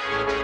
Hello.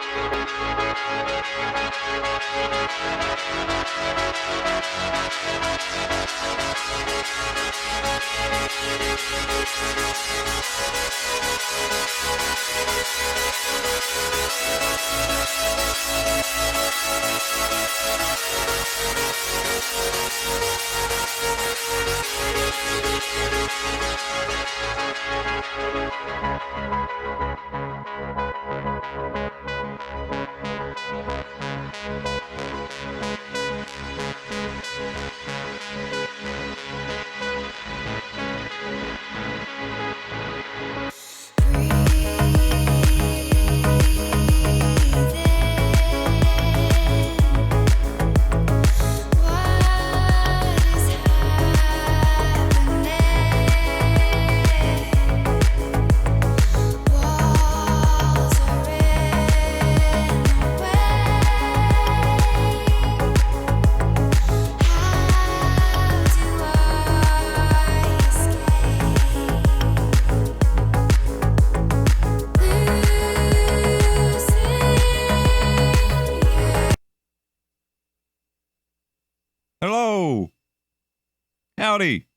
Howdy.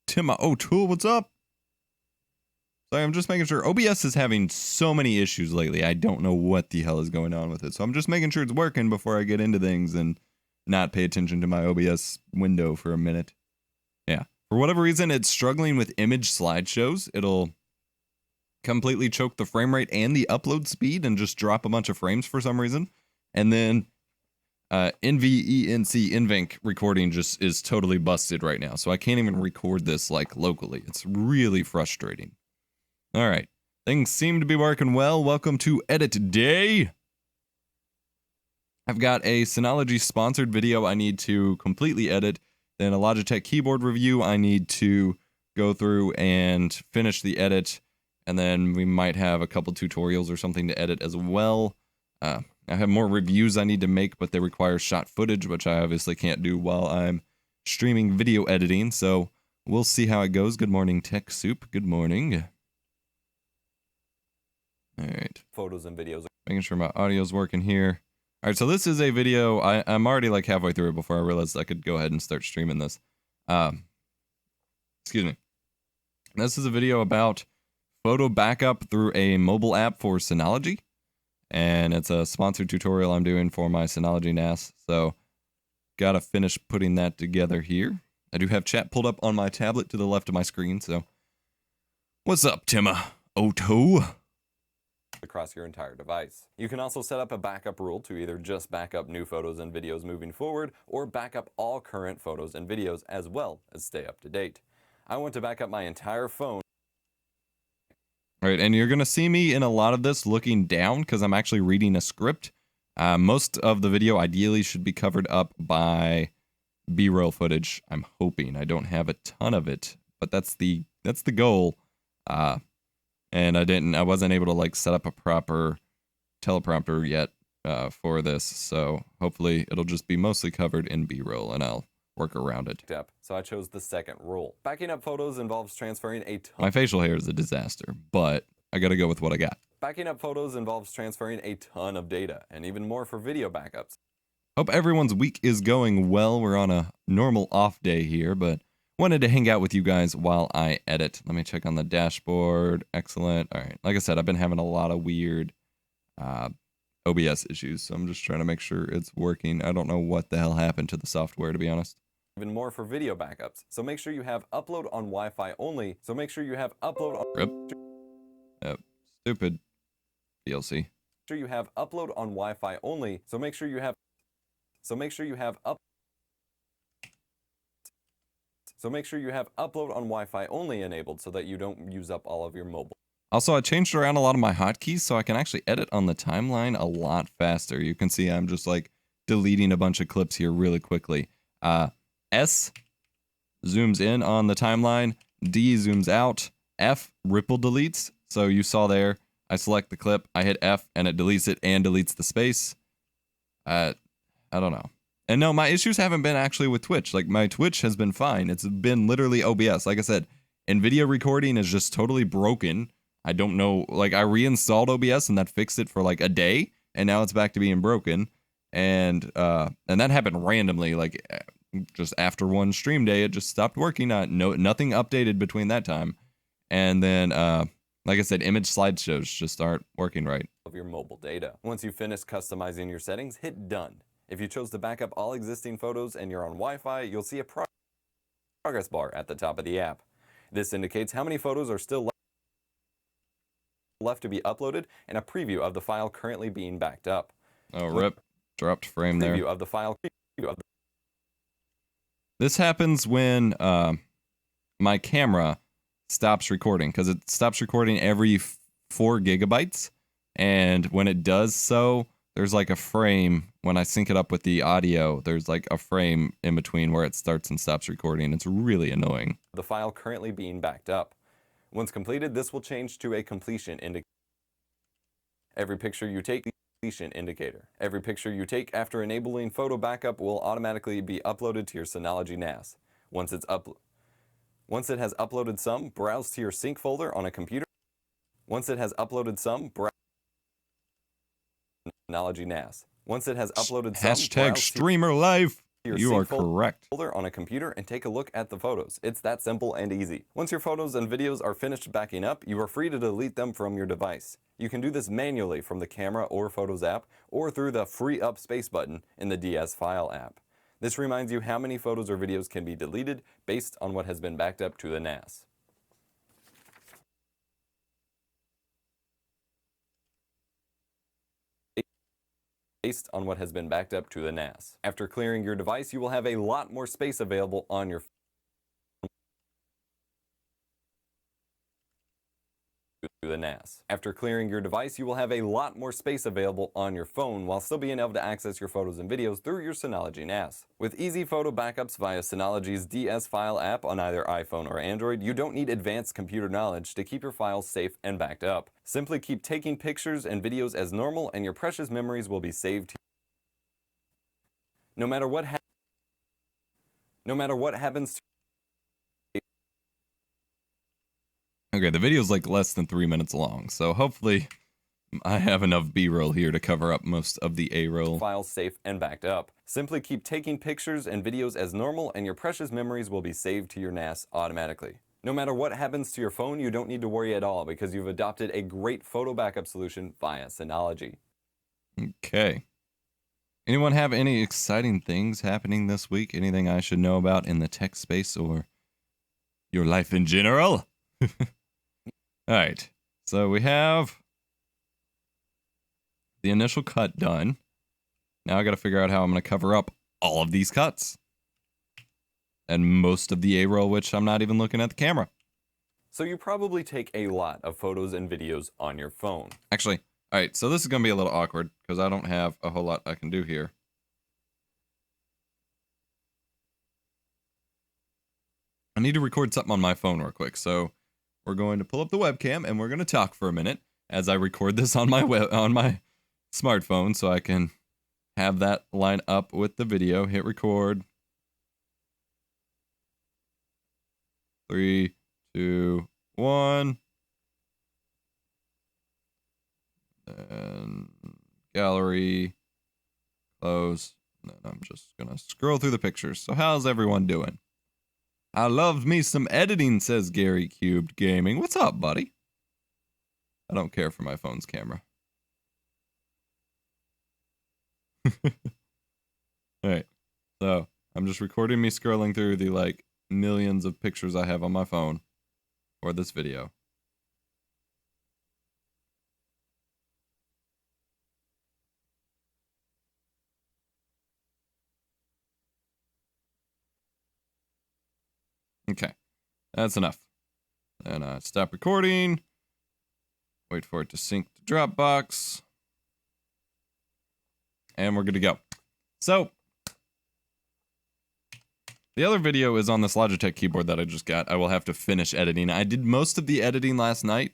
Tim O'Toole, what's up? Sorry, I'm just making sure. OBS is having so many issues lately. I don't know what the hell is going on with it. So I'm just making sure it's working before I get into things and not pay attention to my OBS window for a minute. Yeah. For whatever reason, it's struggling with image slideshows. It'll completely choke the frame rate and the upload speed and just drop a bunch of frames for some reason. And then NVENC recording just is totally busted right now. So I can't even record this like locally. It's really frustrating. All right. Things seem to be working well. Welcome to Edit Day. I've got a Synology sponsored video I need to completely edit. Then a Logitech keyboard review I need to go through and finish the edit. And then we might have a couple tutorials or something to edit as well. I have more reviews I need to make, but they require shot footage, which I obviously can't do while I'm streaming video editing. So we'll see how it goes. Good morning, Tech Soup. Good morning. All right. Photos and videos. Making sure my audio's working here. All right, so this is a video. I'm already like halfway through it before I realized I could go ahead and start streaming this. Excuse me. This is a video about photo backup through a mobile app for Synology. And it's a sponsored tutorial I'm doing for my Synology NAS. So, gotta finish putting that together here. I do have chat pulled up on my tablet to the left of my screen, so. What's up, Timma O'Toole? Across your entire device. You can also set up a backup rule to either just back up new photos and videos moving forward, or back up all current photos and videos as well as stay up to date. I want to back up my entire phone. All right, and you're going to see me in a lot of this looking down because I'm actually reading a script. Most of the video ideally should be covered up by B-roll footage. I'm hoping. I don't have a ton of it, but that's the goal. And I wasn't able to like set up a proper teleprompter yet for this, so hopefully it'll just be mostly covered in B-roll and I'll work around it. So I chose the second rule. Backing up photos involves transferring a ton. My facial hair is a disaster, but I gotta go with what I got. Backing up photos involves transferring a ton of data, and even more for video backups. Hope everyone's week is going well. We're on a normal off day here, but wanted to hang out with you guys while I edit. Let me check on the dashboard. Excellent. All right. Like I said, I've been having a lot of weird OBS issues, so I'm just trying to make sure it's working. I don't know what the hell happened to the software, to be honest. Even more for video backups. So make sure you have upload on Wi-Fi only. So make sure you have upload on... Rip. Yep. Stupid DLC. Sure you have upload on Wi-Fi only. So make sure you have... So make sure you have upload on Wi-Fi only enabled so that you don't use up all of your mobile. Also, I changed around a lot of my hotkeys so I can actually edit on the timeline a lot faster. You can see I'm just like deleting a bunch of clips here really quickly. S zooms in on the timeline, D zooms out, F ripple deletes. So you saw there, I select the clip, I hit F and it deletes it and deletes the space. I don't know. And no, my issues haven't been actually with Twitch. Like my Twitch has been fine. It's been literally OBS. Like I said, NVIDIA recording is just totally broken. I don't know, like I reinstalled OBS and that fixed it for like a day, and now it's back to being broken. And that happened randomly, like just after one stream day, it just stopped working. Nothing updated between that time. And then like I said, image slideshows just aren't working right. Of your mobile data. Once you finish customizing your settings, hit done. If you chose to back up all existing photos and you're on Wi-Fi, you'll see a progress bar at the top of the app. This indicates how many photos are still left to be uploaded and a preview of the file currently being backed up. Oh, rip. Dropped frame there. Preview of the file. This happens when my camera stops recording, because it stops recording every 4 gigabytes. And when it does so, there's like a frame. When I sync it up with the audio, there's like a frame in between where it starts and stops recording. It's really annoying. The file currently being backed up. Once completed, this will change to a completion indicator. Every picture you take, completion indicator. Every picture you take after enabling photo backup will automatically be uploaded to your Synology NAS. Once it has uploaded some, browse to your sync folder on a computer. Once it has uploaded some, browse Synology NAS. Once it has uploaded some, hashtag streamer life. You are correct. Folder on a computer and take a look at the photos. It's that simple and easy. Once your photos and videos are finished backing up, you are free to delete them from your device. You can do this manually from the Camera or Photos app, or through the Free Up Space button in the DS File app. This reminds you how many photos or videos can be deleted based on what has been backed up to the NAS. Based on what has been backed up to the NAS. After clearing your device, you will have a lot more space available on your phone. The NAS. After clearing your device, you will have a lot more space available on your phone while still being able to access your photos and videos through your Synology NAS. With easy photo backups via Synology's DS File app on either iPhone or Android, you don't need advanced computer knowledge to keep your files safe and backed up. Simply keep taking pictures and videos as normal, and your precious memories will be saved. No matter what happens to Okay, the video's like less than 3 minutes long, so hopefully I have enough B-roll here to cover up most of the A-roll. Files safe and backed up. Simply keep taking pictures and videos as normal, and your precious memories will be saved to your NAS automatically. No matter what happens to your phone, you don't need to worry at all, because you've adopted a great photo backup solution via Synology. Okay. Anyone have any exciting things happening this week? Anything I should know about in the tech space or your life in general? All right, so we have the initial cut done. Now I got to figure out how I'm going to cover up all of these cuts. And most of the A-roll, which I'm not even looking at the camera. So you probably take a lot of photos and videos on your phone. Actually, all right, so this is going to be a little awkward because I don't have a whole lot I can do here. I need to record something on my phone real quick, so we're going to pull up the webcam and we're going to talk for a minute as I record this on my smartphone so I can have that line up with the video. Hit record. 3, 2, 1. And gallery, close. And then I'm just going to scroll through the pictures. So how's everyone doing? I loved me some editing, says Gary Cubed Gaming. What's up, buddy? I don't care for my phone's camera. Alright, so I'm just recording me scrolling through the like millions of pictures I have on my phone for this video. Okay, that's enough. And stop recording. Wait for it to sync to Dropbox. And we're good to go. So, the other video is on this Logitech keyboard that I just got. I will have to finish editing. I did most of the editing last night.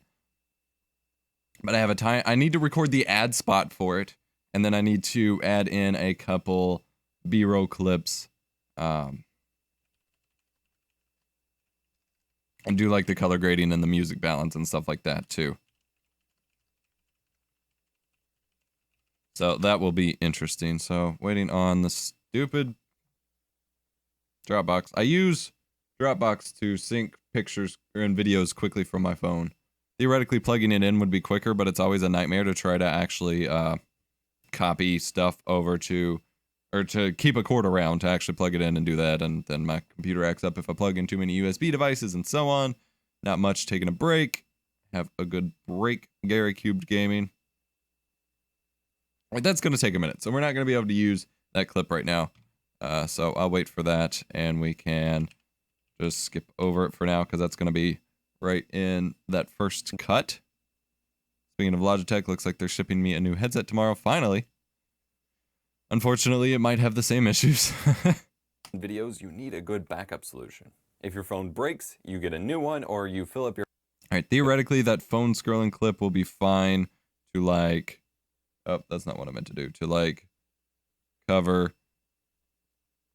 But I have a time. I need to record the ad spot for it. And then I need to add in a couple B-roll clips. And do like the color grading and the music balance and stuff like that too. So that will be interesting. So waiting on the stupid Dropbox. I use Dropbox to sync pictures and videos quickly from my phone. Theoretically, plugging it in would be quicker, but it's always a nightmare to try to actually copy stuff over to, or to keep a cord around to actually plug it in and do that. And then my computer acts up if I plug in too many USB devices and so on. Not much. Taking a break. Have a good break, Gary Cubed Gaming. All right, that's going to take a minute, so we're not going to be able to use that clip right now. So I'll wait for that, and we can just skip over it for now, because that's going to be right in that first cut. Speaking of Logitech, looks like they're shipping me a new headset tomorrow, finally. Unfortunately, it might have the same issues. Videos, you need a good backup solution. If your phone breaks, you get a new one, or you fill up your... All right, theoretically, that phone scrolling clip will be fine to, like... Oh, that's not what I meant to do. To, like, cover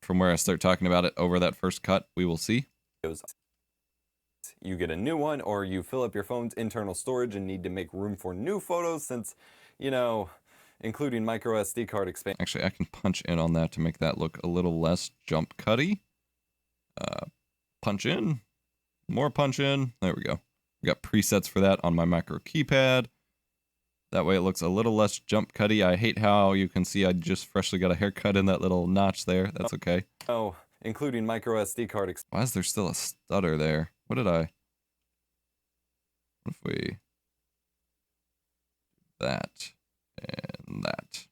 from where I start talking about it over that first cut. We will see. You get a new one, or you fill up your phone's internal storage and need to make room for new photos since, you know, including micro SD card expansion. Actually, I can punch in on that to make that look a little less jump cutty. Punch in. More punch in. There we go. We got presets for that on my micro keypad. That way it looks a little less jump cutty. I hate how you can see I just freshly got a haircut in that little notch there. That's okay. Oh, including micro SD card. Why is there still a stutter there? What did I... What if we... That. And that.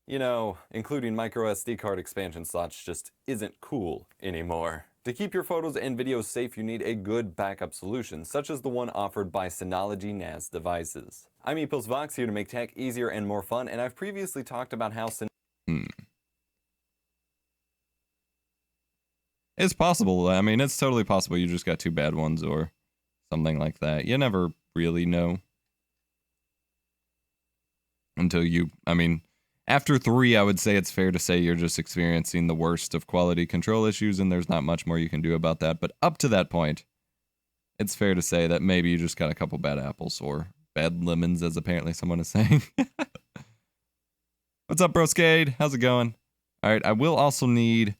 You know, including micro SD card expansion slots just isn't cool anymore. To keep your photos and videos safe, you need a good backup solution, such as the one offered by Synology NAS devices. I'm EposVox, here to make tech easier and more fun, and I've previously talked about how It's possible. I mean, it's totally possible you just got two bad ones or something like that. You never really know. Until you, I mean... After 3, I would say it's fair to say you're just experiencing the worst of quality control issues, and there's not much more you can do about that. But up to that point, it's fair to say that maybe you just got a couple bad apples, or bad lemons, as apparently someone is saying. What's up, Broscade? How's it going? All right, I will also need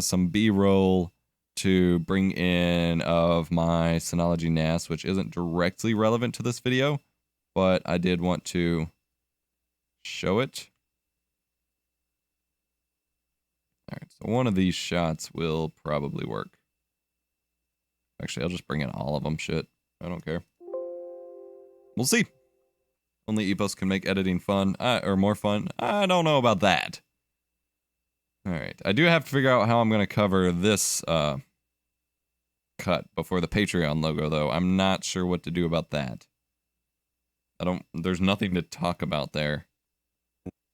some B-roll to bring in of my Synology NAS, which isn't directly relevant to this video, but I did want to show it. Alright, so one of these shots will probably work. Actually, I'll just bring in all of them, shit. I don't care. We'll see. Only Epos can make editing fun, or more fun. I don't know about that. Alright, I do have to figure out how I'm going to cover this cut before the Patreon logo, though. I'm not sure what to do about that. There's nothing to talk about there.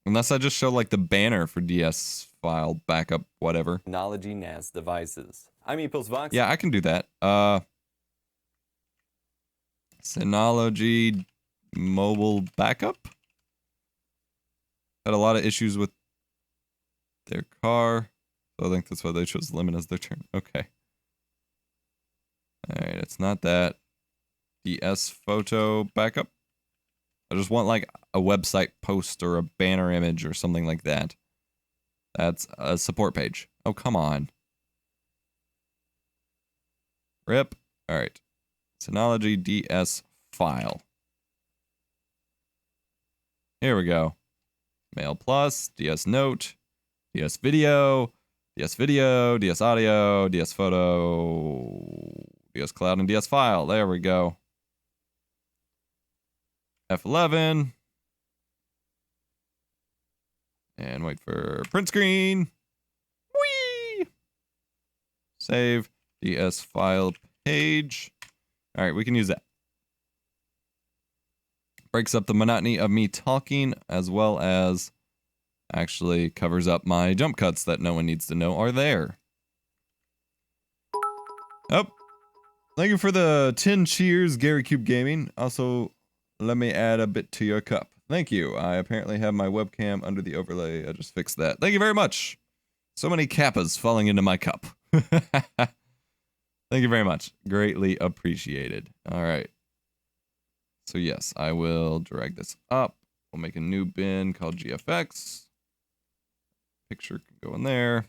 Unless I just show, like, the banner for DS file backup, whatever. Synology NAS devices. I'm EposVox. Yeah, I can do that. Synology mobile backup. Had a lot of issues with their car. So I think that's why they chose Lemon as their turn. Okay. Alright, it's not that. DS photo backup. I just want like a website post or a banner image or something like that. That's a support page. Oh, come on. RIP. All right. Synology DS file. Here we go. Mail Plus, DS Note, DS Video, DS Video, DS Audio, DS Photo, DS Cloud, and DS File. There we go. F11. And wait for print screen. Whee! Save DS file page. All right, we can use that. Breaks up the monotony of me talking, as well as actually covers up my jump cuts that no one needs to know are there. Oh, thank you for the 10 cheers, Gary Cube Gaming. Also, let me add a bit to your cup. Thank you. I apparently have my webcam under the overlay. I just fixed that. Thank you very much. So many kappas falling into my cup. Thank you very much. Greatly appreciated. All right. So yes, I will drag this up We'll make a new bin called GFX. Picture can go in there.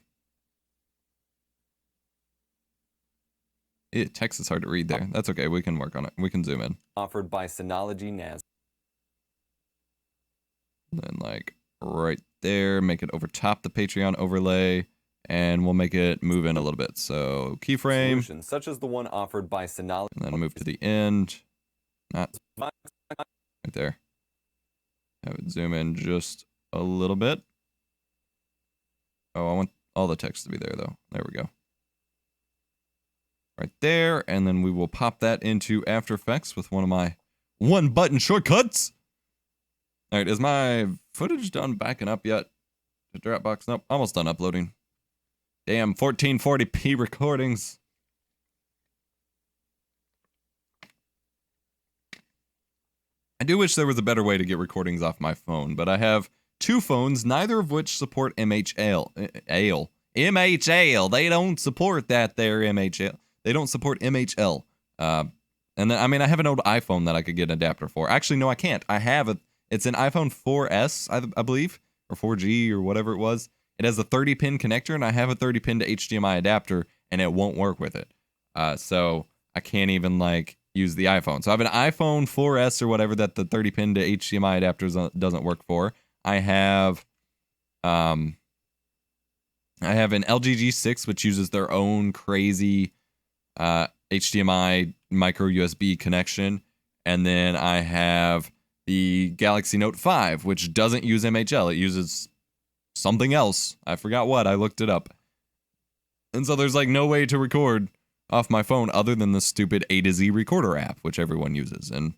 Text is hard to read there. That's okay. We can work on it. We can zoom in. Offered by Synology NAS. Then like right there, make it over top the Patreon overlay, and we'll make it move in a little bit. So keyframe. Solutions such as the one offered by Synology. And then move to the end. Not right there. Have it zoom in just a little bit. Oh, I want all the text to be there though. There we go. Right there, and then we will pop that into After Effects with one of my one-button shortcuts. All right, is my footage done backing up yet to Dropbox? Nope, almost done uploading. Damn, 1440p recordings. I do wish there was a better way to get recordings off my phone, but I have two phones, neither of which support MHL. MHL. They don't support that there, MHL. They don't support MHL. And then, I mean, I have an old iPhone that I could get an adapter for. Actually, no, I can't. I have a, it's an iPhone 4S, I believe, or 4G or whatever it was. It has a 30-pin connector, and I have a 30-pin to HDMI adapter, and it won't work with it. So I can't even, like, use the iPhone. So I have an iPhone 4S or whatever that the 30-pin to HDMI adapter doesn't work for. I have an LG G6, which uses their own crazy HDMI micro USB connection, and then I have the Galaxy Note 5, which doesn't use MHL. It uses something else. I forgot what. I looked it up. And so there's like no way to record off my phone other than the stupid A to Z recorder app, which everyone uses. And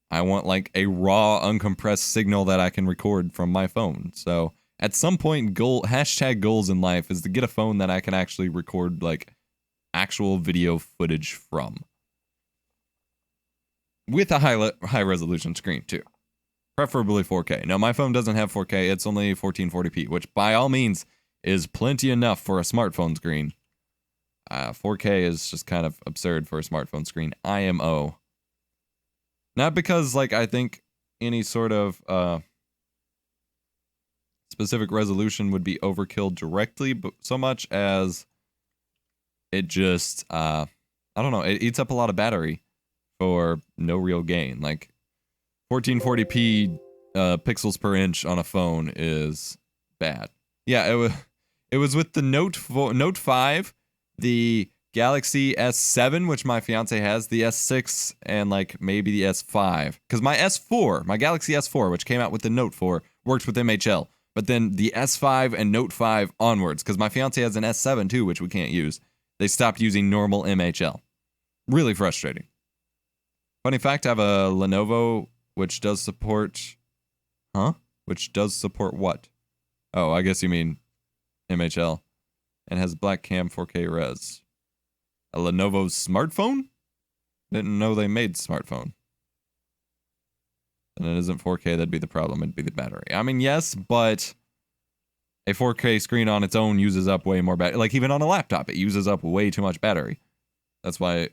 I want like a raw, uncompressed signal that I can record from my phone. So at some point, hashtag goals in life is to get a phone that I can actually record like actual video footage from, with a high resolution screen too, preferably 4K. Now my phone doesn't have 4K; it's only 1440p, which by all means is plenty enough for a smartphone screen. 4K is just kind of absurd for a smartphone screen. IMO. Not because like I think any sort of specific resolution would be overkill directly, but so much as it just I don't know, it eats up a lot of battery for no real gain. Like 1440p pixels per inch on a phone is bad. Yeah, it was with the Note 5, the Galaxy S7, which my fiance has, the S6, and like maybe the S5. Because my Galaxy S4, which came out with the Note 4, worked with MHL. But then the S5 and Note 5 onwards, because my fiance has an S7 too, which we can't use, they stopped using normal MHL. Really frustrating. Funny fact, I have a Lenovo which does support... Huh? Which does support what? Oh, I guess you mean MHL. And has black cam 4K res. A Lenovo smartphone? Didn't know they made smartphone. And it isn't 4K, that'd be the problem. It'd be the battery. I mean, yes, but a 4K screen on its own uses up way more battery. Like, even on a laptop, it uses up way too much battery. That's why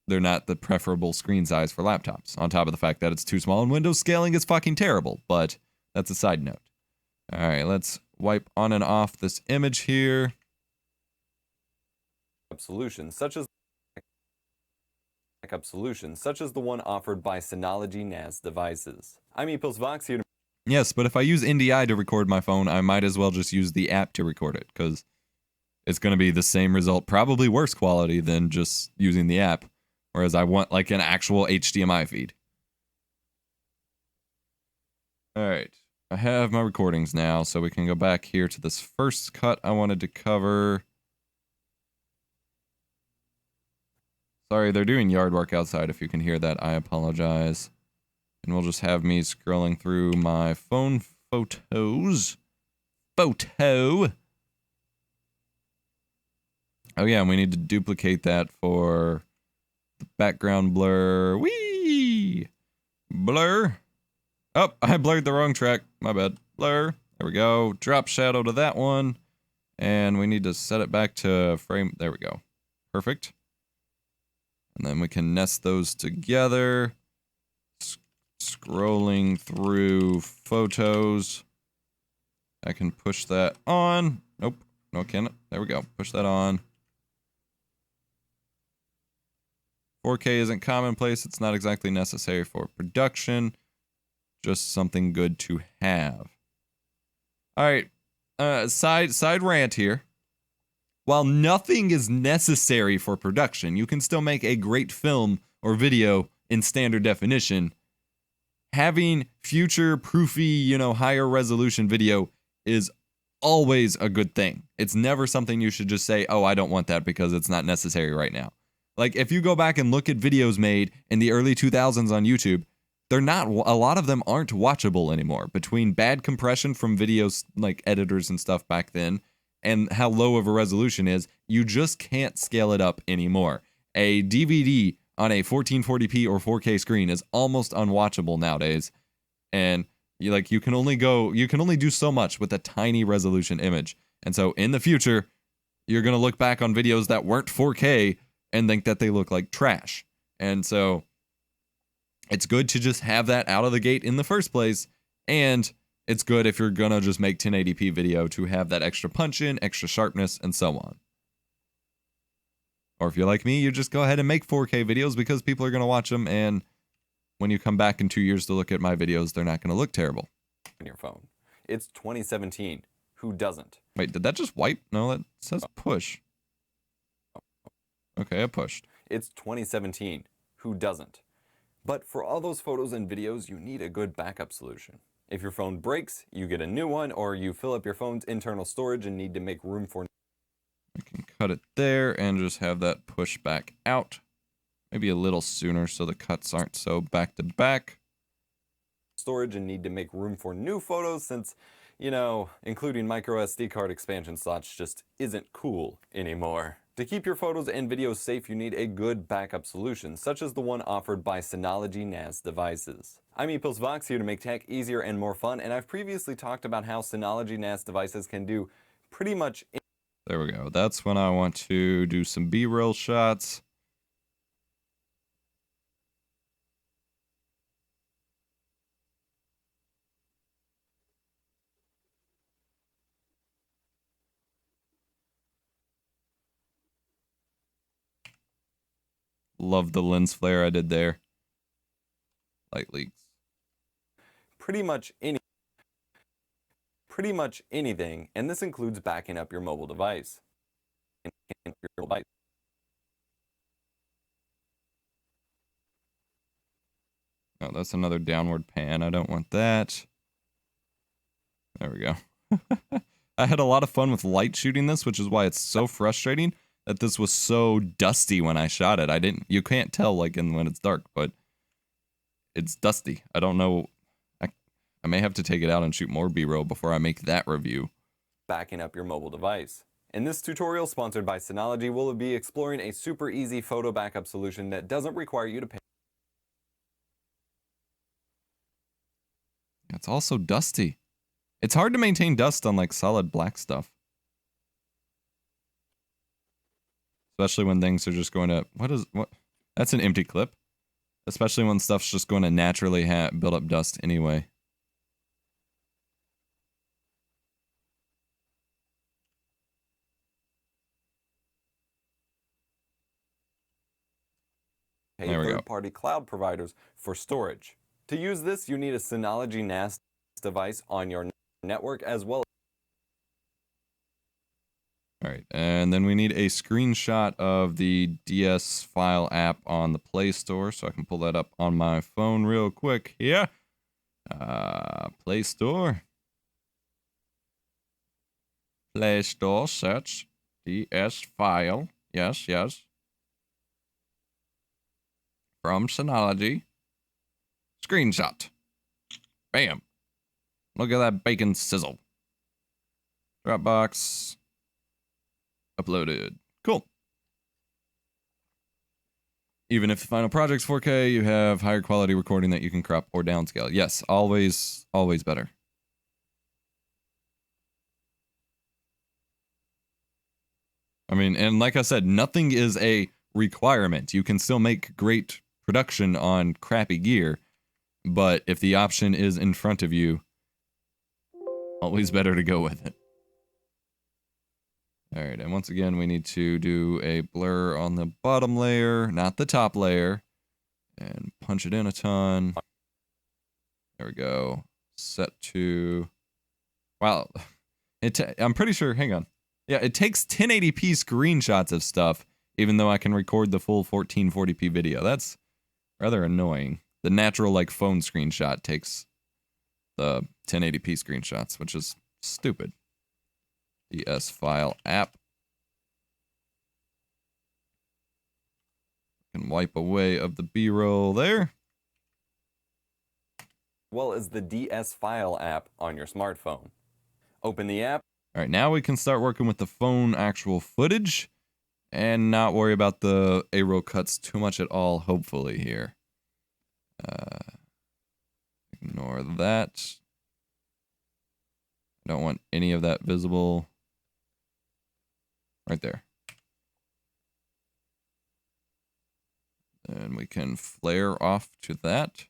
they're not the preferable screen size for laptops. On top of the fact that it's too small and Windows scaling is fucking terrible. But that's a side note. All right, let's wipe on and off this image here. Solutions such as backup solutions such as the one offered by Synology NAS devices. I'm EposVox here to... Yes, but if I use NDI to record my phone, I might as well just use the app to record it, because it's going to be the same result, probably worse quality than just using the app, whereas I want like an actual HDMI feed. All right, I have my recordings now, so we can go back here to this first cut I wanted to cover. Sorry, they're doing yard work outside. If you can hear that, I apologize. And we'll just have me scrolling through my phone photos. Oh yeah, and we need to duplicate that for the background blur. Whee! Blur. Oh, I blurred the wrong track. My bad. Blur. There we go. Drop shadow to that one. And we need to set it back to frame. There we go. Perfect. And then we can nest those together. scrolling through photos. I can push that on. Nope. No, can it? There we go. Push that on. 4K isn't commonplace. It's not exactly necessary for production. Just something good to have. All right. Side rant here. While nothing is necessary for production, you can still make a great film or video in standard definition. Having future-proofy, higher resolution video is always a good thing. It's never something you should just say, oh, I don't want that because it's not necessary right now. Like, if you go back and look at videos made in the early 2000s on YouTube, a lot of them aren't watchable anymore. Between bad compression from videos, like editors and stuff back then, and how low of a resolution is, you just can't scale it up anymore. A DVD on a 1440p or 4K screen is almost unwatchable nowadays. And you can only do so much with a tiny resolution image. And so in the future, you're going to look back on videos that weren't 4K and think that they look like trash. And so it's good to just have that out of the gate in the first place. And it's good if you're going to just make 1080p video to have that extra punch in, extra sharpness, and so on. Or if you're like me, you just go ahead and make 4K videos because people are going to watch them. And when you come back in 2 years to look at my videos, they're not going to look terrible. On your phone. It's 2017. Who doesn't? Wait, did that just wipe? No, that says push. Okay, I pushed. It's 2017. Who doesn't? But for all those photos and videos, you need a good backup solution. If your phone breaks, you get a new one, or you fill up your phone's internal storage and need to make room for... I can cut it there and just have that push back out. Maybe a little sooner so the cuts aren't so back to back. Storage and need to make room for new photos since, including micro SD card expansion slots just isn't cool anymore. To keep your photos and videos safe, you need a good backup solution, such as the one offered by Synology NAS devices. I'm EposVox, here to make tech easier and more fun, and I've previously talked about how Synology NAS devices can do pretty much... There we go. That's when I want to do some B-roll shots. Love the lens flare I did there. Light leaks. Pretty much anything, and this includes backing up your mobile device. Oh, that's another downward pan. I don't want that. There we go. I had a lot of fun with light shooting this, which is why it's so frustrating that this was so dusty when I shot it. You can't tell when it's dark, but it's dusty. I don't know. I may have to take it out and shoot more B-roll before I make that review. Backing up your mobile device. In this tutorial, sponsored by Synology, we'll be exploring a super easy photo backup solution that doesn't require you to pay. It's also dusty. It's hard to maintain dust on solid black stuff. Especially when things are just going to... What? That's an empty clip. Especially when stuff's just going to naturally build up dust anyway. Pay third-party cloud providers for storage. To use this, you need a Synology NAS device on your network as well. All right, and then we need a screenshot of the DS file app on the Play Store, so I can pull that up on my phone real quick here. Play Store. Play Store, search DS file. Yes. From Synology. Screenshot. Bam. Look at that bacon sizzle. Dropbox. Uploaded. Cool. Even if the final project's 4K, you have higher quality recording that you can crop or downscale. Yes, always better. I mean, and like I said, nothing is a requirement. You can still make great production on crappy gear, but if the option is in front of you, always better to go with it. All right, and once again, we need to do a blur on the bottom layer, not the top layer, and punch it in a ton. There we go. Set to, wow, I'm pretty sure, hang on. Yeah, it takes 1080p screenshots of stuff, even though I can record the full 1440p video. That's rather annoying. The natural, like, phone screenshot takes the 1080p screenshots, which is stupid. ES file app. Can wipe away of the B-roll there. Well as the DS File app on your smartphone. Open the app. All right, now we can start working with the phone actual footage and not worry about the A-roll cuts too much at all, hopefully, here. Ignore that. I don't want any of that visible. Right there. And we can flare off to that.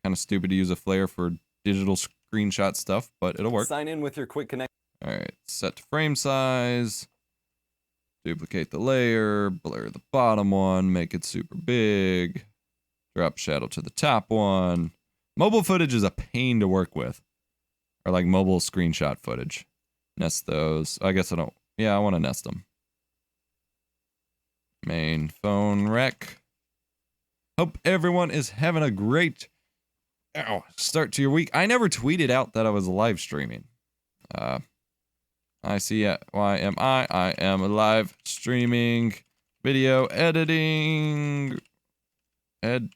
Kind of stupid to use a flare for digital screenshot stuff, but it'll work. Sign in with your quick connect. All right, set to frame size. Duplicate the layer, blur the bottom one, make it super big. Drop shadow to the top one. Mobile footage is a pain to work with. Or like mobile screenshot footage. Nest those. I guess I don't. Yeah, I want to nest them. Main phone rec. Hope everyone is having a great start to your week. I never tweeted out that I was live streaming. I see it. Why am I? I am live streaming video editing right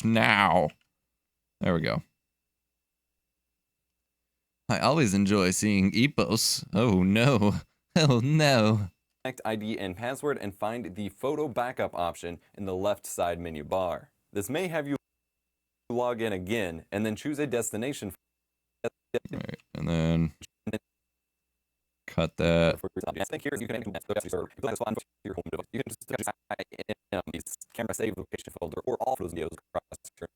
now. There we go. I always enjoy seeing Epos. Oh no. Oh no. Connect ID and password and find the photo backup option in the left side menu bar. This may have you log in again and then choose a destination. Right, and then cut that. You can just camera save location folder or all those videos across your.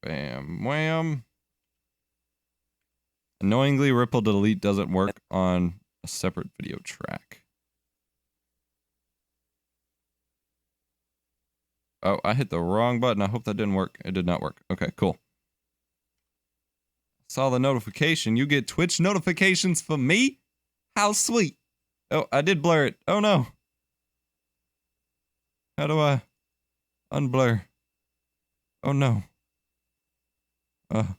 Bam, wham. Annoyingly, ripple delete doesn't work on a separate video track. Oh, I hit the wrong button. I hope that didn't work. It did not work. Okay, cool. Saw the notification. You get Twitch notifications from me? How sweet. Oh, I did blur it. Oh no. How do I unblur? Oh no. I'm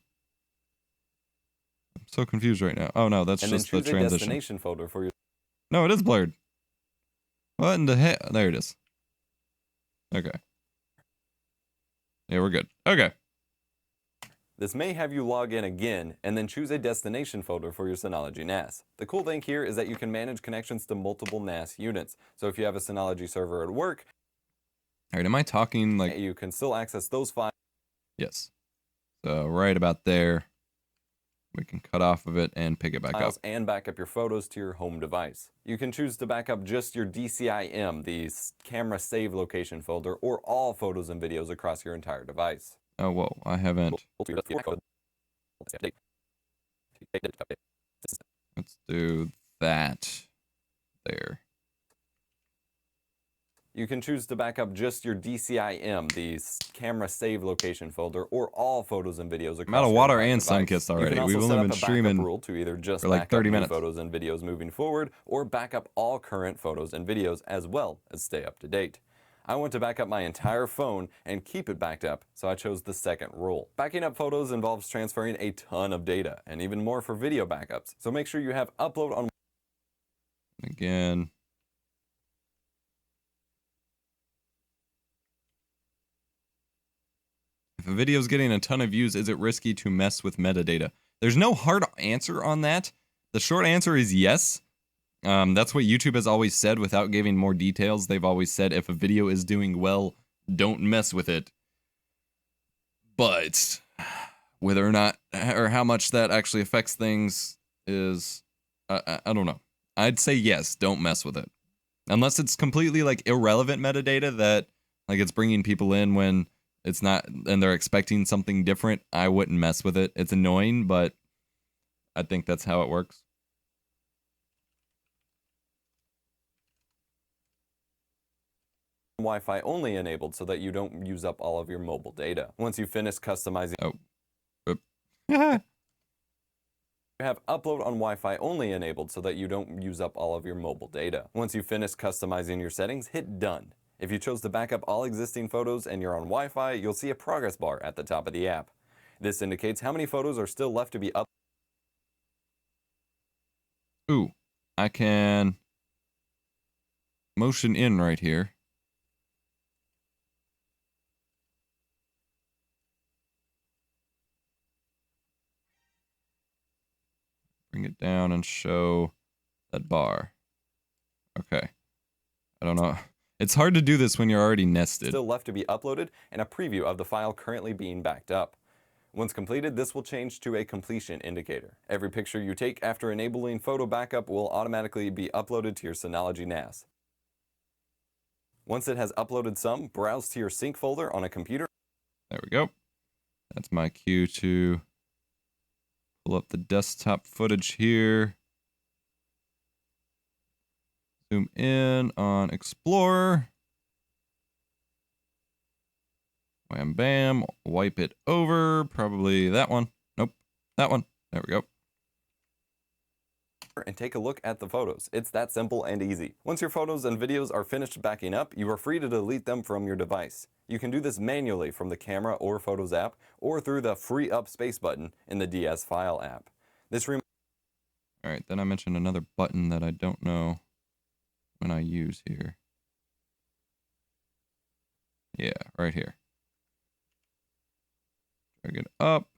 so confused right now. Oh no, that's and just then the choose a transition. destination folder for your. No, it is blurred. What in the heck? There it is. Okay. Yeah, we're good. Okay. This may have you log in again and then choose a destination folder for your Synology NAS. The cool thing here is that you can manage connections to multiple NAS units. So if you have a Synology server at work, all right, am I talking like you can still access those files. Yes. So right about there, we can cut off of it and pick it back up. And back up your photos to your home device. You can choose to back up just your DCIM, the camera save location folder, or all photos and videos across your entire device. Oh, whoa, I haven't. Let's do that there. You can choose to back up just your DCIM, the camera save location folder, or all photos and videos across. I'm out of water and sun-kissed already. We've only been streaming rule to either just for like 30 minutes. Photos and videos moving forward, or back up all current photos and videos as well as stay up to date. I want to back up my entire phone and keep it backed up, so I chose the second rule. Backing up photos involves transferring a ton of data, and even more for video backups, so make sure you have upload on. Again. If a video is getting a ton of views, is it risky to mess with metadata? There's no hard answer on that. The short answer is yes. That's what YouTube has always said without giving more details. They've always said if a video is doing well, don't mess with it. But whether or not, or how much that actually affects things is, I don't know. I'd say yes, don't mess with it. Unless it's completely like irrelevant metadata that like it's bringing people in when it's not, and they're expecting something different, I wouldn't mess with it. It's annoying, but I think that's how it works. Wi-Fi only enabled so that you don't use up all of your mobile data. Once you finish customizing, you have upload on Wi-Fi only enabled so that you don't use up all of your mobile data. Once you finish customizing your settings, hit done. If you chose to back up all existing photos and you're on Wi-Fi, you'll see a progress bar at the top of the app. This indicates how many photos are still left to be uploaded. Ooh, I can motion in right here. Bring it down and show that bar. Okay. I don't know. It's hard to do this when you're already nested. Still left to be uploaded and a preview of the file currently being backed up. Once completed, this will change to a completion indicator. Every picture you take after enabling photo backup will automatically be uploaded to your Synology NAS. Once it has uploaded some, browse to your sync folder on a computer. There we go. That's my cue to pull up the desktop footage here. Zoom in on Explorer. Wham bam. Wipe it over. Probably that one. Nope. That one. There we go. And take a look at the photos. It's that simple and easy. Once your photos and videos are finished backing up, you are free to delete them from your device. You can do this manually from the Camera or Photos app or through the Free Up Space button in the DS File app. Alright, then I mentioned another button that I don't know when I use here. Yeah, right here. Drag it up,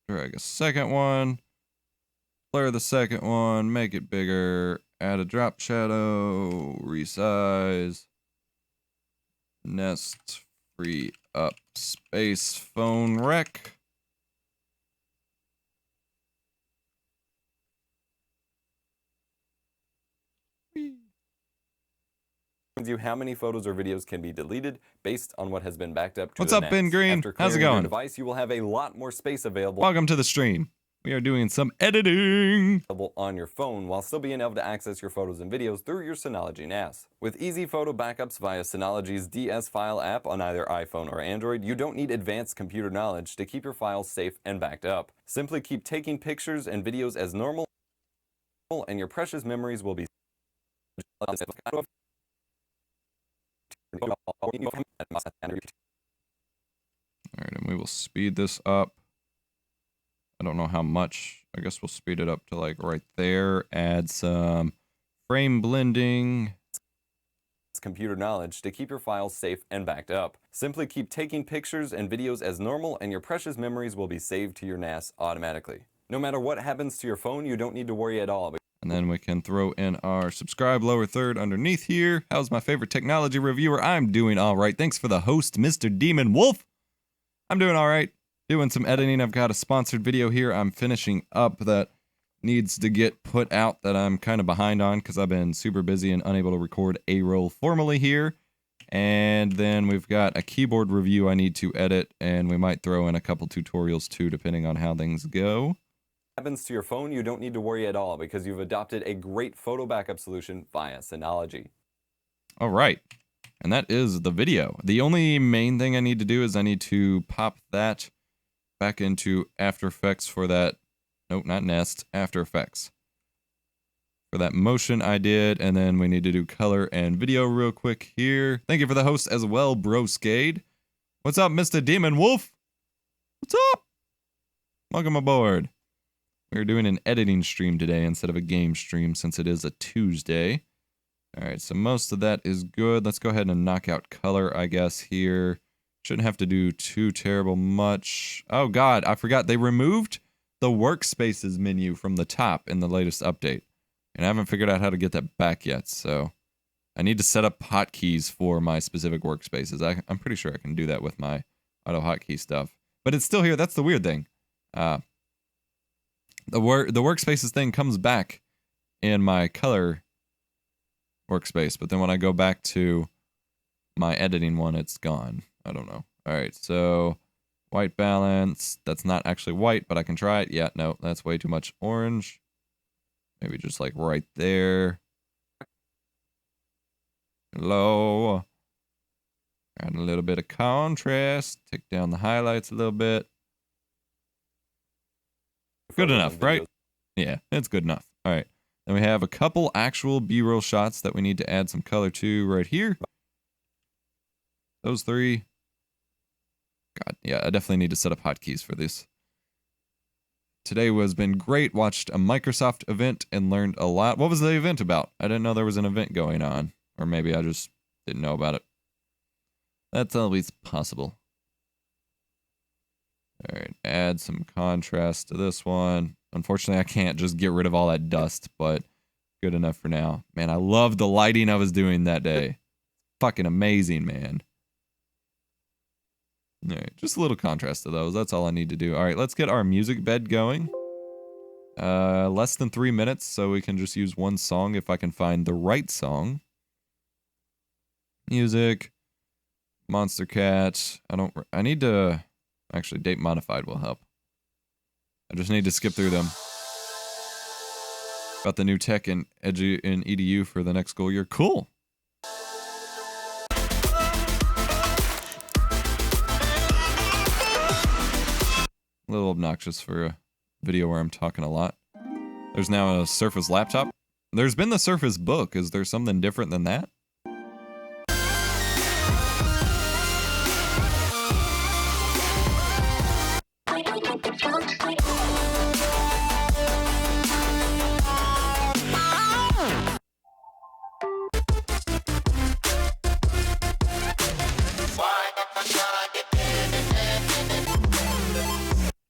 drag a second one, blur the second one, make it bigger, add a drop shadow, resize, nest, free up space, phone rec. You how many photos or videos can be deleted based on what has been backed up to What's the up, NAS. Ben Green? After How's it clearing your going? device, you will have a lot more space available. Welcome to the stream. We are doing some editing On your phone while still being able to access your photos and videos through your Synology NAS. With easy photo backups via Synology's DS File app on either iPhone or Android, you don't need advanced computer knowledge to keep your files safe and backed up. Simply keep taking pictures and videos as normal, and your precious memories will be Alright, and we will speed this up. I don't know how much. I guess we'll speed it up to like right there. Add some frame blending. Computer knowledge to keep your files safe and backed up. Simply keep taking pictures and videos as normal, and your precious memories will be saved to your NAS automatically. No matter what happens to your phone, you don't need to worry at all. And then we can throw in our subscribe lower third underneath here. How's my favorite technology reviewer? I'm doing all right. Thanks for the host, Mr. Demon Wolf. I'm doing all right. Doing some editing. I've got a sponsored video here I'm finishing up that needs to get put out that I'm kind of behind on because I've been super busy and unable to record a roll formally here. And then we've got a keyboard review I need to edit, and we might throw in a couple tutorials too, depending on how things go. Happens to your phone, you don't need to worry at all because you've adopted a great photo backup solution via Synology. All right. And that is the video. The only main thing I need to do is I need to pop that back into After Effects for that. Nope, not Nest. After Effects. For that motion I did. And then we need to do color and video real quick here. Thank you for the host as well, Broskade. What's up, Mr. Demon Wolf? What's up? Welcome aboard. We're doing an editing stream today instead of a game stream since it is a Tuesday. Alright, so most of that is good. Let's go ahead and knock out color, I guess, here. Shouldn't have to do too terrible much. Oh god, I forgot they removed the workspaces menu from the top in the latest update. And I haven't figured out how to get that back yet, so I need to set up hotkeys for my specific workspaces. I'm pretty sure I can do that with my auto hotkey stuff. But it's still here, that's the weird thing. The workspaces thing comes back in my color workspace, but then when I go back to my editing one, it's gone. I don't know. All right, so white balance. That's not actually white, but I can try it. Yeah, no, that's way too much orange. Maybe just like right there. Hello. Add a little bit of contrast. Take down the highlights a little bit. Good enough, right? Yeah, it's good enough. All right. Then we have a couple actual B-roll shots that we need to add some color to right here. Those three. God, yeah, I definitely need to set up hotkeys for this. Today has been great. Watched a Microsoft event and learned a lot. What was the event about? I didn't know there was an event going on. Or maybe I just didn't know about it. That's always possible. All right, add some contrast to this one. Unfortunately, I can't just get rid of all that dust, but good enough for now. Man, I love the lighting I was doing that day. Fucking amazing, man. All right, just a little contrast to those. That's all I need to do. All right, let's get our music bed going. Less than 3 minutes, so we can just use one song if I can find the right song. Music. Monster Cat. I need to... Actually, date modified will help. I just need to skip through them. Got the new tech in EDU for the next school year. Cool. A little obnoxious for a video where I'm talking a lot. There's now a Surface laptop. There's been the Surface Book. Is there something different than that?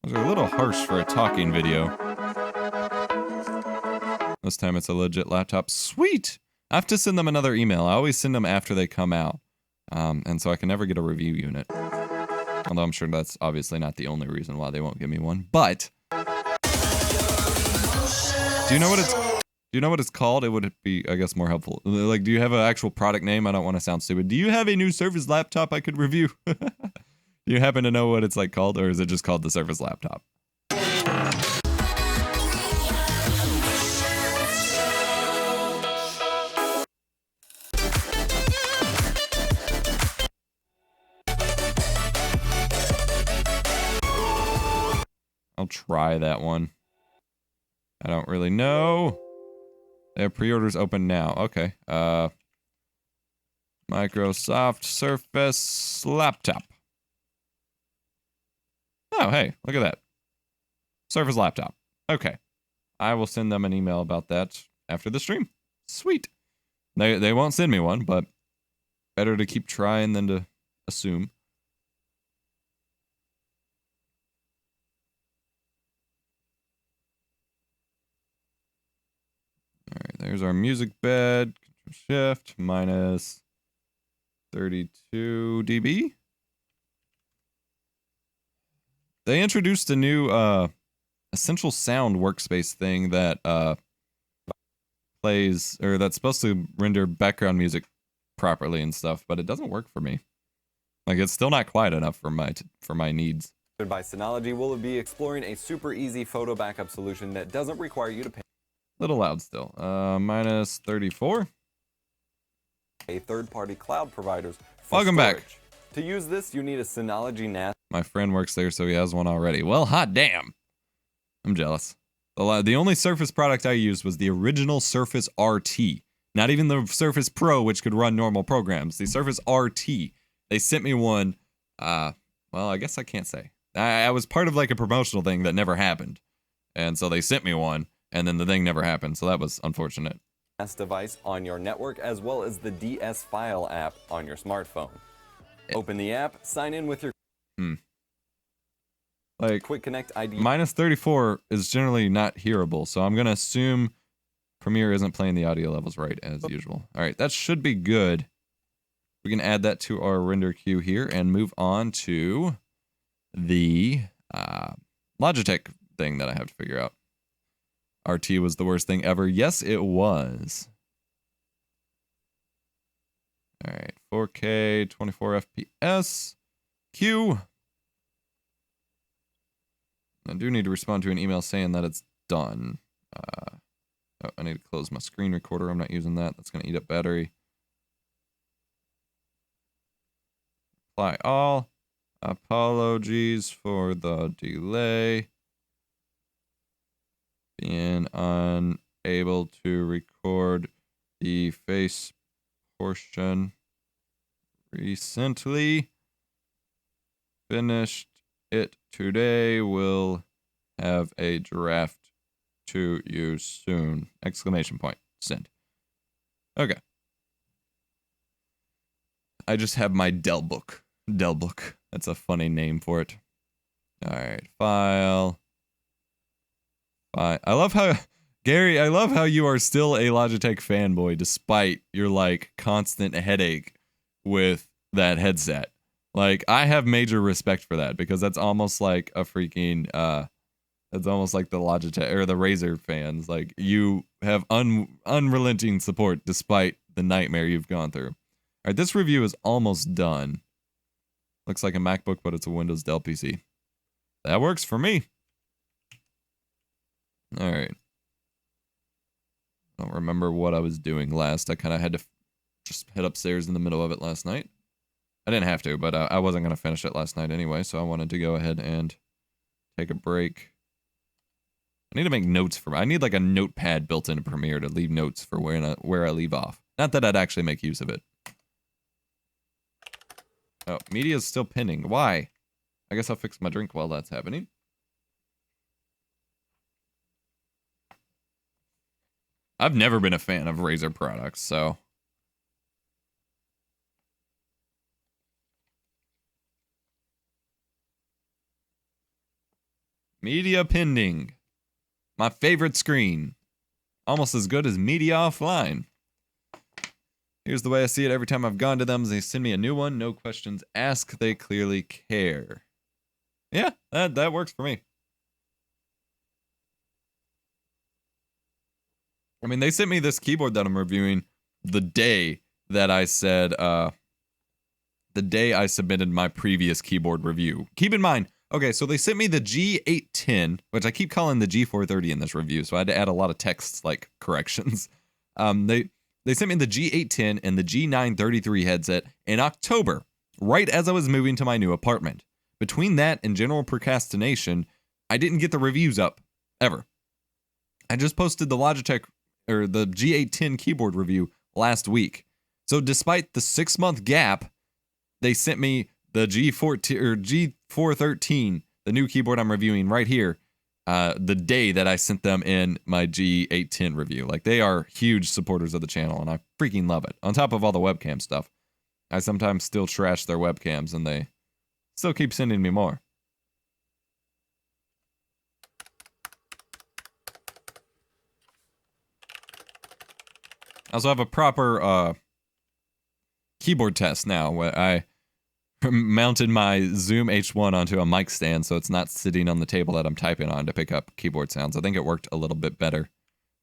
Those are a little harsh for a talking video. This time it's a legit laptop. Sweet! I have to send them another email. I always send them after they come out. And so I can never get a review unit. Although I'm sure that's obviously not the only reason why they won't give me one. But do you know what it's called? It would be, I guess, more helpful. Like, do you have an actual product name? I don't want to sound stupid. Do you have a new Surface laptop I could review? Do you happen to know what it's like called, or is it just called the Surface laptop? I'll try that one. I don't really know. They have pre-orders open now. Okay. Microsoft Surface laptop. Oh, hey, look at that. Surface laptop. Okay. I will send them an email about that after the stream. Sweet. They won't send me one, but better to keep trying than to assume. All right, there's our music bed. Control Shift minus 32 dB. They introduced a new Essential Sound workspace thing that plays, or that's supposed to render background music properly and stuff, but it doesn't work for me. Like, it's still not quiet enough for my needs. By Synology, we'll be exploring a super easy photo backup solution that doesn't require you to pay Little loud still. Minus 34. a third-party cloud providers for Welcome storage. back. To use this, you need a Synology NAS. My friend works there, so he has one already. Well, hot damn. I'm jealous. The only Surface product I used was the original Surface RT. Not even the Surface Pro, which could run normal programs. The Surface RT. They sent me one. Well, I guess I can't say. I was part of like a promotional thing that never happened. And so they sent me one, and then the thing never happened. So that was unfortunate. Device on your network, as well as the DS File app on your smartphone. Open the app, sign in with your like Quick Connect ID. minus 34 is generally not hearable, so I'm gonna assume Premiere isn't playing the audio levels right as usual. All right, that should be good. We can add that to our render queue here and move on to the Logitech thing that I have to figure out. RT was the worst thing ever. Yes, it was. All right, 4K, 24 FPS. Q. I do need to respond to an email saying that it's done. Oh, I need to close my screen recorder. I'm not using that. That's going to eat up battery. Apply all. Apologies for the delay. Being unable to record the face portion recently. Finished it today. Will have a draft to you soon. Exclamation point. Send. Okay. I just have my Dell book. Dell book. That's a funny name for it. All right. File. I love how, Gary, I love how you are still a Logitech fanboy despite your, like, constant headache with that headset. Like, I have major respect for that because that's almost like a freaking, that's almost like the Logitech or the Razer fans. Like, you have unrelenting support despite the nightmare you've gone through. All right, this review is almost done. Looks like a MacBook, but it's a Windows Dell PC. That works for me. All right. I don't remember what I was doing last. I kind of had to just head upstairs in the middle of it last night. I didn't have to, but I wasn't going to finish it last night anyway, so I wanted to go ahead and take a break. I need to make notes for I need like a notepad built into Premiere to leave notes for where I leave off. Not that I'd actually make use of it. Oh, media is still pending. Why? I guess I'll fix my drink while that's happening. I've never been a fan of Razer products, so. Media pending. My favorite screen. Almost as good as media offline. Here's the way I see it every time I've gone to them. They send me a new one. No questions asked. They clearly care. Yeah, that works for me. I mean, they sent me this keyboard that I'm reviewing the day that I said, the day I submitted my previous keyboard review. Keep in mind, okay, so they sent me the G810, which I keep calling the G430 in this review, so I had to add a lot of text, like, corrections. They sent me the G810 and the G933 headset in October, right as I was moving to my new apartment. Between that and general procrastination, I didn't get the reviews up, ever. I just posted the Logitech, or the G810 keyboard review last week. So despite the 6-month gap, they sent me the G413, the new keyboard I'm reviewing right here, the day that I sent them in my G810 review. Like, they are huge supporters of the channel, and I freaking love it. On top of all the webcam stuff, I sometimes still trash their webcams, and they still keep sending me more. I also have a proper keyboard test now where I mounted my Zoom H1 onto a mic stand so it's not sitting on the table that I'm typing on to pick up keyboard sounds. I think it worked a little bit better.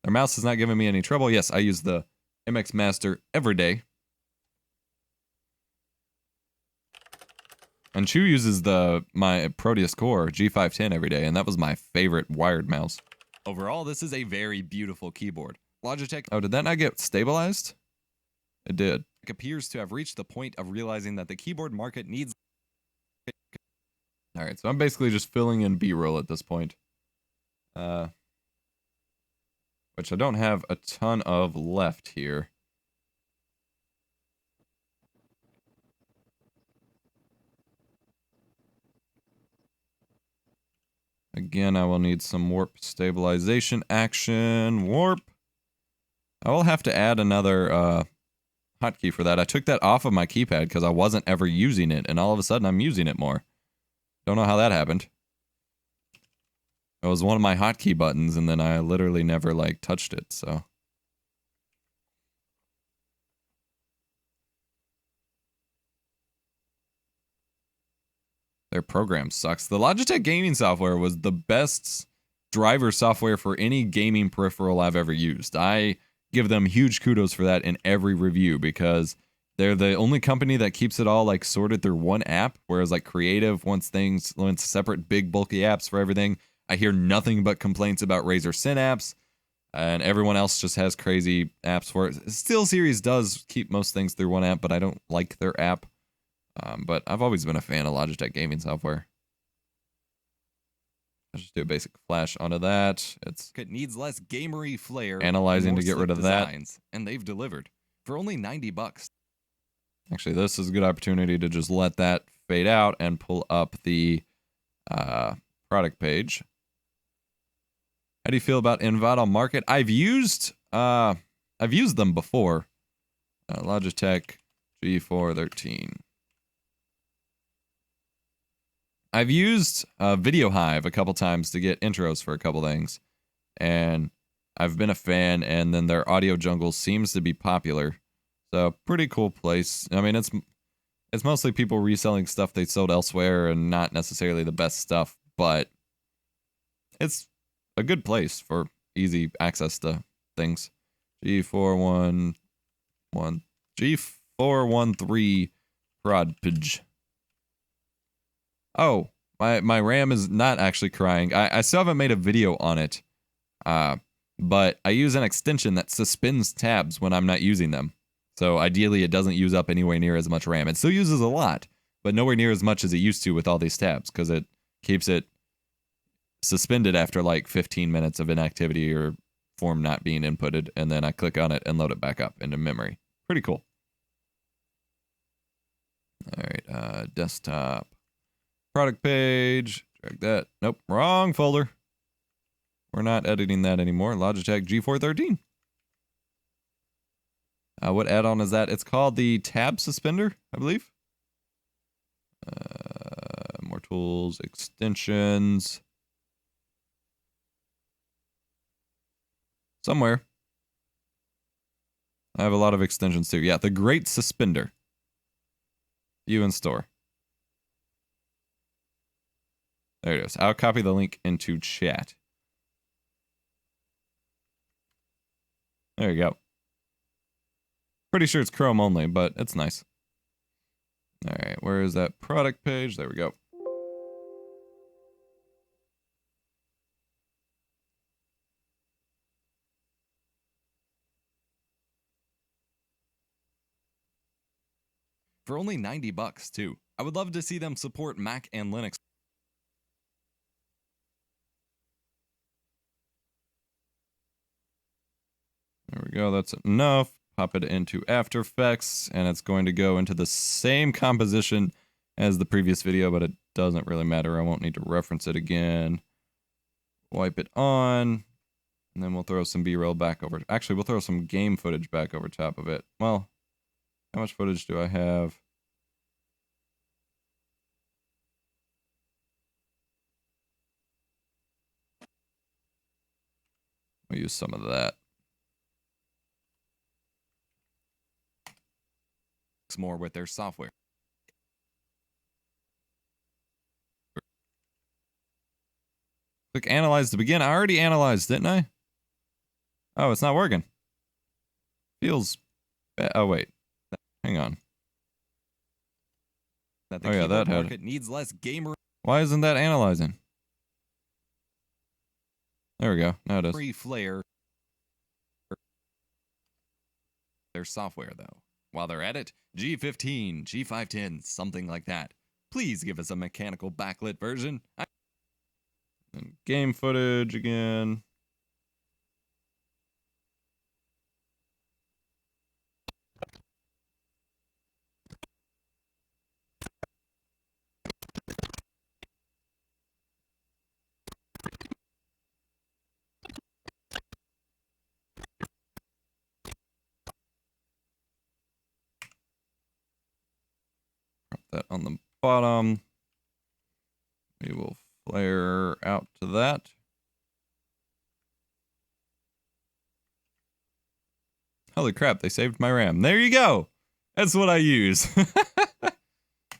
Their mouse is not giving me any trouble. Yes, I use the MX Master every day. And Chu uses my Proteus Core G510 every day, and that was my favorite wired mouse. Overall, this is a very beautiful keyboard. Logitech. Oh, did that not get stabilized? It did. It appears to have reached the point of realizing that the keyboard market needs. All right, so I'm basically just filling in B-roll at this point, which I don't have a ton of left here. Again, I will need some warp stabilization action. Warp. I will have to add another hotkey for that. I took that off of my keypad because I wasn't ever using it, and all of a sudden I'm using it more. Don't know how that happened. It was one of my hotkey buttons, and then I literally never, like, touched it, so. Their program sucks. The Logitech gaming software was the best driver software for any gaming peripheral I've ever used. I give them huge kudos for that in every review because They're the only company that keeps it all like sorted through one app, whereas like Creative wants separate big bulky apps for everything. I hear nothing but complaints about Razer Synapse, and everyone else just has crazy apps for it. SteelSeries does keep most things through one app, but I don't like their app. But I've always been a fan of Logitech gaming software. I'll just do a basic flash onto that. It needs less gamery flair. Analyzing to get rid of designs, that. And they've delivered for only $90. Actually, this is a good opportunity to just let that fade out and pull up the product page. How do you feel about Envato Market? I've used them before. Logitech G413. I've used Video Hive a couple times to get intros for a couple things, and I've been a fan. And then their Audio Jungle seems to be popular. So pretty cool place. I mean, it's mostly people reselling stuff they sold elsewhere and not necessarily the best stuff, but it's a good place for easy access to things. G413 prod page. Oh, my RAM is not actually crying. I still haven't made a video on it, but I use an extension that suspends tabs when I'm not using them. So ideally, it doesn't use up anywhere near as much RAM. It still uses a lot, but nowhere near as much as it used to with all these tabs, because it keeps it suspended after like 15 minutes of inactivity or form not being inputted, and then I click on it and load it back up into memory. Pretty cool. All right, desktop. Product page. Drag that. Nope, wrong folder. We're not editing that anymore. Logitech G413. What add-on is that? It's called the Tab Suspender, I believe. More tools, extensions. Somewhere. I have a lot of extensions too. Yeah, the Great Suspender. View in store. There it is. I'll copy the link into chat. There you go. Pretty sure it's Chrome only, but it's nice. All right, where is that product page? There we go. For only $90 too. I would love to see them support Mac and Linux. There we go, that's enough. Pop it into After Effects, and it's going to go into the same composition as the previous video, but it doesn't really matter. I won't need to reference it again. Wipe it on, and then we'll throw some B-roll back over. Actually, we'll throw some game footage back over top of it. Well, how much footage do I have? We'll use some of that. More with their software. Click analyze to begin. I already analyzed, didn't I? Oh, it's not working. Feels bad. Oh, wait. Hang on. Oh, yeah, that had it. Needs less gamer. Why isn't that analyzing? There we go. Now it is. Free flare. Their software, though. While they're at it, G15, G510, something like that. Please give us a mechanical backlit version. And game footage again. That on the bottom. We will flare out to that. Holy crap, they saved my RAM. There you go. That's what I use.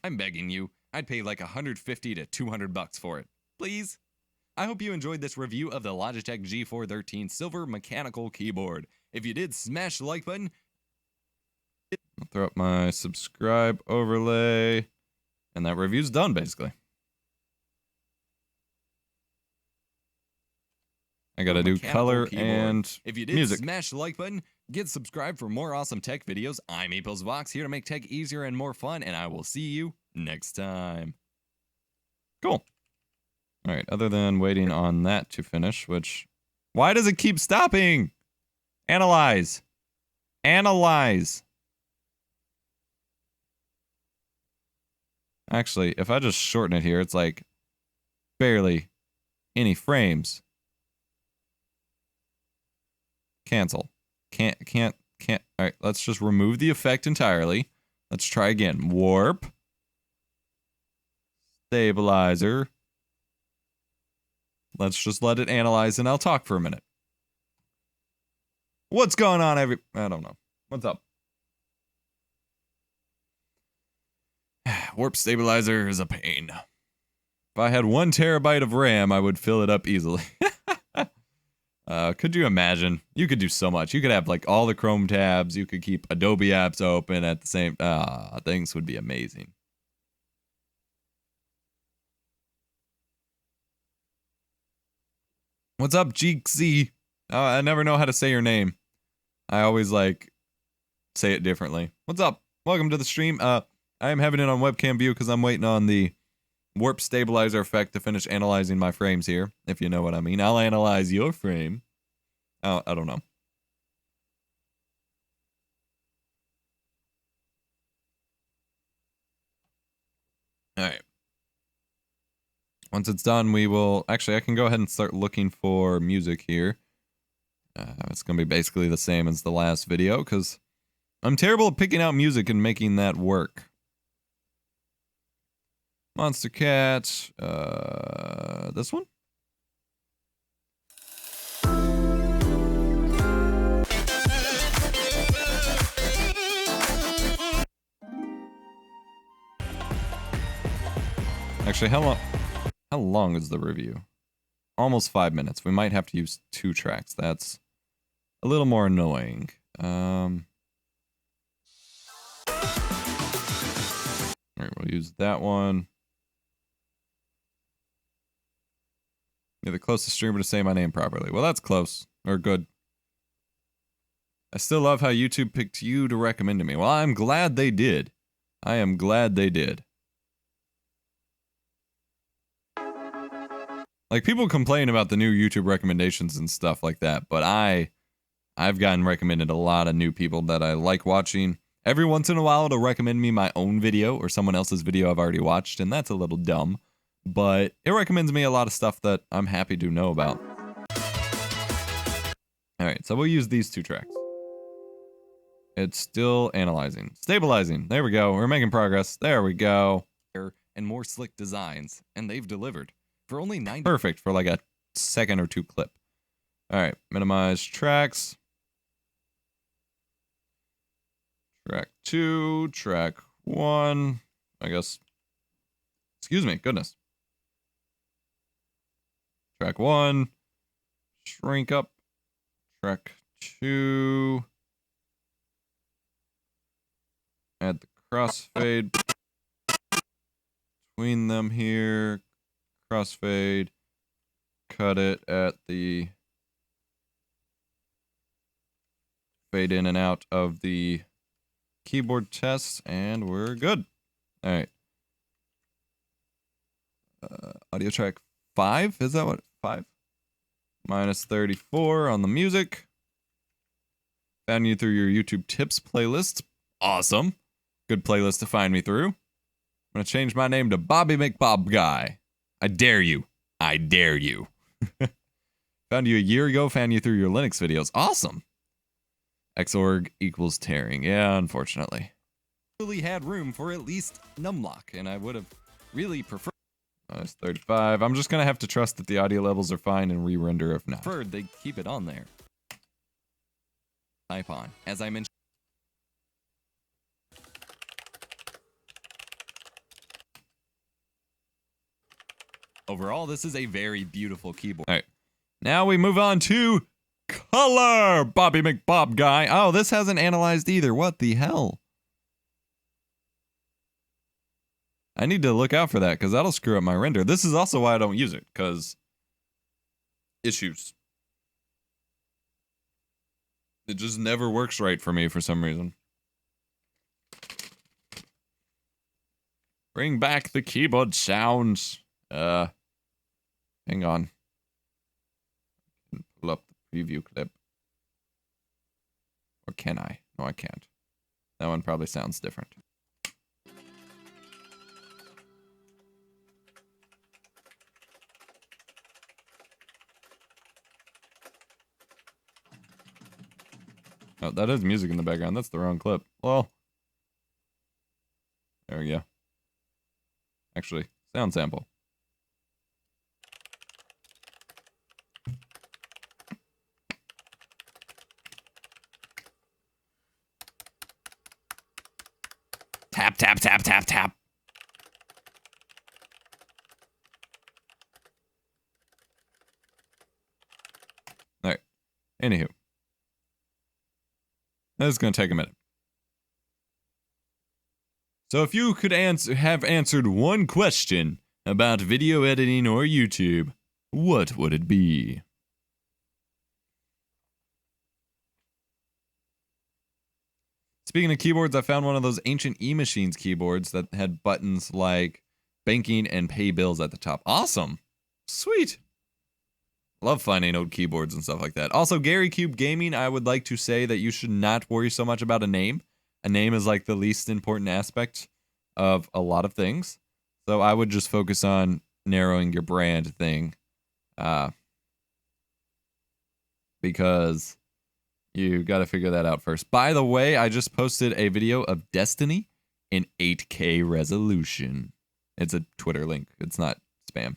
I'm begging you. I'd pay like $150 to $200 for it. Please. I hope you enjoyed this review of the Logitech G413 Silver Mechanical Keyboard. If you did, smash the like button. I'll throw up my subscribe overlay, and that review's done, basically. I gotta do color and if you did, music. smash the like button, get subscribed for more awesome tech videos. I'm EposVox, here to make tech easier and more fun, and I will see you next time. Cool. All right, other than waiting on that to finish, which... Why does it keep stopping? Analyze. Analyze. Actually, if I just shorten it here, it's like barely any frames. Cancel. Can't. All right, let's just remove the effect entirely. Let's try again. Warp. Stabilizer. Let's just let it analyze and I'll talk for a minute. What's going on, I don't know. What's up? Warp stabilizer is a pain. If I had 1 terabyte of RAM, I would fill it up easily. Could you imagine? You could do so much. You could have like all the Chrome tabs. You could keep Adobe apps open at the same. Things would be amazing. What's up, Jeeksy? I never know how to say your name. I always like say it differently. What's up? Welcome to the stream. I am having it on webcam view because I'm waiting on the warp stabilizer effect to finish analyzing my frames here, if you know what I mean. I'll analyze your frame. Oh, I don't know. All right. Once it's done, we will... Actually, I can go ahead and start looking for music here. It's going to be basically the same as the last video, because I'm terrible at picking out music and making that work. Monster Cat, this one? Actually, how long is the review? Almost 5 minutes. We might have to use 2 tracks. That's a little more annoying. Alright, we'll use that one. You're the closest streamer to say my name properly. Well, that's close. Or good. I still love how YouTube picked you to recommend to me. Well, I'm glad they did. I am glad they did. Like, people complain about the new YouTube recommendations and stuff like that, but I've gotten recommended a lot of new people that I like watching. Every once in a while, it'll recommend me my own video or someone else's video I've already watched, and that's a little dumb. But it recommends me a lot of stuff that I'm happy to know about. Alright, so we'll use these 2 tracks. It's still analyzing. Stabilizing. There we go. We're making progress. There we go. And more slick designs, and they've delivered. For only $90. Perfect for like a second or 2 clip. Alright, minimize tracks. Track 2, track 1. I guess. Excuse me, goodness. Track 1. Shrink up. Track 2. Add the crossfade between them here. Crossfade. Cut it at the fade in and out of the keyboard test, and we're good. All right. Audio track 5, is that what? 5? Minus 34 on the music. Found you through your YouTube tips playlist. Awesome. Good playlist to find me through. I'm gonna change my name to Bobby McBob Guy. I dare you. I dare you. Found you a year ago, found you through your Linux videos. Awesome. Xorg equals tearing. Yeah, unfortunately. Really had room for at least numlock, and I would have really preferred Minus 35. I'm just gonna have to trust that the audio levels are fine and re-render if not. they keep it on there. Type on, as I mentioned. Overall, this is a very beautiful keyboard. All right. Now we move on to color, Bobby McBob guy. Oh, this hasn't analyzed either. What the hell? I need to look out for that because that'll screw up my render. This is also why I don't use it, because issues. It just never works right for me for some reason. Bring back the keyboard sounds. Hang on. Pull up the preview clip. Or can I? No, I can't. That one probably sounds different. Oh, that is music in the background. That's the wrong clip. Well, there we go. Actually, sound sample. Tap, tap, tap, tap, tap. All right. Anywho. This is going to take a minute. So if you could have answered one question about video editing or YouTube, what would it be? Speaking of keyboards, I found one of those ancient E-Machines keyboards that had buttons like banking and pay bills at the top. Awesome. Sweet. Love finding old keyboards and stuff like that. Also, Gary Cube Gaming, I would like to say that you should not worry so much about a name. A name is like the least important aspect of a lot of things. So I would just focus on narrowing your brand thing. Because you got to figure that out first. By the way, I just posted a video of Destiny in 8K resolution. It's a Twitter link. It's not spam.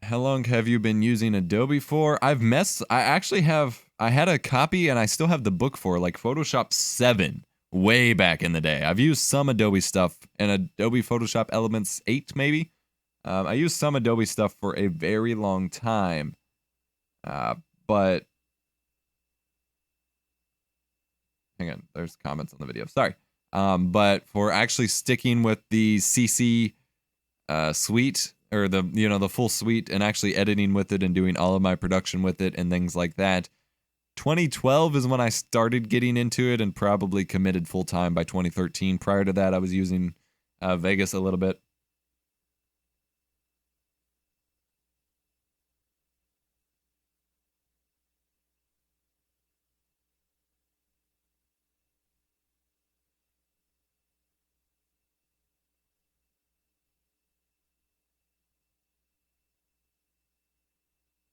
How long have you been using Adobe for? I had a copy and I still have the book for like Photoshop 7 way back in the day. I've used some Adobe stuff and Adobe Photoshop Elements 8 maybe. I used some Adobe stuff for a very long time. But hang on, there's comments on the video. Sorry. But for actually sticking with the CC suite, or the full suite, and actually editing with it and doing all of my production with it and things like that. 2012 is when I started getting into it and probably committed full time by 2013. Prior to that, I was using Vegas a little bit.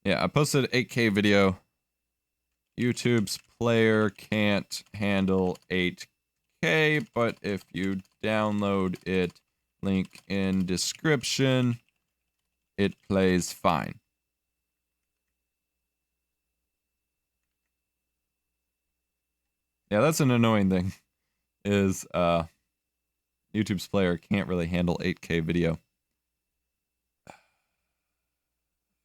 Yeah, I posted an 8K video. YouTube's player can't handle 8K, but if you download it, link in description, it plays fine. Yeah, that's an annoying thing, is YouTube's player can't really handle 8K video.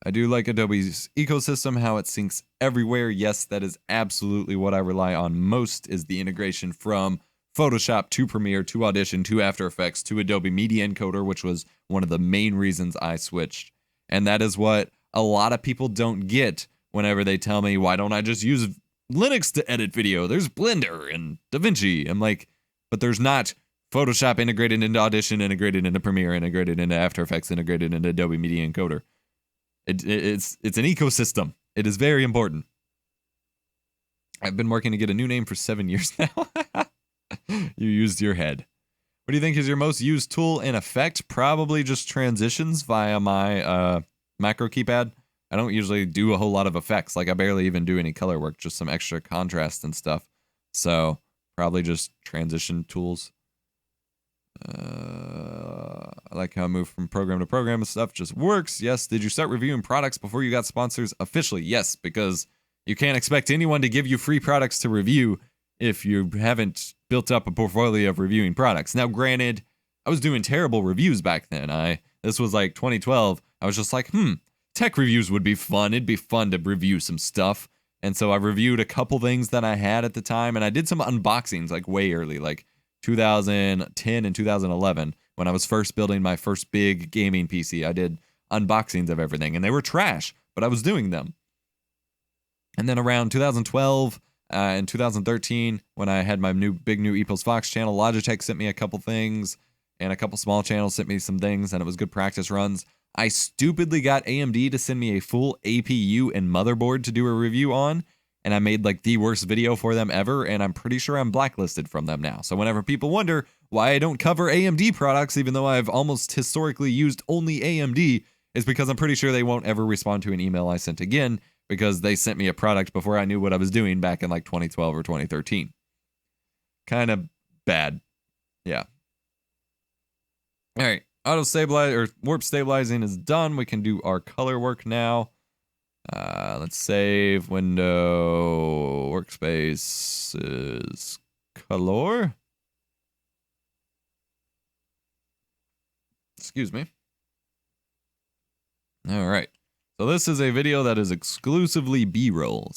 I do like Adobe's ecosystem, how it syncs everywhere. Yes, that is absolutely what I rely on most, is the integration from Photoshop to Premiere to Audition to After Effects to Adobe Media Encoder, which was one of the main reasons I switched. And that is what a lot of people don't get whenever they tell me, why don't I just use Linux to edit video? There's Blender and DaVinci. I'm like, but there's not Photoshop integrated into Audition, integrated into Premiere, integrated into After Effects, integrated into Adobe Media Encoder. It's an ecosystem. It is very important. I've been working to get a new name for 7 years now. You used your head. What do you think is your most used tool in effect? Probably just transitions via my macro keypad. I don't usually do a whole lot of effects. Like I barely even do any color work, just some extra contrast and stuff. So probably just transition tools. I like how I move from program to program and stuff just works. Yes. Did you start reviewing products before you got sponsors? Officially, yes, because you can't expect anyone to give you free products to review if you haven't built up a portfolio of reviewing products. Now, granted, I was doing terrible reviews back then. This was like 2012. I was just like, tech reviews would be fun. It'd be fun to review some stuff. And so I reviewed a couple things that I had at the time, and I did some unboxings like way early, like 2010 and 2011 when I was first building my first big gaming PC. I did unboxings of everything, and they were trash, but I was doing them. And then around 2012 and 2013, when I had my big new EposVox channel, Logitech sent me a couple things, and a couple small channels sent me some things, and it was good practice runs. I stupidly got AMD to send me a full APU and motherboard to do a review on, and I made like the worst video for them ever, and I'm pretty sure I'm blacklisted from them now. So whenever people wonder why I don't cover AMD products, even though I've almost historically used only AMD, is because I'm pretty sure they won't ever respond to an email I sent again, because they sent me a product before I knew what I was doing back in like 2012 or 2013. Kind of bad. Yeah. All right. Auto stabilize or warp stabilizing is done. We can do our color work now. Let's save window workspace is color. Excuse me. All right. So this is a video that is exclusively B-roll.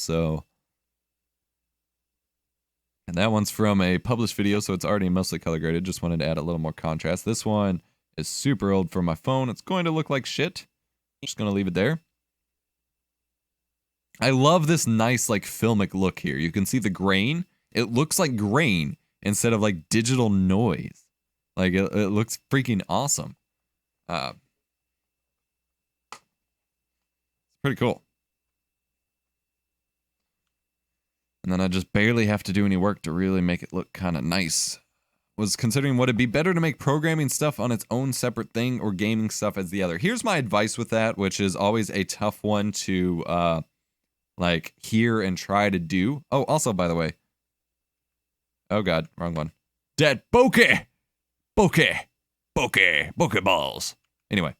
And that one's from a published video, so it's already mostly color graded. Just wanted to add a little more contrast. This one is super old for my phone. It's going to look like shit. Just going to leave it there. I love this nice, like, filmic look here. You can see the grain. It looks like grain instead of, like, digital noise. Like, it looks freaking awesome. Pretty cool. And then I just barely have to do any work to really make it look kind of nice. Was considering would it be better to make programming stuff on its own separate thing or gaming stuff as the other. Here's my advice with that, which is always a tough one to like hear and try to do. Oh, also by the way. Oh god, wrong one. Dead bokeh. Bokeh balls. Anyway.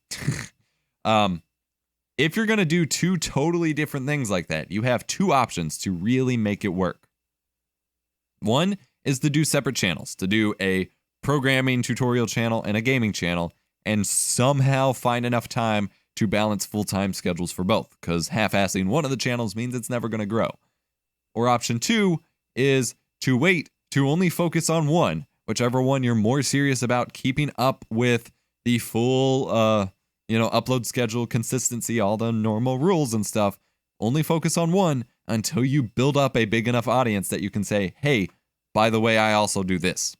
If you're going to do two totally different things like that, you have two options to really make it work. One is to do separate channels, to do a programming tutorial channel and a gaming channel, and somehow find enough time to balance full-time schedules for both, because half-assing one of the channels means it's never going to grow. Or option two is to wait to only focus on one, whichever one you're more serious about keeping up with the full, upload schedule, consistency, all the normal rules and stuff. Only focus on one until you build up a big enough audience that you can say, hey, by the way, I also do this.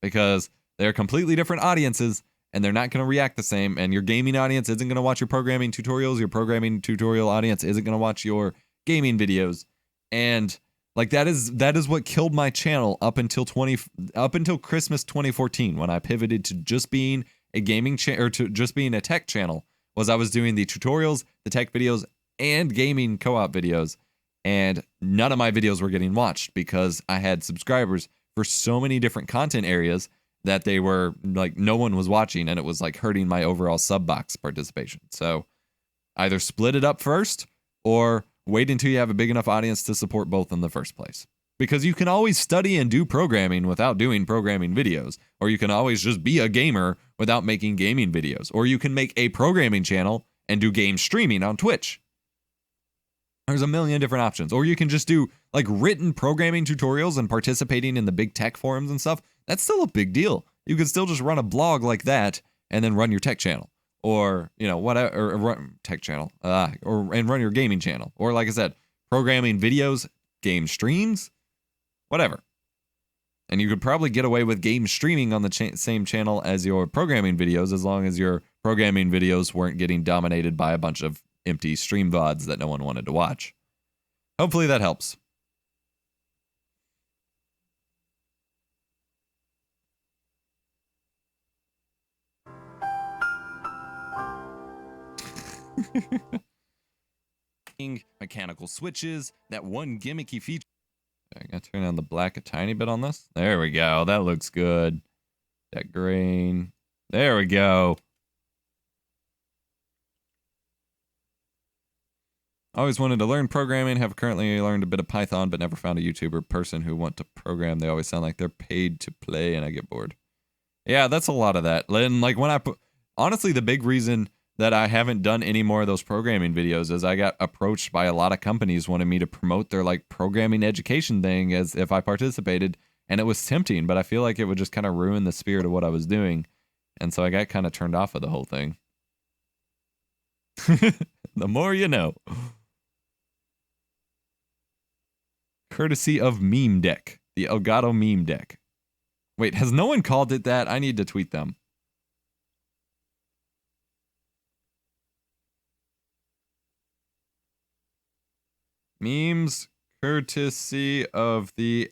Because they're completely different audiences and they're not going to react the same. And your gaming audience isn't going to watch your programming tutorials. Your programming tutorial audience isn't going to watch your gaming videos. And like that is what killed my channel up until Christmas 2014, when I pivoted to just being a gaming channel, or to just being a tech channel. Was I was doing the tutorials, the tech videos, and gaming co-op videos, and none of my videos were getting watched because I had subscribers for so many different content areas that they were like, no one was watching, and it was like hurting my overall sub box participation. So either split it up first or wait until you have a big enough audience to support both in the first place. Because you can always study and do programming without doing programming videos, or you can always just be a gamer without making gaming videos, or you can make a programming channel and do game streaming on Twitch. There's a million different options. Or you can just do like written programming tutorials and participating in the big tech forums and stuff. That's still a big deal. You can still just run a blog like that and then run your tech channel, or whatever, or run tech channel, and run your gaming channel, or like I said, programming videos, game streams, whatever. And you could probably get away with game streaming on the same channel as your programming videos, as long as your programming videos weren't getting dominated by a bunch of empty stream VODs that no one wanted to watch. Hopefully that helps. Mechanical switches, that one gimmicky feature. I gotta turn on the black a tiny bit on this. There we go. That looks good. That grain. There we go. Always wanted to learn programming. Have currently learned a bit of Python, but never found a YouTuber person who want to program. They always sound like they're paid to play, and I get bored. Yeah, that's a lot of that. And like when I put, honestly, the big reason that I haven't done any more of those programming videos is I got approached by a lot of companies wanting me to promote their like programming education thing as if I participated, and it was tempting, but I feel like it would just kind of ruin the spirit of what I was doing, and so I got kind of turned off of the whole thing. The more you know. Courtesy of Meme Deck, the Elgato Meme Deck. Wait, has no one called it that? I need to tweet them. Memes courtesy of the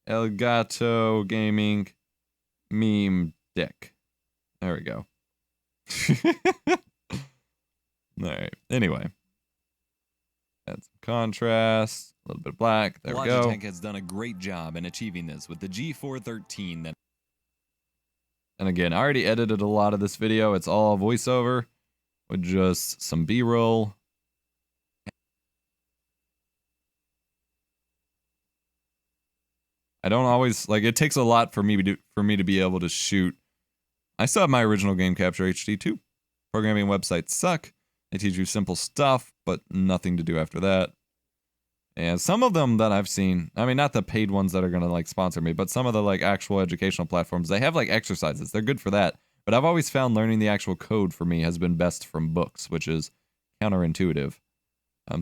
@Elgato Gaming Meme Deck. There we go. All right. Anyway. Add some contrast, a little bit of black. There we go. Logitech has done a great job in achieving this with the G413. And again, I already edited a lot of this video. It's all voiceover with just some B-roll. I don't always like it takes a lot for me to be able to shoot. I still have my original Game Capture HD too. Programming websites suck. They teach you simple stuff, but nothing to do after that. And some of them that I've seen, I mean, not the paid ones that are going to like sponsor me, but some of the like actual educational platforms, they have like exercises. They're good for that. But I've always found learning the actual code for me has been best from books, which is counterintuitive.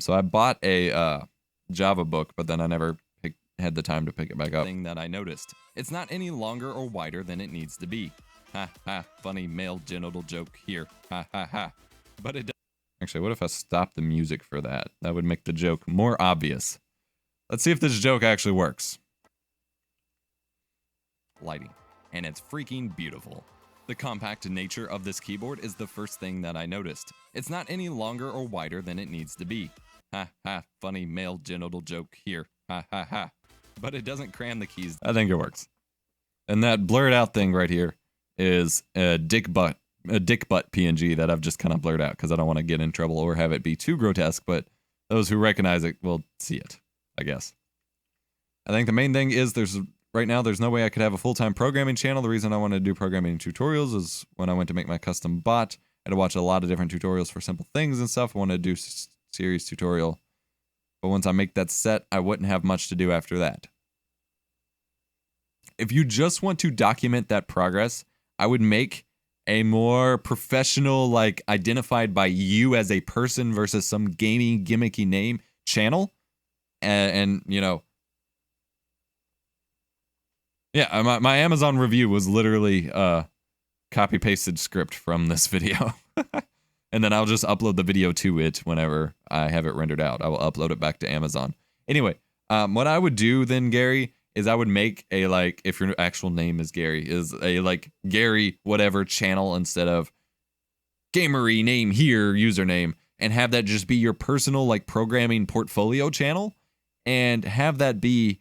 So I bought a Java book, but then I never had the time to pick it back up. Thing that I noticed. It's not any longer or wider than it needs to be. Ha ha, funny male genital joke here. Ha ha ha. But it does. Actually, what if I stop the music for that? That would make the joke more obvious. Let's see if this joke actually works. Lighting. And it's freaking beautiful. The compact nature of this keyboard is the first thing that I noticed. It's not any longer or wider than it needs to be. Ha ha, funny male genital joke here. Ha ha ha. But it doesn't cram the keys. I think it works. And that blurred out thing right here is a dick butt PNG that I've just kind of blurred out because I don't want to get in trouble or have it be too grotesque, but those who recognize it will see it, I guess. I think the main thing is right now there's no way I could have a full-time programming channel. The reason I wanted to do programming tutorials is when I went to make my custom bot, I had to watch a lot of different tutorials for simple things and stuff. I wanted to do series tutorial. But once I make that set, I wouldn't have much to do after that. If you just want to document that progress, I would make a more professional, like identified by you as a person versus some gaming gimmicky name channel. And you know, yeah, my Amazon review was literally copy pasted script from this video. And then I'll just upload the video to it whenever I have it rendered out. I will upload it back to Amazon. Anyway, what I would do then, Gary, is I would make a, like, if your actual name is Gary, is a, like, Gary whatever channel instead of gamery name here, username, and have that just be your personal, like, programming portfolio channel, and have that be,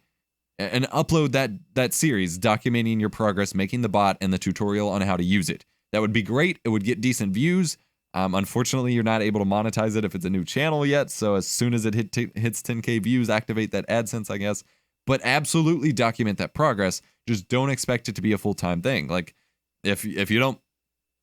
and upload that series documenting your progress, making the bot and the tutorial on how to use it. That would be great. It would get decent views. Unfortunately, you're not able to monetize it if it's a new channel yet, so as soon as it hits 10K views, activate that AdSense, I guess. But absolutely document that progress. Just don't expect it to be a full-time thing. Like, if you don't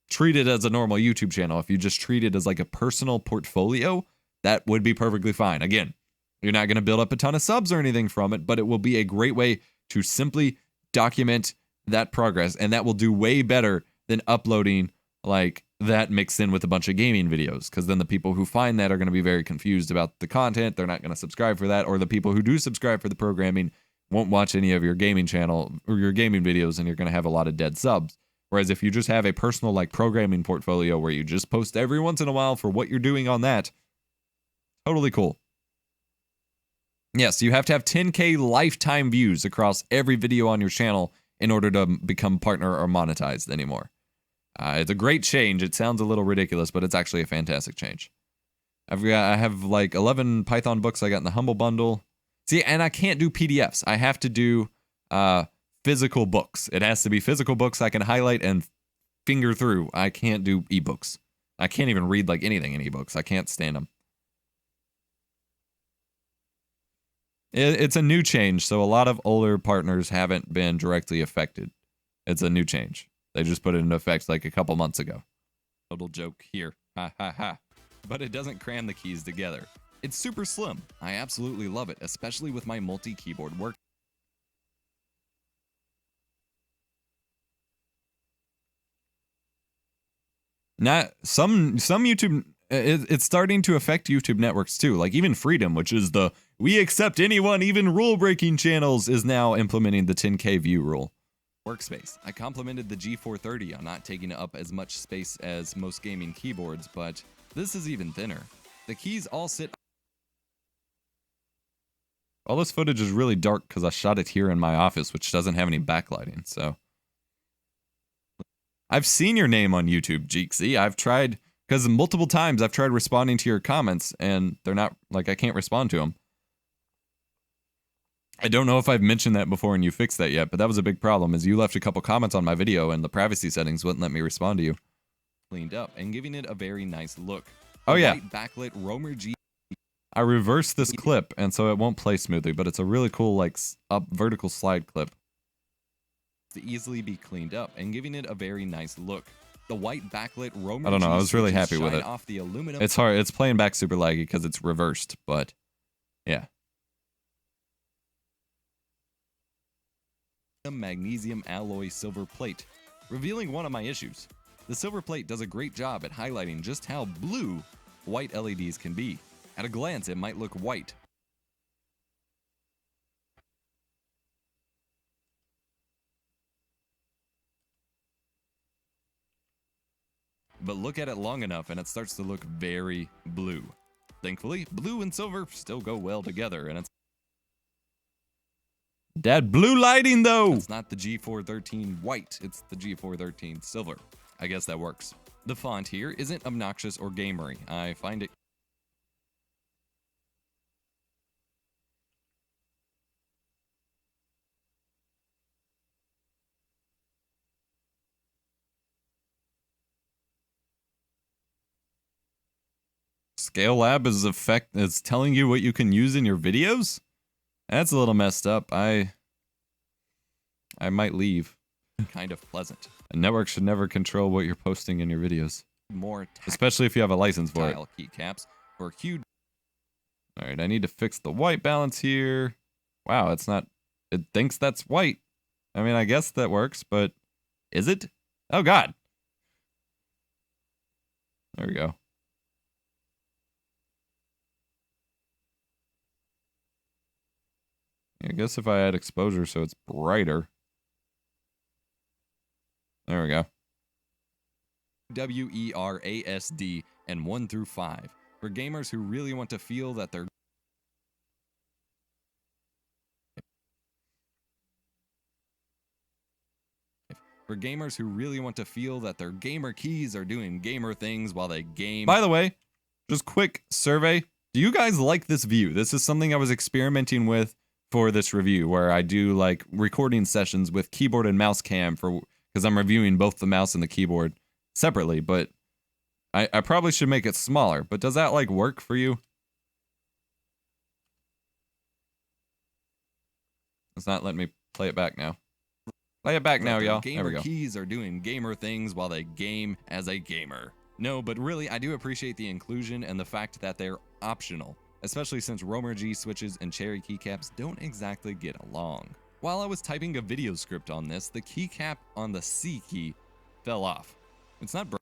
treat it as a normal YouTube channel, if you just treat it as like a personal portfolio, that would be perfectly fine. Again, you're not going to build up a ton of subs or anything from it, but it will be a great way to simply document that progress, and that will do way better than uploading like that mixed in with a bunch of gaming videos, because then the people who find that are going to be very confused about the content. They're not going to subscribe for that, or the people who do subscribe for the programming won't watch any of your gaming channel or your gaming videos, and you're going to have a lot of dead subs. Whereas if you just have a personal like programming portfolio where you just post every once in a while for what you're doing on that, totally cool. Yes, you have to have 10K lifetime views across every video on your channel in order to become partner or monetized anymore. It's a great change. It sounds a little ridiculous, but it's actually a fantastic change. I have like 11 Python books I got in the Humble Bundle. See, and I can't do PDFs. I have to do physical books. It has to be physical books I can highlight and finger through. I can't do ebooks. I can't even read like anything in ebooks. I can't stand them. It's a new change, so a lot of older partners haven't been directly affected. It's a new change. They just put it into effect like a couple months ago. Little joke here. Ha ha ha. But it doesn't cram the keys together. It's super slim. I absolutely love it, especially with my multi-keyboard work. Not some YouTube, it's starting to affect YouTube networks too. Like even Freedom, which is the we accept anyone, even rule breaking channels, is now implementing the 10K view rule. Workspace. I complimented the G430 on not taking up as much space as most gaming keyboards, but this is even thinner. The keys all sit. All this footage is really dark because I shot it here in my office, which doesn't have any backlighting, so. I've seen your name on YouTube, Jeeksy. I've tried, because multiple times I've tried responding to your comments, and they're not, like, I can't respond to them. I don't know if I've mentioned that before and you fixed that yet, but that was a big problem, is you left a couple comments on my video, and the privacy settings wouldn't let me respond to you. Cleaned up and giving it a very nice look. Oh, yeah. White backlit Romer G. I reversed this clip, and so it won't play smoothly, but it's a really cool, like, up vertical slide clip. To easily be cleaned up and giving it a very nice look. The white backlit Romer I don't know, G I was really switches happy with shine it. Off the aluminum. It's hard, it's playing back super laggy because it's reversed, but yeah. Magnesium alloy silver plate, revealing one of my issues. The silver plate does a great job at highlighting just how blue white LEDs can be. At a glance, it might look white. But look at it long enough and it starts to look very blue. Thankfully, blue and silver still go well together, and it's That blue lighting though! It's not the G413 white, it's the G413 silver. I guess that works. The font here isn't obnoxious or gamery. I find it Scale Lab is telling you what you can use in your videos? That's a little messed up. I might leave. kind of pleasant. A network should never control what you're posting in your videos. More Especially if you have a license for it. tactile keycaps for huge. Alright, I need to fix the white balance here. Wow, it's not... It thinks that's white. I mean, I guess that works, but... Is it? Oh, God! There we go. I guess if I add exposure so it's brighter. There we go. WERASD and 1 through 5 for gamers who really want to feel that they're gamer keys are doing gamer things while they game. By the way, just quick survey. Do you guys like this view? This is something I was experimenting with for this review, where I do like recording sessions with keyboard and mouse cam because I'm reviewing both the mouse and the keyboard separately, but I probably should make it smaller. But does that like work for you? It's not letting me play it back now. Play it back now, y'all. There we Gamer go. keys are doing gamer things while they game as a gamer. No, but really, I do appreciate the inclusion and the fact that they're optional, especially since Romer G switches and cherry keycaps don't exactly get along. While I was typing a video script on this, the keycap on the C key fell off. It's not broken.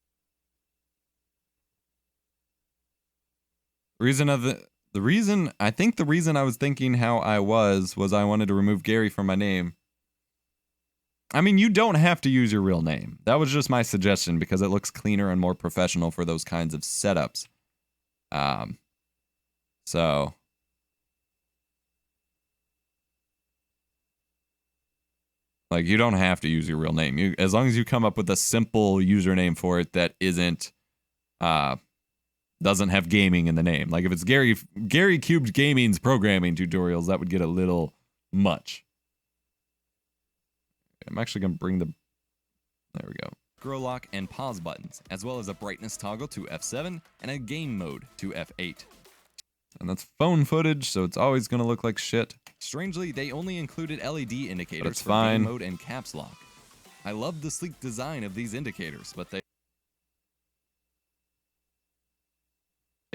I think the reason I was thinking how I was I wanted to remove Gary from my name. I mean, you don't have to use your real name. That was just my suggestion because it looks cleaner and more professional for those kinds of setups. So like, you don't have to use your real name. As long as you come up with a simple username for it that isn't doesn't have gaming in the name. Like if it's Gary Cubed Gaming's programming tutorials, that would get a little much. I'm actually going to bring the... There we go. Scroll lock and pause buttons, as well as a brightness toggle to F7 and a game mode to F8. And that's phone footage, so it's always going to look like shit. Strangely, they only included LED indicators for fine. game mode and caps lock. I love the sleek design of these indicators, but they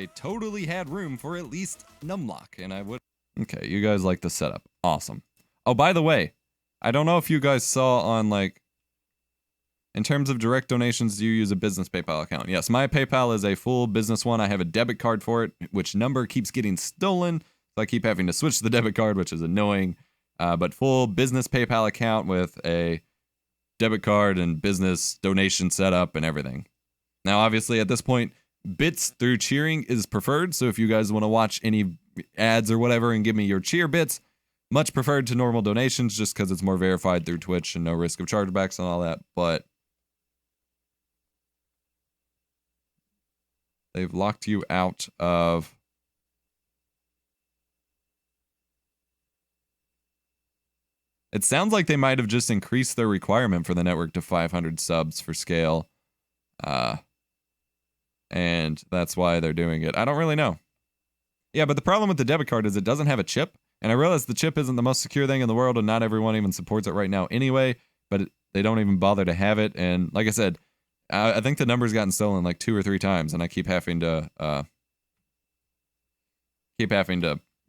totally had room for at least numlock, and I would. Okay, you guys like the setup. Awesome. Oh, by the way, I don't know if you guys saw on, like, in terms of direct donations, do you use a business PayPal account? Yes, my PayPal is a full business one. I have a debit card for it, which number keeps getting stolen, so I keep having to switch the debit card, which is annoying. But full business PayPal account with a debit card and business donation setup and everything. Now, obviously, at this point, bits through cheering is preferred, so if you guys want to watch any ads or whatever and give me your cheer bits, much preferred to normal donations just because it's more verified through Twitch and no risk of chargebacks and all that. But they've locked you out of... It sounds like they might have just increased their requirement for the network to 500 subs for scale. And that's why they're doing it. I don't really know. Yeah, but the problem with the debit card is it doesn't have a chip. And I realize the chip isn't the most secure thing in the world, and not everyone even supports it right now anyway. But they don't even bother to have it. And like I said, I think the number's gotten stolen like 2 or 3 times, and I keep having to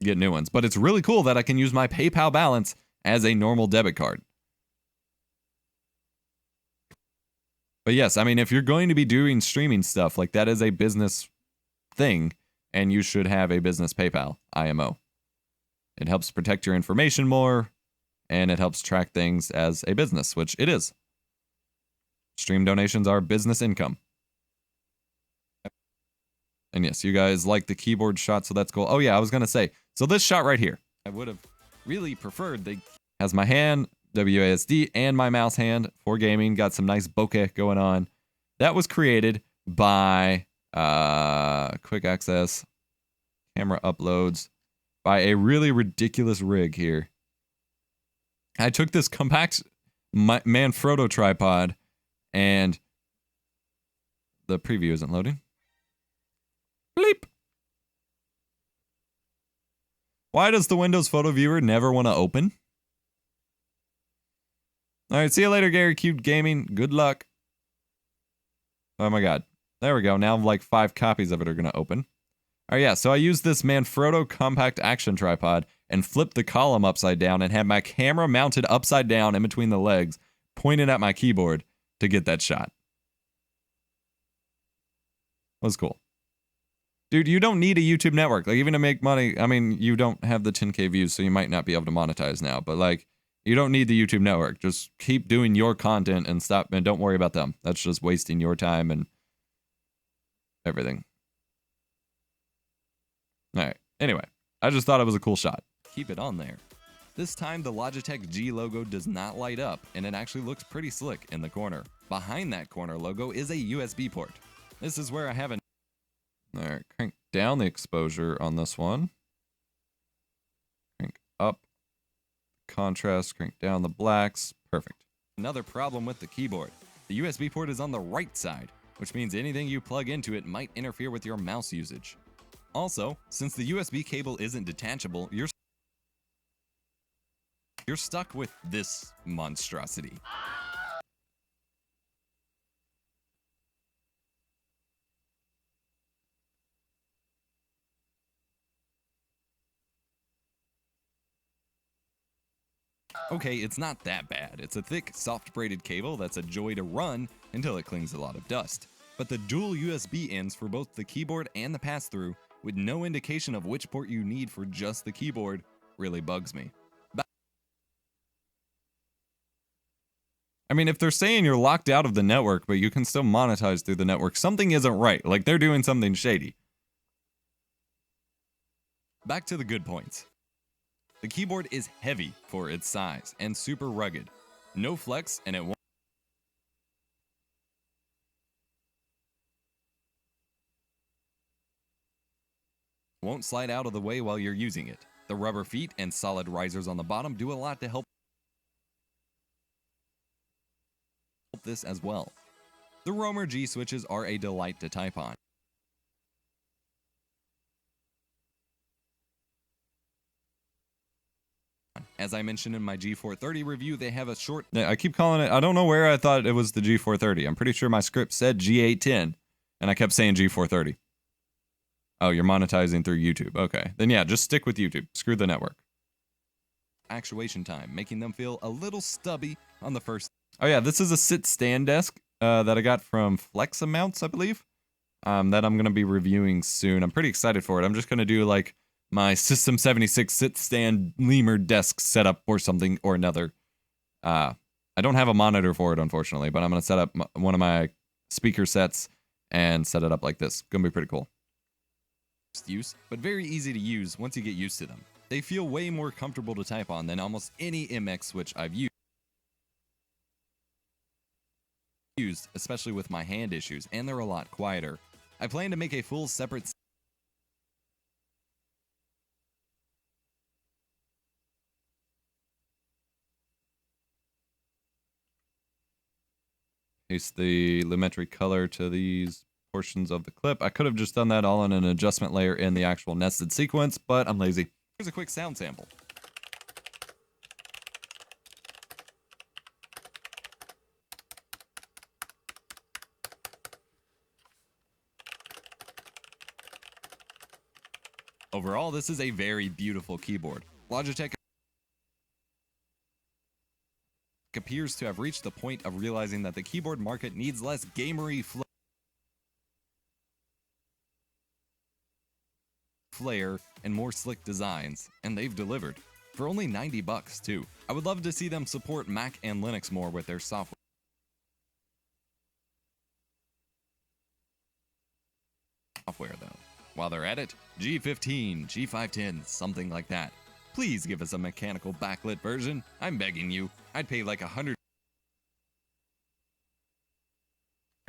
get new ones. But it's really cool that I can use my PayPal balance as a normal debit card. But yes, I mean, if you're going to be doing streaming stuff, like, that is a business thing, and you should have a business PayPal IMO. It helps protect your information more, and it helps track things as a business, which it is. Stream donations are business income. And yes, you guys like the keyboard shot, so that's cool. Oh yeah, I was going to say, so this shot right here, I would have really preferred the... Has my hand, WASD, and my mouse hand for gaming. Got some nice bokeh going on. That was created by quick access camera uploads by a really ridiculous rig here. I took this compact Manfrotto tripod, and the preview isn't loading. Bleep. Why does the Windows Photo Viewer never want to open? Alright, see you later, Gary Cube Gaming. Good luck. Oh my god. There we go. Now like 5 copies of it are going to open. Alright, yeah, so I used this Manfrotto compact action tripod and flipped the column upside down and had my camera mounted upside down in between the legs, pointed at my keyboard to get that shot. That was cool. Dude, you don't need a YouTube network. Like, even to make money, I mean, you don't have the 10K views, so you might not be able to monetize now, but like, you don't need the YouTube network. Just keep doing your content and stop, and don't worry about them. That's just wasting your time and everything. Alright, anyway, I just thought it was a cool shot. Keep it on there. This time the Logitech G logo does not light up, and it actually looks pretty slick in the corner. Behind that corner logo is a USB port. This is where I have an... Alright, crank down the exposure on this one. Crank up contrast, crank down the blacks. Perfect. Another problem with the keyboard. The USB port is on the right side, which means anything you plug into it might interfere with your mouse usage. Also, since the USB cable isn't detachable, you're stuck with this monstrosity. Okay, it's not that bad. It's a thick, soft braided cable that's a joy to run until it clings a lot of dust. But the dual USB ends for both the keyboard and the pass-through, with no indication of which port you need for just the keyboard, really bugs me. I mean, if they're saying you're locked out of the network, but you can still monetize through the network, something isn't right. Like, they're doing something shady. Back to the good points. The keyboard is heavy for its size and super rugged. No flex, and it won't slide out of the way while you're using it. The rubber feet and solid risers on the bottom do a lot to help this as well. The Roamer G switches are a delight to type on. As I mentioned in my G430 review, they have a short... Yeah, I keep calling it... I don't know where I thought it was the G430. I'm pretty sure my script said G810, and I kept saying G430. Oh, you're monetizing through YouTube. Okay. Then yeah, just stick with YouTube. Screw the network. Actuation time, making them feel a little stubby on the first. Oh yeah, this is a sit-stand desk that I got from Flexamounts, I believe. That I'm going to be reviewing soon. I'm pretty excited for it. I'm just going to do like my System 76 sit-stand lemur desk setup or something or another. I don't have a monitor for it, unfortunately, but I'm going to set up one of my speaker sets and set it up like this. Going to be pretty cool. Use, but very easy to use once you get used to them. They feel way more comfortable to type on than almost any MX switch I've used, especially with my hand issues, and they're a lot quieter. I plan to make a full separate Paste the Lumetri color to these portions of the clip. I could have just done that all in an adjustment layer in the actual nested sequence, but I'm lazy. Here's a quick sound sample. Overall, this is a very beautiful keyboard. Logitech appears to have reached the point of realizing that the keyboard market needs less gamery flair and more slick designs, and they've delivered. For only $90 too. I would love to see them support Mac and Linux more with their software though. While they're at it, G15, G510, something like that. Please give us a mechanical backlit version. I'm begging you. I'd pay like $150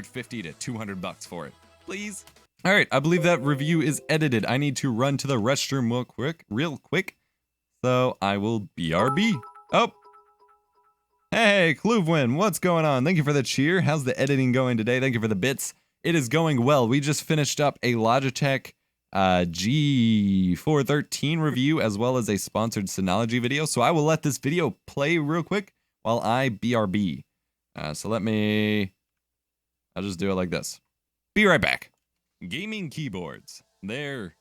to $200 for it. Please? All right, I believe that review is edited. I need to run to the restroom real quick. So I will BRB. Oh. Hey, Kluvwin, what's going on? Thank you for the cheer. How's the editing going today? Thank you for the bits. It is going well. We just finished up a Logitech G413 review as well as a sponsored Synology video. So I will let this video play real quick while I BRB. I'll just do it like this. Be right back. Gaming keyboards. They're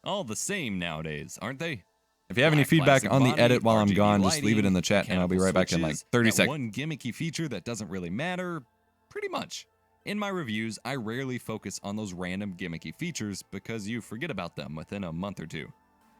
all the same nowadays, aren't they? If you have any Black feedback plastic on the body, edit while I'm RGB gone, just leave it in the lighting, chat and I'll be right back in like switches, 30 that seconds. one gimmicky feature that doesn't really matter, pretty much. In my reviews, I rarely focus on those random gimmicky features because you forget about them within a month or two.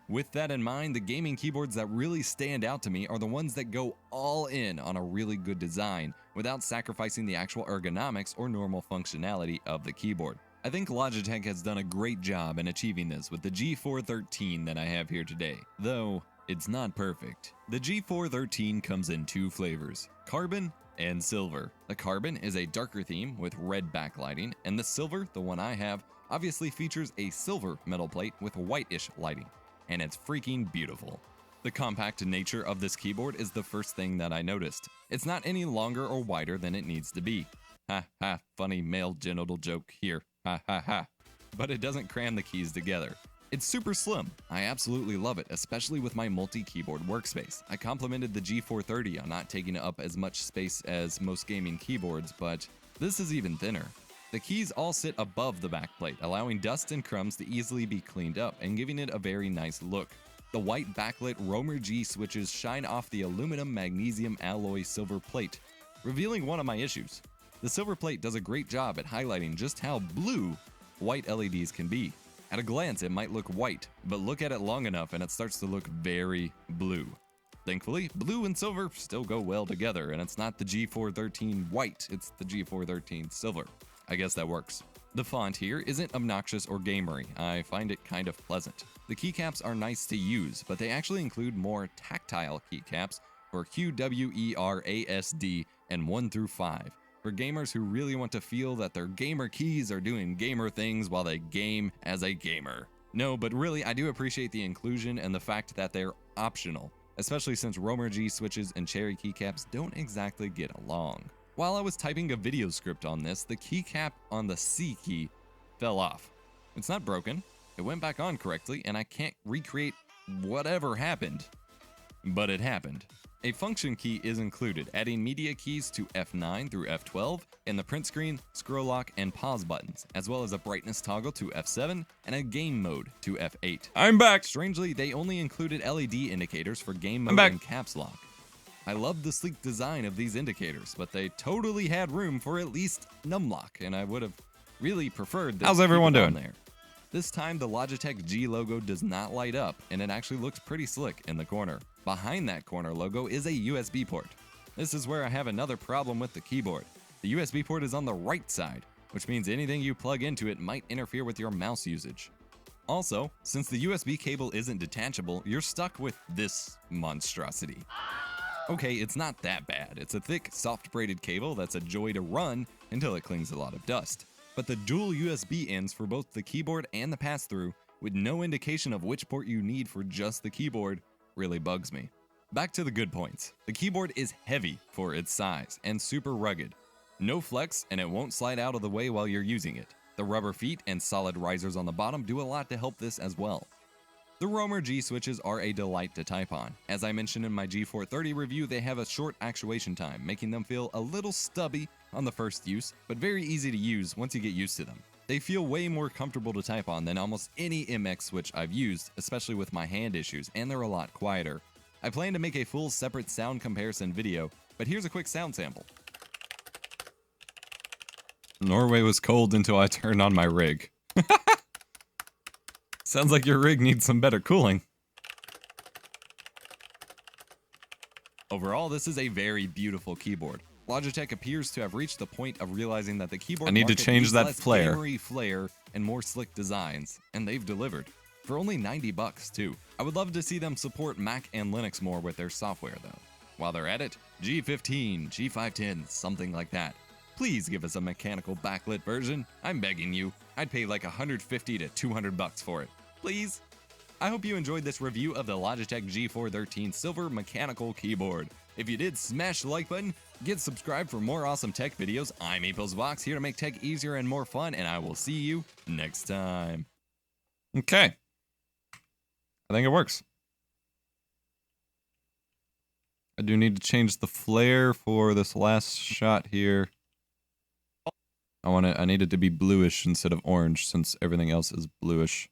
With that in mind, the gaming keyboards that really stand out to me are the ones that go all in on a really good design without sacrificing the actual ergonomics or normal functionality of the keyboard. I think Logitech has done a great job in achieving this with the G413 that I have here today, though it's not perfect. The G413 comes in two flavors, carbon and silver. The carbon is a darker theme with red backlighting, and the silver, the one I have, obviously features a silver metal plate with whitish lighting, and it's freaking beautiful. The compact nature of this keyboard is the first thing that I noticed. It's not any longer or wider than it needs to be. Ha ha, funny male genital joke here. Ha ha ha. But it doesn't cram the keys together. It's super slim. I absolutely love it, especially with my multi-keyboard workspace. I complimented the G430 on not taking up as much space as most gaming keyboards, but this is even thinner. The keys all sit above the backplate, allowing dust and crumbs to easily be cleaned up and giving it a very nice look. The white backlit Romer G switches shine off the aluminum magnesium alloy silver plate, revealing one of my issues. The silver plate does a great job at highlighting just how blue white LEDs can be. At a glance, it might look white, but look at it long enough and it starts to look very blue. Thankfully, blue and silver still go well together, and it's not the G413 white, it's the G413 silver. I guess that works. The font here isn't obnoxious or gamery. I find it kind of pleasant. The keycaps are nice to use, but they actually include more tactile keycaps for Q, W, E, R, A, S, D, and 1 through 5. For gamers who really want to feel that their gamer keys are doing gamer things while they game as a gamer. No, but really, I do appreciate the inclusion and the fact that they're optional, especially since Romer G switches and Cherry keycaps don't exactly get along. While I was typing a video script on this, the keycap on the C key fell off. It's not broken, it went back on correctly, and I can't recreate whatever happened. but it happened. A function key is included, adding media keys to F9 through F12, and the print screen, scroll lock, and pause buttons, as well as a brightness toggle to F7 and a game mode to F8. I'm back. Strangely, they only included LED indicators for game I'm mode back. and caps lock. I love the sleek design of these indicators, but they totally had room for at least numlock, and I would have really preferred this. How's everyone keep it on doing? there. This time, the Logitech G logo does not light up, and it actually looks pretty slick in the corner. Behind that corner logo is a USB port. This is where I have another problem with the keyboard. The USB port is on the right side, which means anything you plug into it might interfere with your mouse usage. Also, since the USB cable isn't detachable, you're stuck with this monstrosity. Okay, it's not that bad. It's a thick, soft braided cable that's a joy to run until it clings a lot of dust. But the dual USB ends for both the keyboard and the pass-through, with no indication of which port you need for just the keyboard, really bugs me. Back to the good points. The keyboard is heavy for its size and super rugged. No flex, and it won't slide out of the way while you're using it. The rubber feet and solid risers on the bottom do a lot to help this as well. The Roamer G switches are a delight to type on. As I mentioned in my G430 review, they have a short actuation time, making them feel a little stubby on the first use, but very easy to use once you get used to them. They feel way more comfortable to type on than almost any MX switch I've used, especially with my hand issues, and they're a lot quieter. I plan to make a full separate sound comparison video, but here's a quick sound sample. Norway was cold until I turned on my rig. Sounds like your rig needs some better cooling. Overall, this is a very beautiful keyboard. Logitech appears to have reached the point of realizing that the keyboard I need to market change needs that less flare. gamery flair and more slick designs, and they've delivered. For only $90 too. I would love to see them support Mac and Linux more with their software though. While they're at it, G15, G510, something like that. Please give us a mechanical backlit version. I'm begging you. I'd pay like $150 to $200 for it. Please? I hope you enjoyed this review of the Logitech G413 Silver Mechanical Keyboard. If you did, smash the like button, get subscribed for more awesome tech videos. I'm EposVox, here to make tech easier and more fun, and I will see you next time. Okay. I think it works. I do need to change the flare for this last shot here. I need it to be bluish instead of orange since everything else is bluish.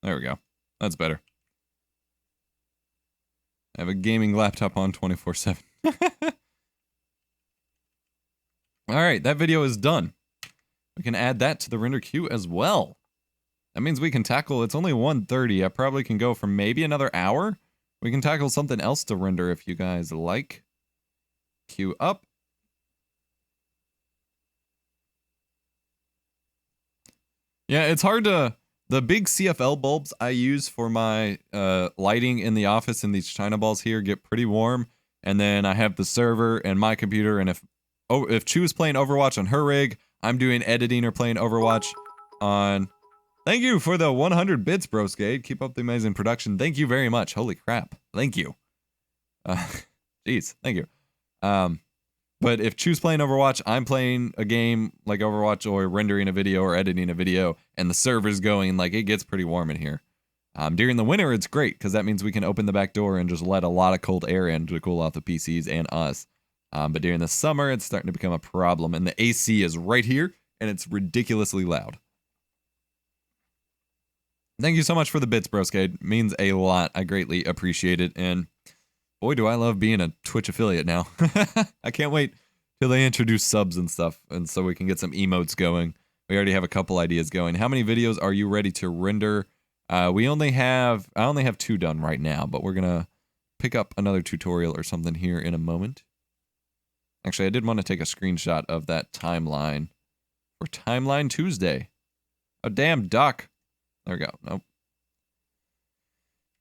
There we go. That's better. I have a gaming laptop on 24/7. Alright, that video is done. We can add that to the render queue as well. That means we can tackle, it's only 1:30. I probably can go for maybe another hour. We can tackle something else to render if you guys like. Queue up. Yeah, it's hard to... The big CFL bulbs I use for my lighting in the office and these China balls here get pretty warm. And then I have the server and my computer, and if Chu's playing Overwatch on her rig, I'm doing editing or playing Overwatch on... Thank you for the 100 bits, Broskade. Keep up the amazing production. Thank you very much. Holy crap. Thank you. Jeez, thank you. But if Chu's playing Overwatch, I'm playing a game like Overwatch or rendering a video or editing a video, and the server's going, like, it gets pretty warm in here. During the winter, it's great, because that means we can open the back door and just let a lot of cold air in to cool off the PCs and us. But during the summer, it's starting to become a problem, and the AC is right here, and it's ridiculously loud. Thank you so much for the bits, Broskade. Means a lot. I greatly appreciate it, and boy, do I love being a Twitch affiliate now. I can't wait till they introduce subs and stuff, and so we can get some emotes going. We already have a couple ideas going. How many videos are you ready to render? I only have 2 done right now, but we're gonna pick up another tutorial or something here in a moment. Actually, I did want to take a screenshot of that timeline for Timeline Tuesday. Oh, damn duck. There we go. Nope.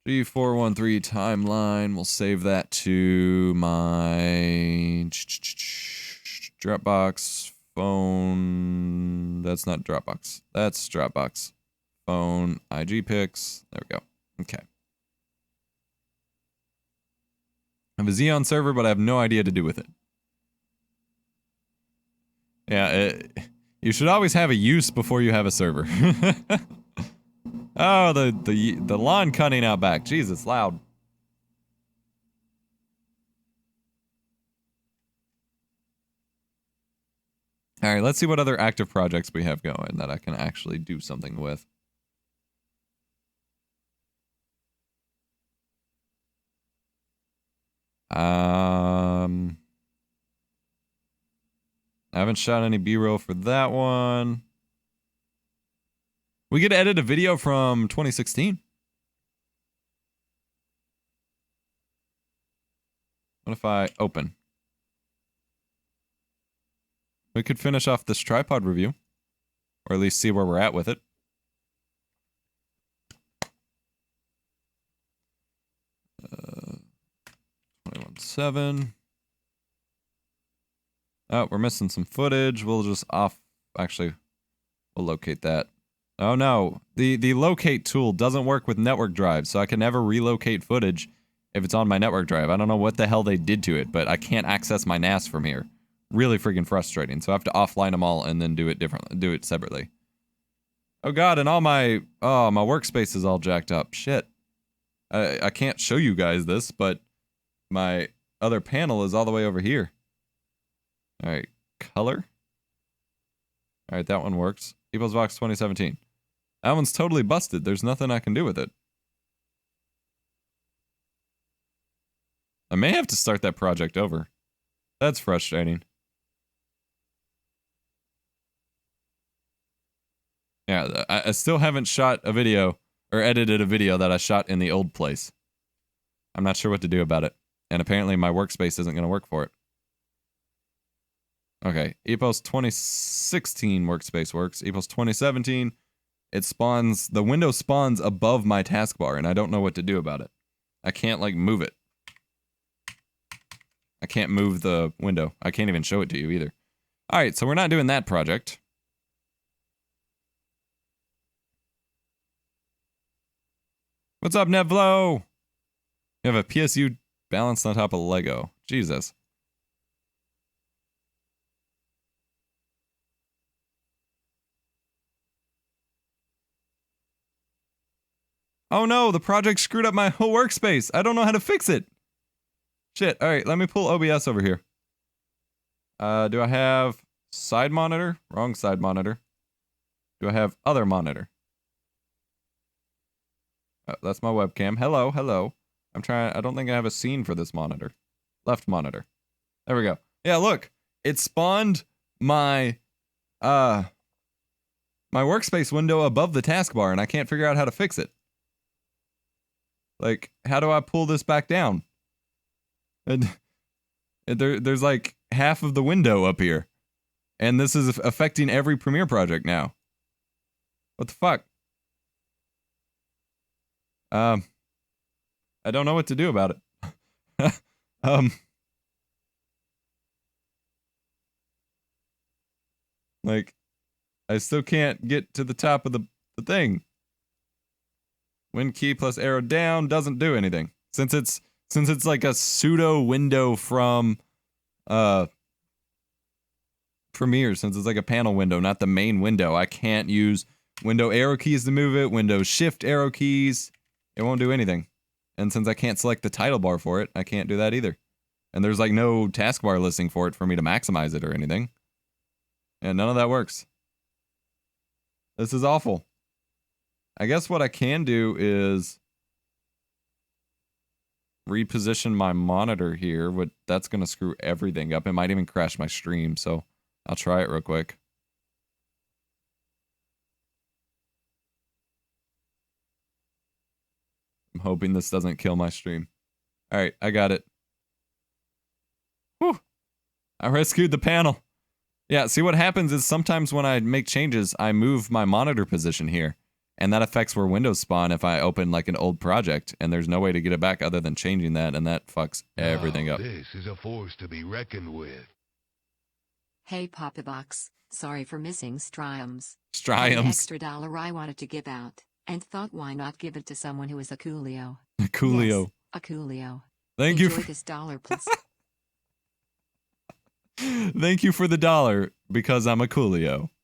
G413 timeline. We'll save that to my Dropbox phone. That's not Dropbox. That's Dropbox. Phone, IG pics. There we go. Okay. I have a Xeon server, but I have no idea what to do with it. Yeah, You should always have a use before you have a server. Oh, the lawn cutting out back. Jesus, loud. All right, let's see what other active projects we have going that I can actually do something with. I haven't shot any B-roll for that one. We could edit a video from 2016. What if I open? We could finish off this tripod review, or at least see where we're at with it. Uh, 21.7. Oh, we're missing some footage. We'll just actually, we'll locate that. Oh no, the locate tool doesn't work with network drives, so I can never relocate footage if it's on my network drive. I don't know what the hell they did to it, but I can't access my NAS from here. Really freaking frustrating. So I have to offline them all and then do it separately. Oh god, and all my workspace is all jacked up. Shit. I can't show you guys this, but my other panel is all the way over here. All right, color. All right, that one works. EposVox 2017. That one's totally busted. There's nothing I can do with it. I may have to start that project over. That's frustrating. Yeah, I still haven't shot a video or edited a video that I shot in the old place. I'm not sure what to do about it. And apparently my workspace isn't going to work for it. Okay, Epos 2016 workspace works. Epos 2017, it spawns, the window spawns above my taskbar, and I don't know what to do about it. I can't, like, move it. I can't move the window. I can't even show it to you either. Alright, so we're not doing that project. What's up, Nevlo? You have a PSU balanced on top of Lego. Jesus. Oh no, the project screwed up my whole workspace. I don't know how to fix it. Shit, alright, let me pull OBS over here. Do I have side monitor? Wrong side monitor. Do I have other monitor? Oh, that's my webcam. Hello, hello. I don't think I have a scene for this monitor. Left monitor. There we go. Yeah, look. It spawned my workspace window above the taskbar, and I can't figure out how to fix it. Like, how do I pull this back down? And there's like half of the window up here. And this is affecting every Premiere project now. What the fuck? I don't know what to do about it. Like, I still can't get to the top of the thing. Win key plus arrow down doesn't do anything. Since it's like a pseudo window from Premiere, since it's like a panel window, not the main window, I can't use window arrow keys to move it, window shift arrow keys. It won't do anything. And since I can't select the title bar for it, I can't do that either. And there's like no taskbar listing for it for me to maximize it or anything. And none of that works. This is awful. I guess what I can do is reposition my monitor here, but that's going to screw everything up. It might even crash my stream, so I'll try it real quick. I'm hoping this doesn't kill my stream. Alright, I got it. Whew! I rescued the panel. Yeah, see what happens is sometimes when I make changes, I move my monitor position here. And that affects where windows spawn if I open like an old project, and there's no way to get it back other than changing that, and that fucks everything up. This is a force to be reckoned with. Hey EposVox, sorry for missing Striums. Striums. An extra $1 I wanted to give out, and thought why not give it to someone who is a coolio. A coolio. Yes, a coolio. Thank Enjoy you for this $1, please. Thank you for the $1 because I'm a coolio.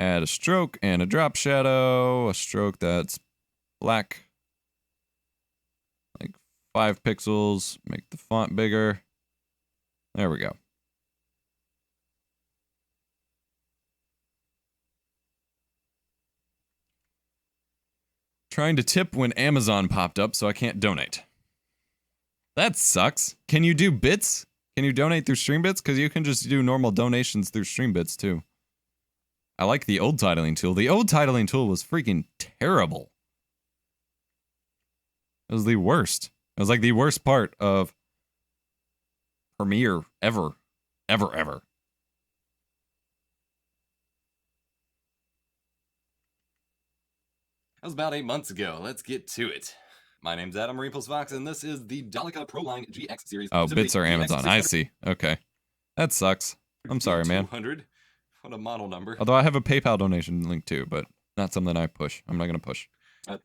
Add a stroke and a drop shadow. A stroke that's black. Like 5 pixels. Make the font bigger. There we go. Trying to tip when Amazon popped up, so I can't donate. That sucks. Can you do bits? Can you donate through StreamBits? Because you can just do normal donations through StreamBits too. I like the old titling tool. The old titling tool was freaking terrible. It was the worst. It was like the worst part of Premiere ever. Ever. That was about 8 months ago. Let's get to it. My name's Adam or EposVox, and this is the Delica Proline GX series. Oh, bits are Amazon. I see. Okay. That sucks. I'm sorry, man. 200. What a model number. Although I have a PayPal donation link too, but not something I push. I'm not going to push.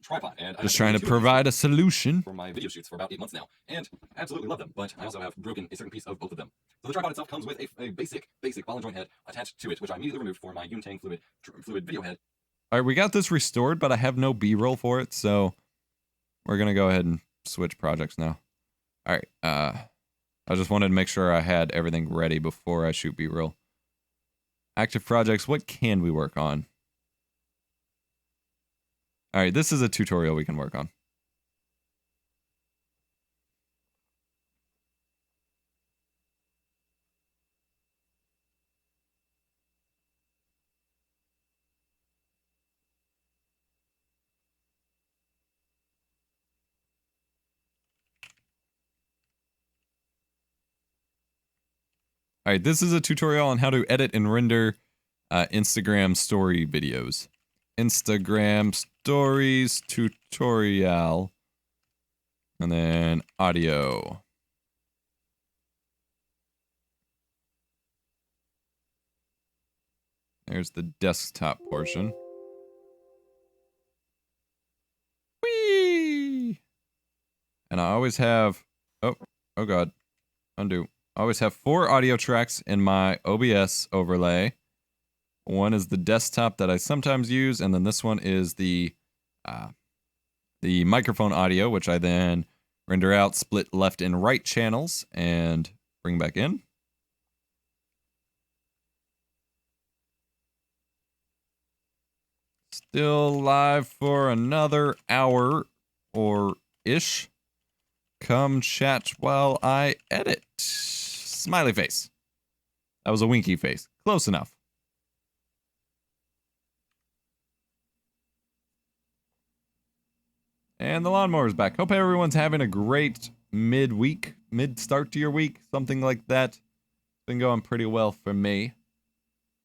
Tripod. And Just trying to provide a solution. For my video shoots for about 8 months now, and I absolutely love them, but I also have broken a certain piece of both of them. So the tripod itself comes with a basic ball and joint head attached to it, which I immediately removed for my Untang fluid video head. All right, we got this restored, but I have no B-roll for it, so we're going to go ahead and switch projects now. All right, I just wanted to make sure I had everything ready before I shoot B-roll. Active projects, what can we work on? All right, this is a tutorial we can work on. All right, this is a tutorial on how to edit and render Instagram story videos. Instagram stories tutorial. And then audio. There's the desktop portion. Whee! And I always have, oh God, undo. I always have 4 audio tracks in my OBS overlay. One is the desktop that I sometimes use, and then this one is the microphone audio, which I then render out, split left and right channels, and bring back in. Still live for another hour or ish. Come chat while I edit. Smiley face. That was a winky face. Close enough. And the lawnmower's back. Hope everyone's having a great mid-week, mid-start to your week, something like that. It's been going pretty well for me.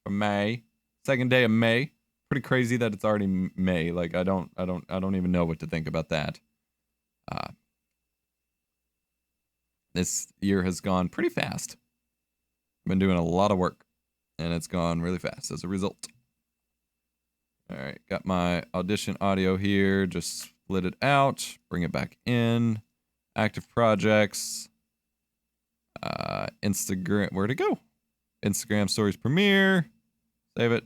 For May. Second day of May. Pretty crazy that it's already May. Like I don't even know what to think about that. This year has gone pretty fast. I've been doing a lot of work, and it's gone really fast as a result. All right, got my audition audio here. Just split it out, bring it back in. Active projects. Instagram, where'd it go? Instagram Stories Premiere. Save it.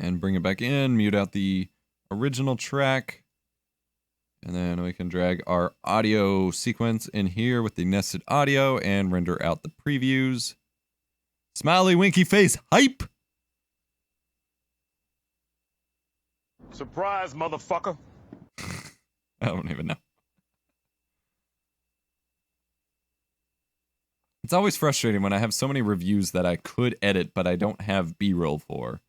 And bring it back in, mute out the original track. And then we can drag our audio sequence in here with the nested audio and render out the previews. Smiley winky face hype. Surprise, motherfucker. I don't even know. It's always frustrating when I have so many reviews that I could edit, but I don't have B-roll for.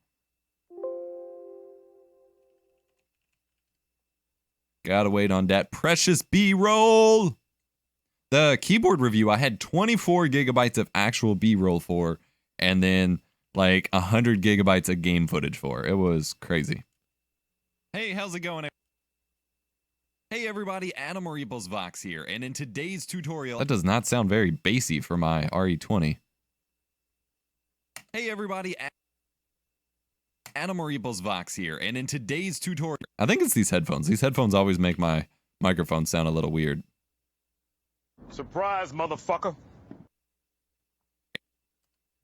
Gotta wait on that precious B-roll. The keyboard review, I had 24 gigabytes of actual B-roll for, and then like 100 gigabytes of game footage for. It was crazy. Hey, how's it going? Hey everybody, Adam or EposVox here, and in today's tutorial... That does not sound very bassy for my RE20. Hey everybody, Adam or EposVox here, and in today's tutorial... I think it's these headphones. These headphones always make my microphone sound a little weird. Surprise, motherfucker.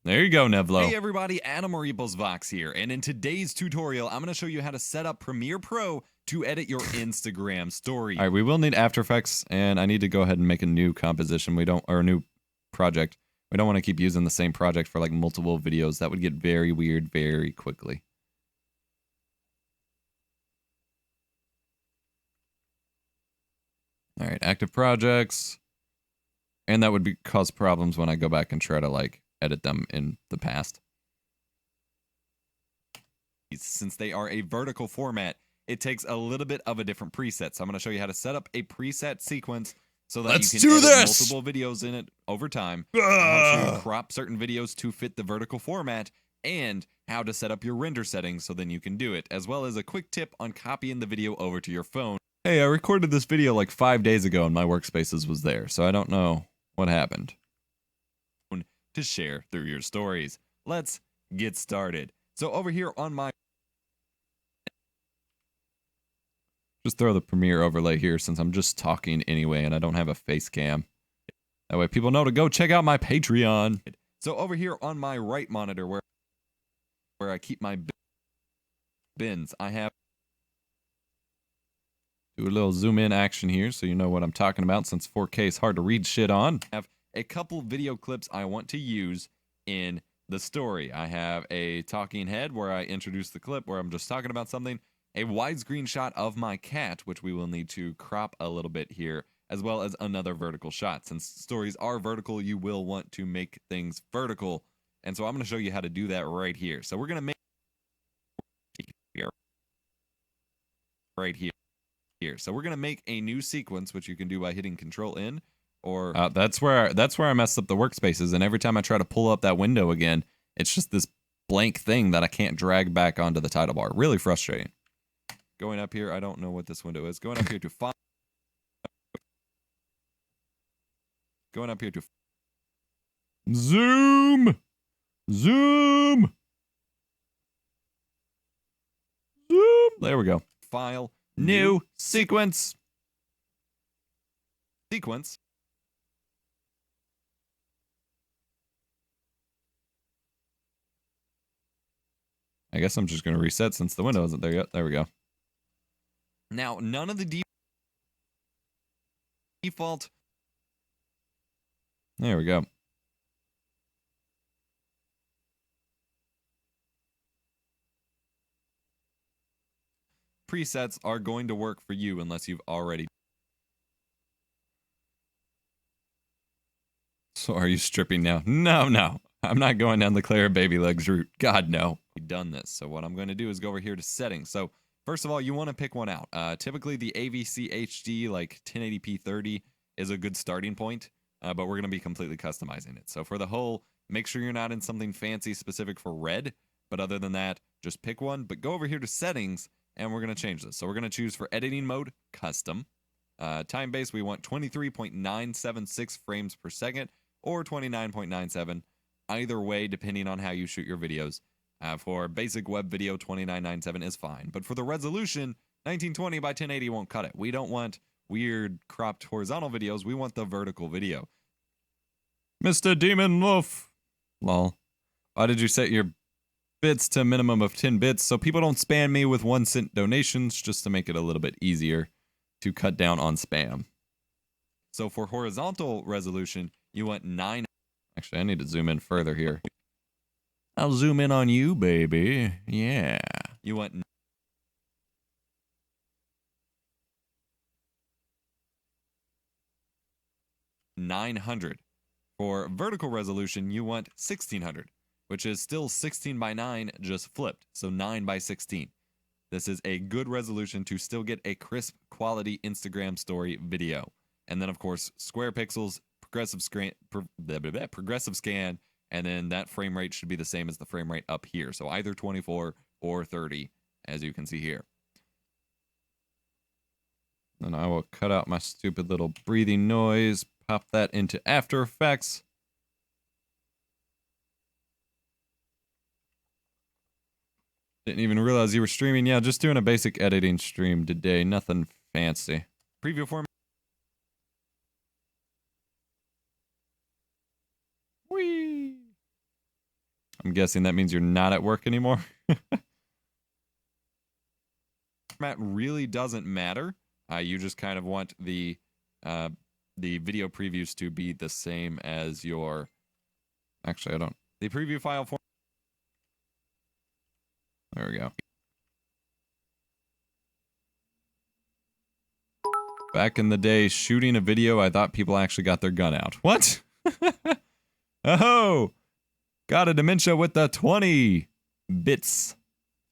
There you go, Nevlo. Hey everybody, Adam or EposVox here, and in today's tutorial, I'm going to show you how to set up Premiere Pro to edit your Instagram story. All right, we will need After Effects, and I need to go ahead and make a new composition. Or a new project. We don't want to keep using the same project for like multiple videos. That would get very weird very quickly. All right, active projects. And that would cause problems when I go back and try to like edit them in the past. Since they are a vertical format, it takes a little bit of a different preset. So I'm going to show you how to set up a preset sequence so that you can edit multiple videos in it over time. How to crop certain videos to fit the vertical format, and how to set up your render settings so then you can do it, as well as a quick tip on copying the video over to your phone. Hey, I recorded this video like 5 days ago and my workspaces was there, so I don't know what happened. To share through your stories. Let's get started. So over here on my... Just throw the Premiere overlay here since I'm just talking anyway and I don't have a face cam. That way people know to go check out my Patreon. So over here on my right monitor where I keep my bins, I have... Do a little zoom in action here so you know what I'm talking about, since 4K is hard to read shit on. I have a couple video clips I want to use in the story. I have a talking head where I introduce the clip where I'm just talking about something, a widescreen shot of my cat, which we will need to crop a little bit here, as well as another vertical shot. Since stories are vertical, you will want to make things vertical. And so I'm going to show you how to do that right here. So we're going to make right here. So we're going to make a new sequence, which you can do by hitting Control-N, or... that's where I messed up the workspaces, and every time I try to pull up that window again, it's just this blank thing that I can't drag back onto the title bar. Really frustrating. Going up here, I don't know what this window is. Going up here to File. Going up here to... Zoom! Zoom! Zoom! There we go. File. New sequence. Sequence. I guess I'm just going to reset since the window isn't there yet. There we go. Now, none of the default... There we go. presets are going to work for you unless you've already... So are you stripping now? No, no. I'm not going down the Clara Baby Legs route. God, no. We've done this. So what I'm going to do is go over here to settings. So first of all, you want to pick one out. Typically the AVC HD, like 1080p 30, is a good starting point, but we're going to be completely customizing it. So for the whole, make sure you're not in something fancy specific for red, but other than that, just pick one. But go over here to settings, and we're going to change this. So we're going to choose for editing mode, custom. Time base, we want 23.976 frames per second or 29.97. Either way, depending on how you shoot your videos. For basic web video, 29.97 is fine. But for the resolution, 1920 by 1080 won't cut it. We don't want weird cropped horizontal videos. We want the vertical video. Mr. Demon Wolf. Lol. Why did you set your bits to a minimum of 10 bits so people don't spam me with 1-cent donations, just to make it a little bit easier to cut down on spam? So for horizontal resolution, you want 9. Actually, I need to zoom in further here. I'll zoom in on you, baby. Yeah. You want 900. For vertical resolution, you want 1600, which is still 16 by 9, just flipped. So 9 by 16. This is a good resolution to still get a crisp quality Instagram story video. And then, of course, square pixels, progressive scan, and then that frame rate should be the same as the frame rate up here. So either 24 or 30, as you can see here. Then I will cut out my stupid little breathing noise, pop that into After Effects. Didn't even realize you were streaming. Yeah, just doing a basic editing stream today. Nothing fancy. Preview format. I'm guessing that means you're not at work anymore. Format really doesn't matter. You just kind of want the video previews to be the same as your. Actually, I don't. The preview file form. There we go. Back in the day, shooting a video, I thought people actually got their gun out. What? Oh, got a dementia with the 20 bits.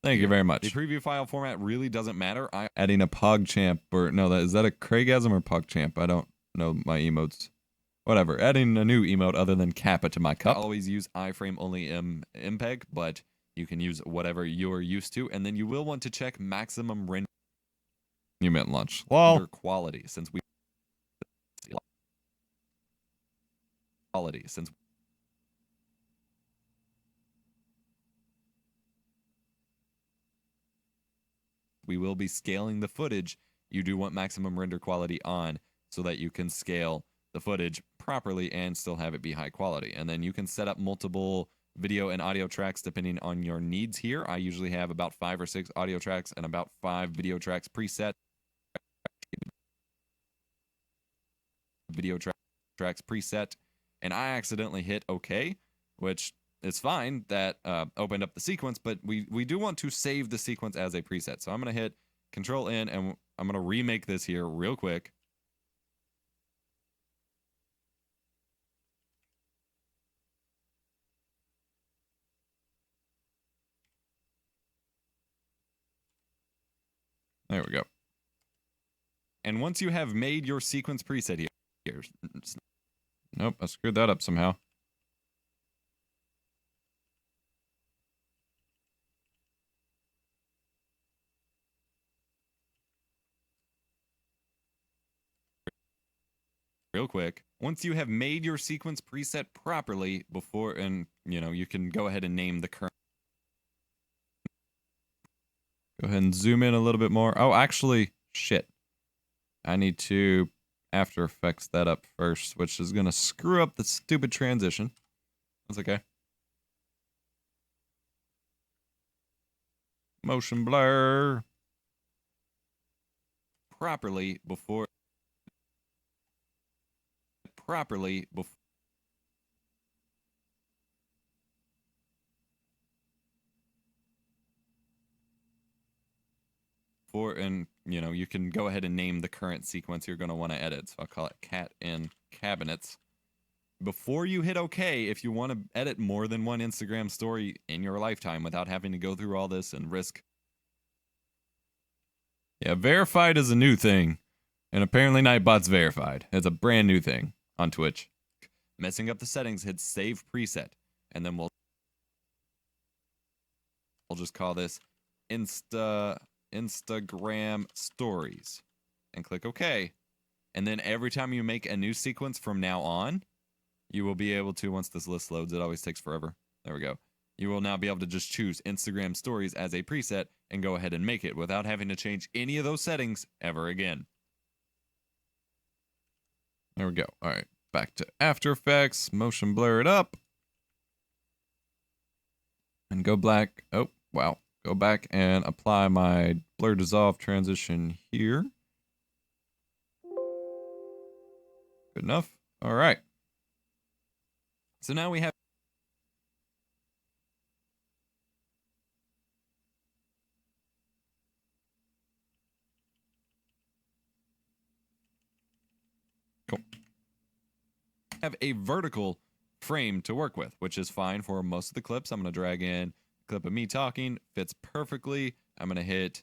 Thank you very much. The preview file format really doesn't matter. I'm adding a PogChamp, or no, is that a Craigasm or PogChamp? I don't know my emotes. Whatever. Adding a new emote other than Kappa to my cup. I always use iframe only MPEG, but you can use whatever you're used to, and then you will want to check maximum render. You meant lunch. Render quality, since we will be scaling the footage. You do want maximum render quality on so that you can scale the footage properly and still have it be high quality. And then you can set up multiple video and audio tracks depending on your needs here. I usually have about 5 or 6 audio tracks and about 5 video tracks preset. Tracks preset, and I accidentally hit OK, which is fine. That opened up the sequence, but we do want to save the sequence as a preset. So I'm going to hit Control N, and I'm going to remake this here real quick. There we go. And once you have made your sequence preset here, nope, I screwed that up somehow. Real quick, once you have made your sequence preset properly before, and you can go ahead and name the current. Go ahead and zoom in a little bit more. Oh, actually, shit. I need to After Effects that up first, which is going to screw up the stupid transition. That's okay. Motion blur. Properly before and you can go ahead and name the current sequence you're going to want to edit. So I'll call it cat in cabinets. Before you hit OK, if you want to edit more than one Instagram story in your lifetime without having to go through all this and risk. Yeah, verified is a new thing. And apparently Nightbot's verified. It's a brand new thing on Twitch. Messing up the settings, hit save preset. And then we'll just call this Instagram stories. And click OK. And then every time you make a new sequence from now on, you will be able to, once this list loads, it always takes forever. There we go. You will now be able to just choose Instagram stories as a preset and go ahead and make it without having to change any of those settings ever again. There we go. All right, back to After Effects, motion blur it up. And go black. Oh, wow. Go back and apply my blur dissolve transition here. Good enough. All right. So now we have a vertical frame to work with, which is fine for most of the clips. I'm going to drag in a clip of me talking, fits perfectly. I'm going to hit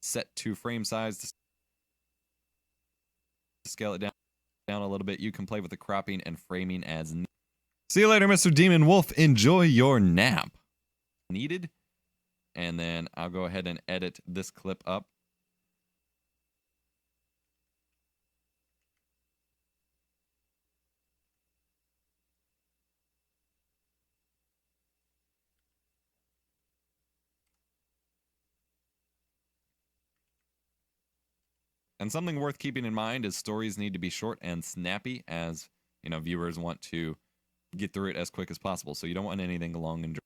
set to frame size to scale it down a little bit. You can play with the cropping and framing as needed. See you later, Mr. Demon Wolf. Enjoy your nap. Needed. And then I'll go ahead and edit this clip up. And something worth keeping in mind is stories need to be short and snappy, as viewers want to get through it as quick as possible. So you don't want anything long and.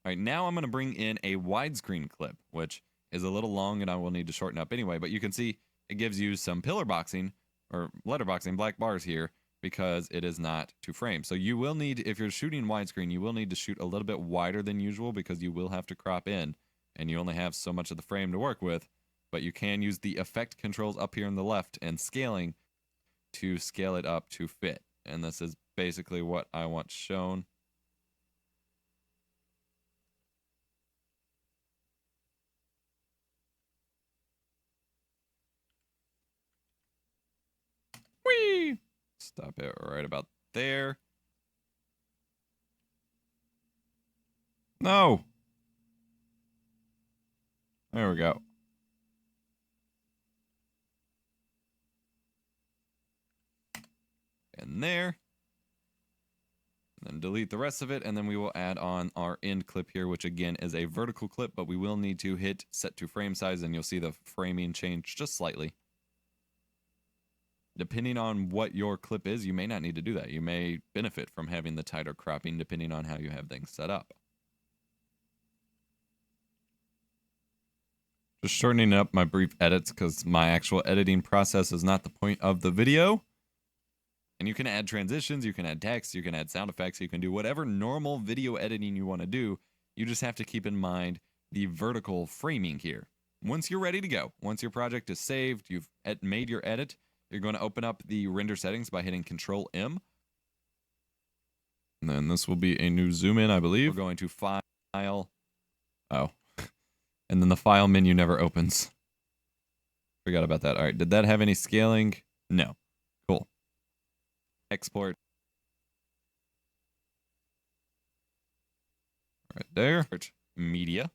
All right, now I'm going to bring in a widescreen clip, which is a little long and I will need to shorten up anyway. But you can see it gives you some pillar boxing or letterboxing, black bars here, because it is not to frame. So you will need, if you're shooting widescreen, you will need to shoot a little bit wider than usual because you will have to crop in and you only have so much of the frame to work with. But you can use the effect controls up here on the left and scaling to scale it up to fit. And this is basically what I want shown. Whee! Stop it right about there. No. There we go. And there. And then delete the rest of it, and then we will add on our end clip here, which again is a vertical clip, but we will need to hit set to frame size, and you'll see the framing change just slightly. Depending on what your clip is, you may not need to do that. You may benefit from having the tighter cropping depending on how you have things set up. Just shortening up my brief edits because my actual editing process is not the point of the video. And you can add transitions, you can add text, you can add sound effects, you can do whatever normal video editing you want to do. You just have to keep in mind the vertical framing here. Once you're ready to go, once your project is saved, you've made your edit, you're going to open up the render settings by hitting Control M. And then this will be a new zoom in, I believe. We're going to File. Oh. And then the File menu never opens. Forgot about that. All right. Did that have any scaling? No. Cool. Export. Right there. Media.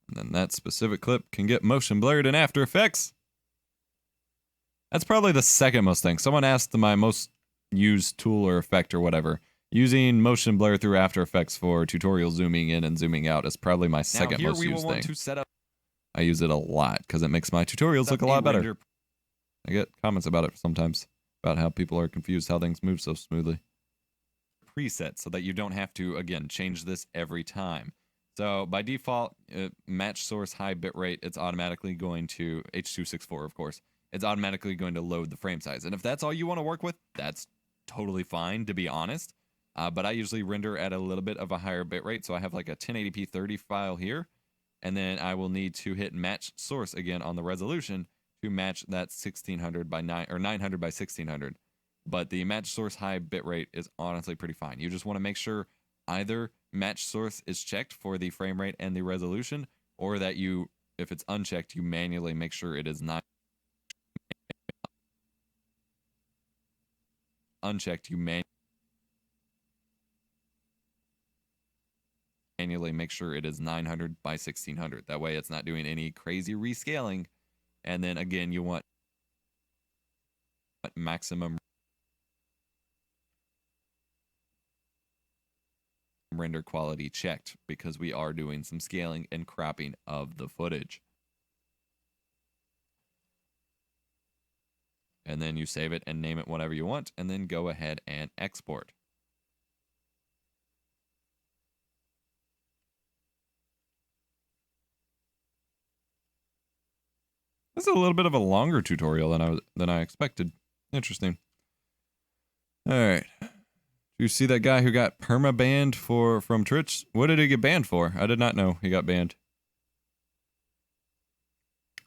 And then that specific clip can get motion blurred in After Effects. That's probably the second most thing. Someone asked my most used tool or effect or whatever. Using motion blur through After Effects for tutorial zooming in and zooming out is probably my second most used thing. To set up. I use it a lot because it makes my tutorials look a lot better. I get comments about it sometimes, about how people are confused how things move so smoothly. Preset so that you don't have to, again, change this every time. So by default, match source high bitrate, it's automatically going to, H.264 of course, it's automatically going to load the frame size. And if that's all you want to work with, that's totally fine, to be honest. But I usually render at a little bit of a higher bitrate, so I have like a 1080p 30 file here, and then I will need to hit match source again on the resolution to match that 1600 by 9 or 900 by 1600. But the match source high bitrate is honestly pretty fine. You just want to make sure either match source is checked for the frame rate and the resolution, or that you, if it's unchecked, you manually make sure it is not unchecked. You manually make sure it is 900 by 1600. That way it's not doing any crazy rescaling. And then again, you want maximum render quality checked because we are doing some scaling and cropping of the footage. And then you save it and name it whatever you want, and then go ahead and export. This is a little bit of a longer tutorial than I expected. Interesting. All right. You see that guy who got perma-banned from Twitch? What did he get banned for? I did not know he got banned.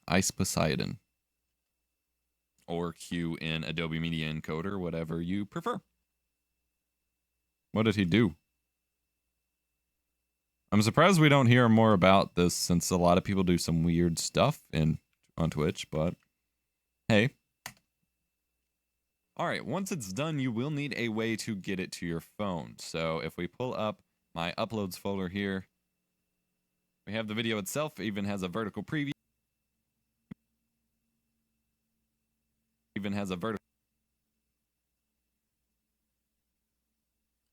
Ice Poseidon. Or Q in Adobe Media Encoder, whatever you prefer. What did he do? I'm surprised we don't hear more about this since a lot of people do some weird stuff on Twitch, but hey. All right, once it's done, you will need a way to get it to your phone. So if we pull up my uploads folder here, we have the video itself. It even has a vertical preview. Even has a vertical.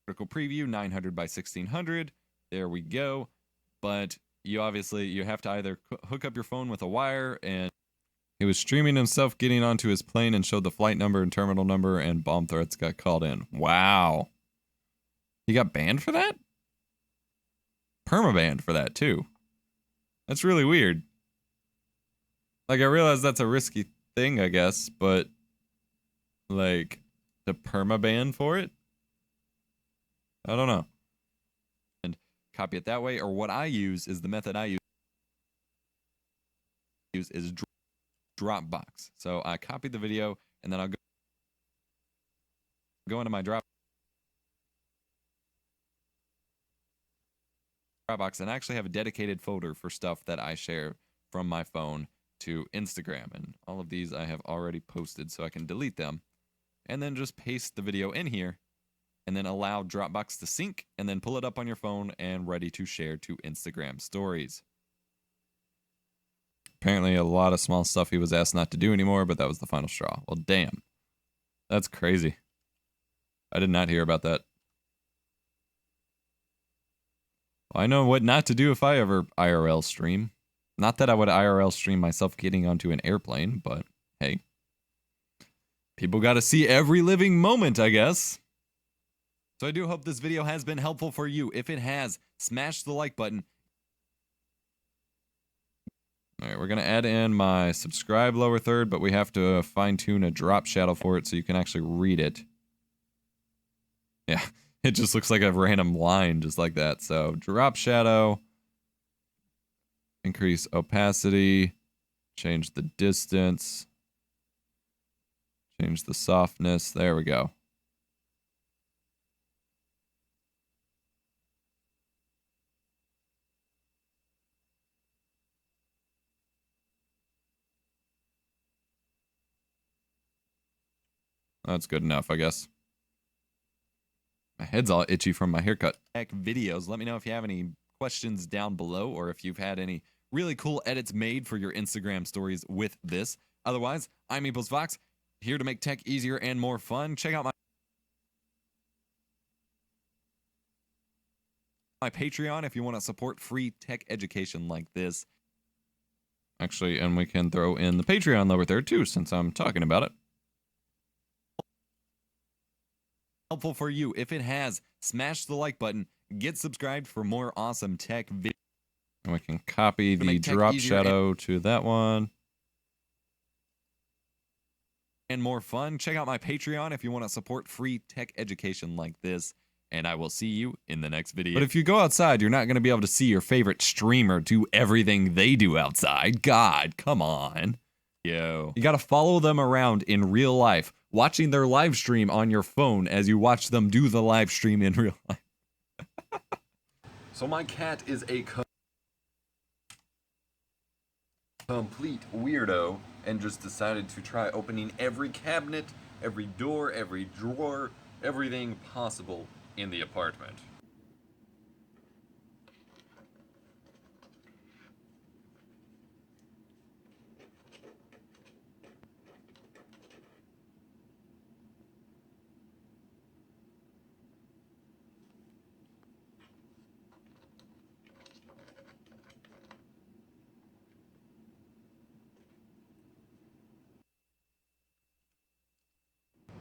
Critical preview 900 by 1600. There we go. But you have to either hook up your phone with a wire, and he was streaming himself getting onto his plane and showed the flight number and terminal number, and bomb threats got called in. Wow. He got banned for that? Permabanned for that too. That's really weird. Like, I realize that's a risky thing, I guess, but like, the permaban for it? I don't know. And copy it that way, or what I use is the method I use is Dropbox. So I copy the video, and then I'll go into my Dropbox and I actually have a dedicated folder for stuff that I share from my phone to Instagram. And all of these I have already posted, so I can delete them. And then just paste the video in here, and then allow Dropbox to sync, and then pull it up on your phone and ready to share to Instagram stories. Apparently a lot of small stuff he was asked not to do anymore, but that was the final straw. Well, damn. That's crazy. I did not hear about that. Well, I know what not to do if I ever IRL stream. Not that I would IRL stream myself getting onto an airplane, but hey. People gotta see every living moment, I guess. So I do hope this video has been helpful for you. If it has, smash the like button. All right, we're going to add in my subscribe lower third, but we have to fine-tune a drop shadow for it so you can actually read it. Yeah, it just looks like a random line just like that. So drop shadow, increase opacity, change the distance, change the softness. There we go. That's good enough, I guess. My head's all itchy from my haircut. Videos. Let me know if you have any questions down below, or if you've had any really cool edits made for your Instagram stories with this. Otherwise, I'm EposVox, here to make tech easier and more fun. Check out my Patreon if you want to support free tech education like this. Actually, and we can throw in the Patreon lower there too, since I'm talking about it. Helpful for you. If it has, smash the like button, get subscribed for more awesome tech videos. And we can copy the drop shadow to that one. And more fun. Check out my Patreon if you want to support free tech education like this. And I will see you in the next video. But if you go outside, you're not going to be able to see your favorite streamer do everything they do outside. God, come on. Yo. You got to follow them around in real life, watching their live stream on your phone as you watch them do the live stream in real life. So my cat is a complete weirdo and just decided to try opening every cabinet, every door, every drawer, everything possible in the apartment.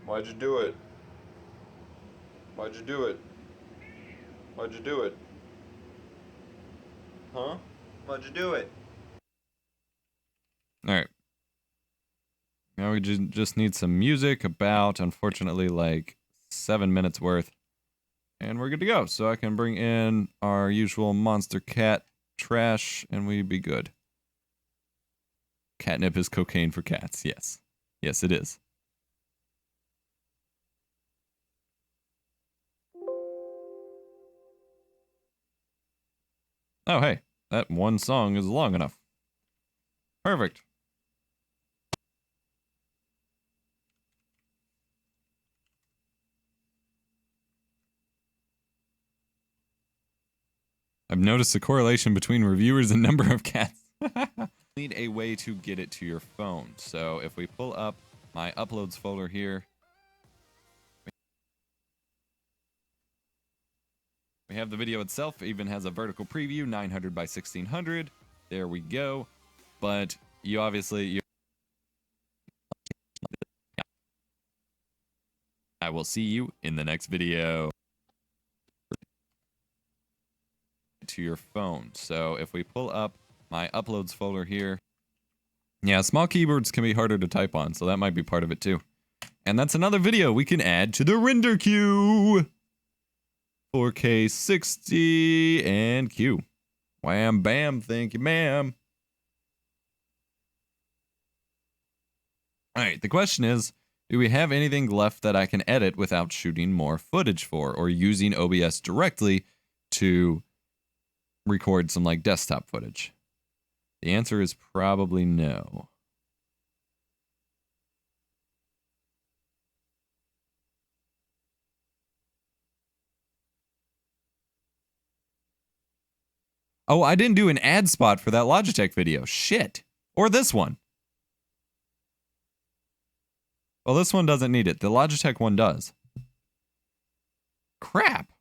Why'd you do it? Why'd you do it? Why'd you do it? Huh? Why'd you do it? Alright. Now we just need some music, about, unfortunately, like 7 minutes worth. And we're good to go. So I can bring in our usual monster cat trash, and we'd be good. Catnip is cocaine for cats, yes. Yes, it is. Oh, hey, that one song is long enough. Perfect. I've noticed a correlation between reviewers and number of cats. Need a way to get it to your phone. So if we pull up my uploads folder here, We have the video itself, even has a vertical preview, 900 by 1600. There we go. But you obviously... I will see you in the next video. To your phone. So if we pull up my uploads folder here, yeah, small keyboards can be harder to type on, so that might be part of it too. And that's another video we can add to the render queue. 4K 60 and queue. Wham bam, thank you ma'am. Alright, the question is, do we have anything left that I can edit without shooting more footage for, or using OBS directly to record some like desktop footage? The answer is probably no. Oh, I didn't do an ad spot for that Logitech video. Shit. Or this one. Well, this one doesn't need it. The Logitech one does. Crap.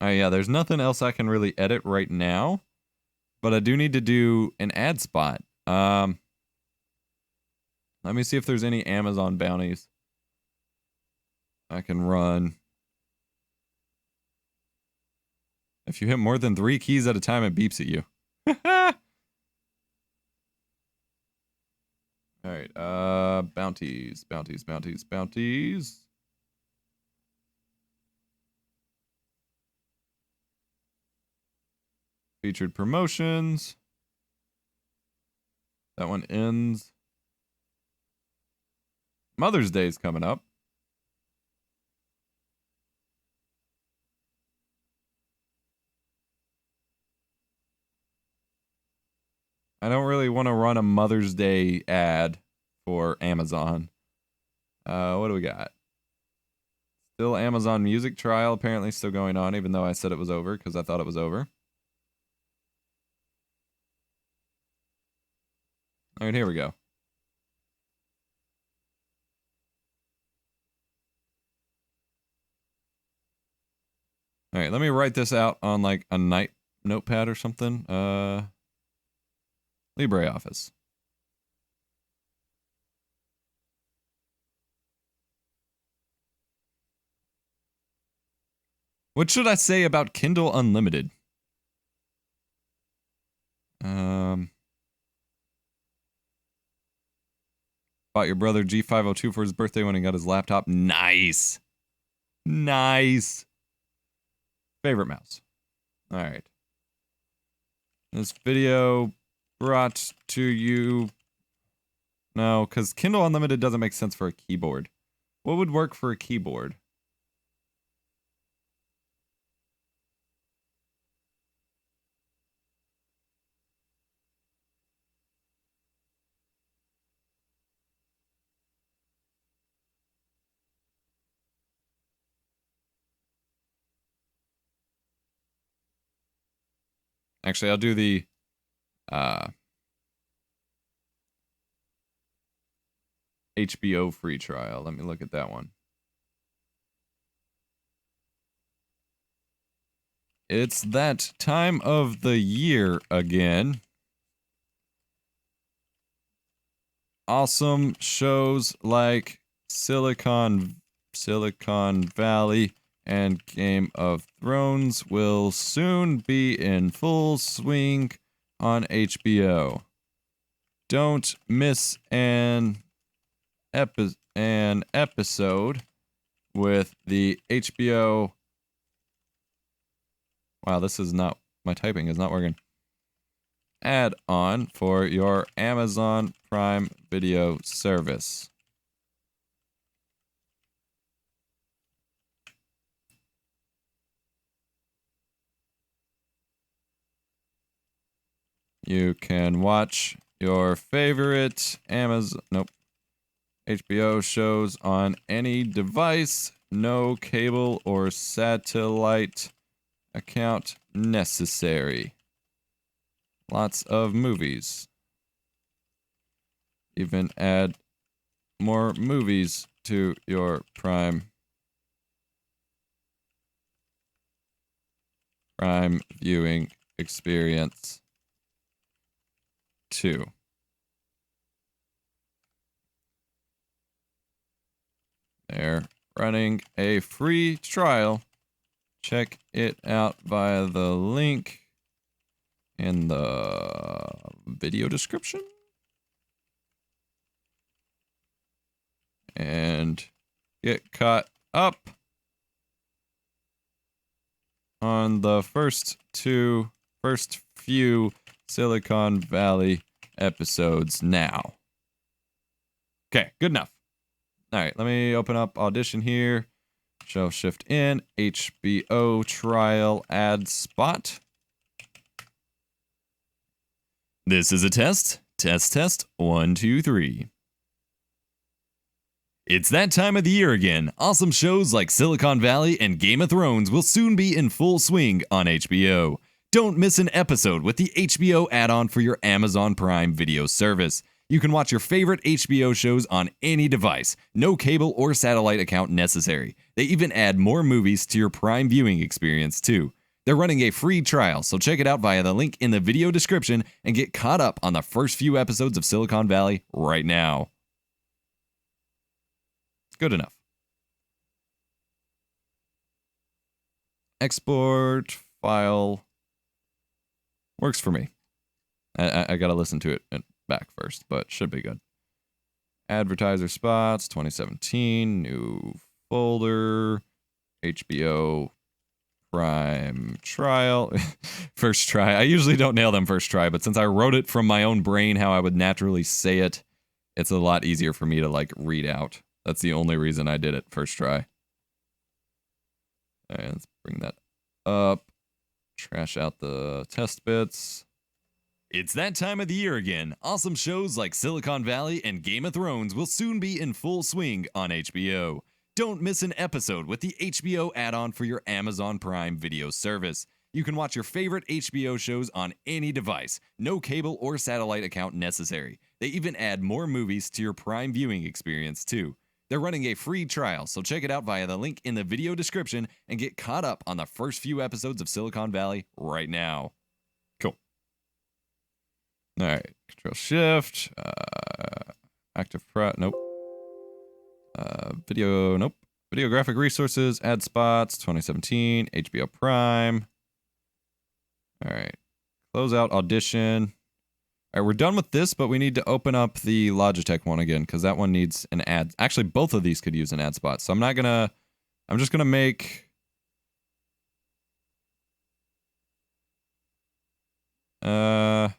Oh yeah, there's nothing else I can really edit right now, but I do need to do an ad spot. Let me see if there's any Amazon bounties I can run. If you hit more than 3 keys at a time, it beeps at you. Alright, bounties. Featured promotions. That one ends. Mother's Day is coming up. I don't really want to run a Mother's Day ad for Amazon. What do we got? Still Amazon Music trial apparently still going on, even though I said it was over because I thought it was over. All right, here we go. All right, let me write this out on like a night notepad or something. LibreOffice. What should I say about Kindle Unlimited? Bought your brother G502 for his birthday when he got his laptop. Nice. Nice. Favorite mouse. All right. This video brought to you... No, because Kindle Unlimited doesn't make sense for a keyboard. What would work for a keyboard? Actually, I'll do the HBO free trial. Let me look at that one. It's that time of the year again. Awesome shows like Silicon Valley and Game of Thrones will soon be in full swing on HBO. Don't miss an episode with the HBO... Wow, this is not... My typing is not working. Add-on for your Amazon Prime Video service. You can watch your favorite HBO shows on any device. No cable or satellite account necessary. Lots of movies. Even more movies to your Prime viewing experience too. They're running a free trial. Check it out via the link in the video description. And get caught up on the first few Silicon Valley episodes now. Okay, good enough. All right, let me open up Audition here. Show shift in, HBO trial ad spot. This is a test. Test. 1, 2, 3. It's that time of the year again. Awesome shows like Silicon Valley and Game of Thrones will soon be in full swing on HBO. Don't miss an episode with the HBO add-on for your Amazon Prime Video service. You can watch your favorite HBO shows on any device. No cable or satellite account necessary. They even add more movies to your Prime viewing experience too. They're running a free trial, so check it out via the link in the video description and get caught up on the first few episodes of Silicon Valley right now. It's good enough. Export file works for me. I gotta listen to it back first, but should be good. Advertiser spots, 2017, new folder, HBO Prime trial. First try. I usually don't nail them first try, but since I wrote it from my own brain how I would naturally say it, it's a lot easier for me to like read out. That's the only reason I did it first try. All right, let's bring that up. Trash out the test bits. It's that time of the year again. Awesome shows like Silicon Valley and Game of Thrones will soon be in full swing on HBO. Don't miss an episode with the HBO add-on for your Amazon Prime Video service. You can watch your favorite HBO shows on any device. No cable or satellite account necessary. They even add more movies to your Prime viewing experience too. They're running a free trial, so check it out via the link in the video description and get caught up on the first few episodes of Silicon Valley right now. Cool. All right, Control Shift, active nope. Video, nope. Video graphic resources, ad spots, 2017, HBO Prime. All right, close out Audition. All right, we're done with this, but we need to open up the Logitech one again because that one needs an ad. Actually, both of these could use an ad spot. So I'm just gonna make. I'm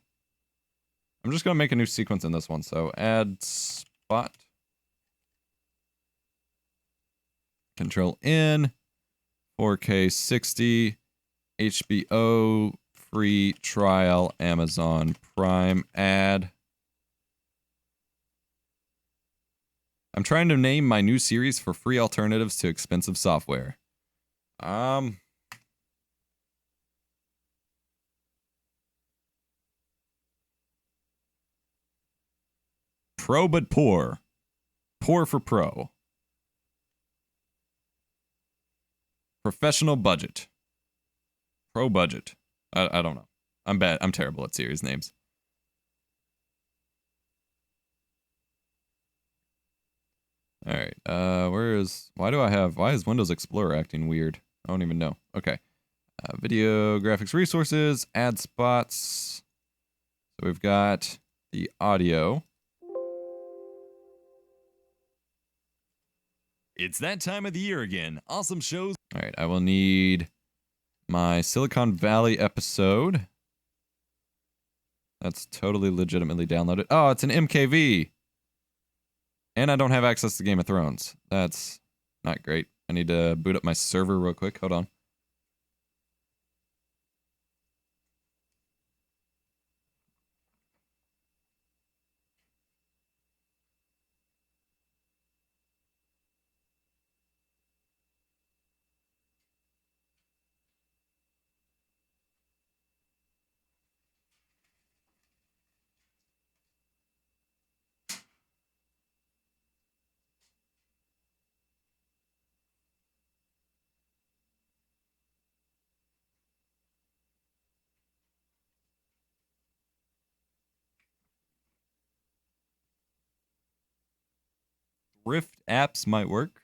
just gonna make a new sequence in this one. So ad spot. Control N, 4K 60, HBO free trial, Amazon Prime ad. I'm trying to name my new series for free alternatives to expensive software. Pro but poor. Poor for pro. Professional budget. Pro budget. I don't know. I'm bad. I'm terrible at series names. All right. Why is Windows Explorer acting weird? I don't even know. Okay. Video graphics resources, ad spots. So we've got the audio. It's that time of the year again. Awesome shows. All right, I will need my Silicon Valley episode. That's totally legitimately downloaded. Oh, it's an MKV. And I don't have access to Game of Thrones. That's not great. I need to boot up my server real quick. Hold on. thrift apps might work.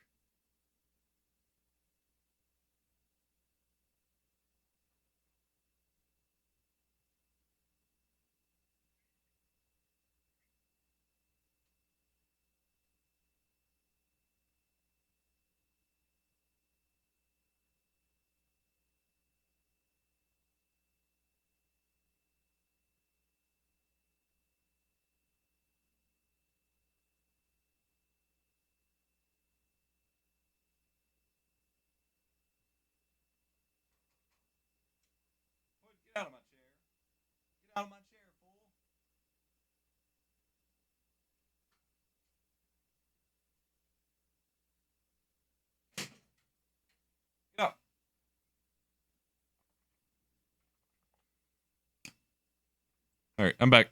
Get out of my chair. Get out of my chair, fool. Get up. All right, I'm back.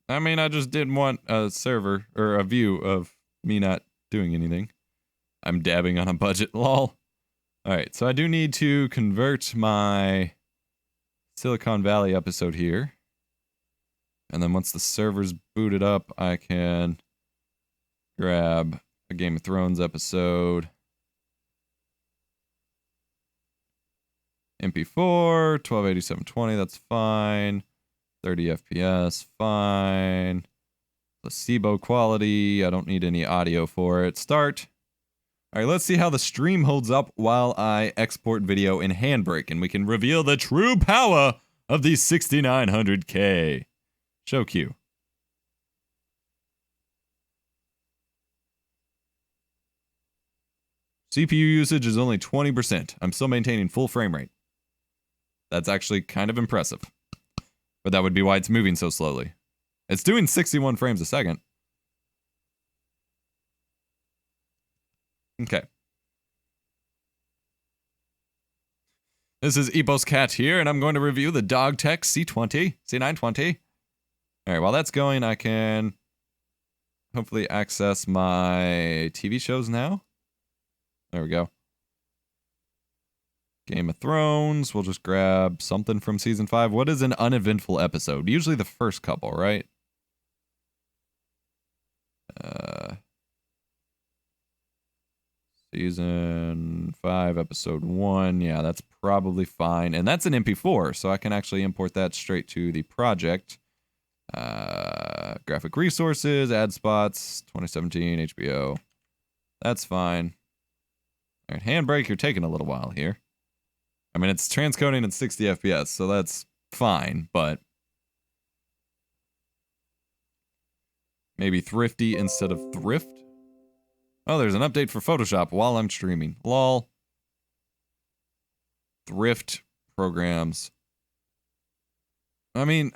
I mean, I just didn't want a server or a view of me not doing anything. I'm dabbing on a budget, lol. Alright, so I do need to convert my Silicon Valley episode here. And then once the server's booted up, I can grab a Game of Thrones episode. MP4, 1280-720, that's fine. 30 FPS, fine. Placebo quality, I don't need any audio for it. Start. All right, let's see how the stream holds up while I export video in Handbrake, and we can reveal the true power of the 6900K. Show queue. CPU usage is only 20%. I'm still maintaining full frame rate. That's actually kind of impressive. But that would be why it's moving so slowly. It's doing 61 frames a second. Okay. This is EposCat here, and I'm going to review the Dogtech C920. Alright, while that's going, I can hopefully access my TV shows now. There we go. Game of Thrones. We'll just grab something from season 5. What is an uneventful episode? Usually the first couple, right? Season 5, episode 1. Yeah, that's probably fine. And that's an MP4, so I can actually import that straight to the project. Graphic resources, ad spots, 2017, HBO. That's fine. All right, Handbrake, you're taking a little while here. I mean, it's transcoding at 60 FPS, so that's fine, but maybe thrifty instead of thrift? Oh, there's an update for Photoshop while I'm streaming. Lol. Thrift programs. I mean,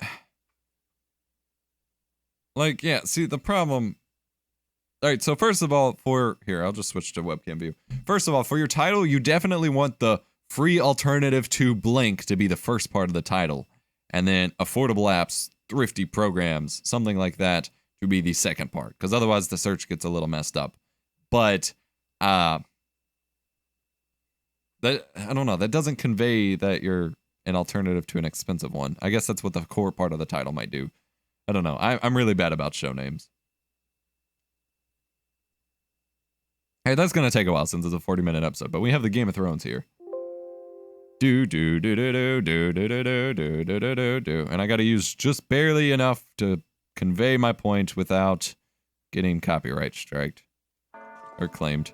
like, yeah, see, the problem... Alright, so first of all, here, I'll just switch to webcam view. First of all, for your title, you definitely want the free alternative to Blink to be the first part of the title. And then affordable apps, thrifty programs, something like that to be the second part. Because otherwise the search gets a little messed up. But, that, I don't know, that doesn't convey that you're an alternative to an expensive one. I guess that's what the core part of the title might do. I don't know. I'm really bad about show names. Hey, that's gonna take a while since it's a 40-minute episode, but we have the Game of Thrones here. Do do do do do do do do do do do do do do, and I gotta use just barely enough to convey my point without getting copyright striked or claimed.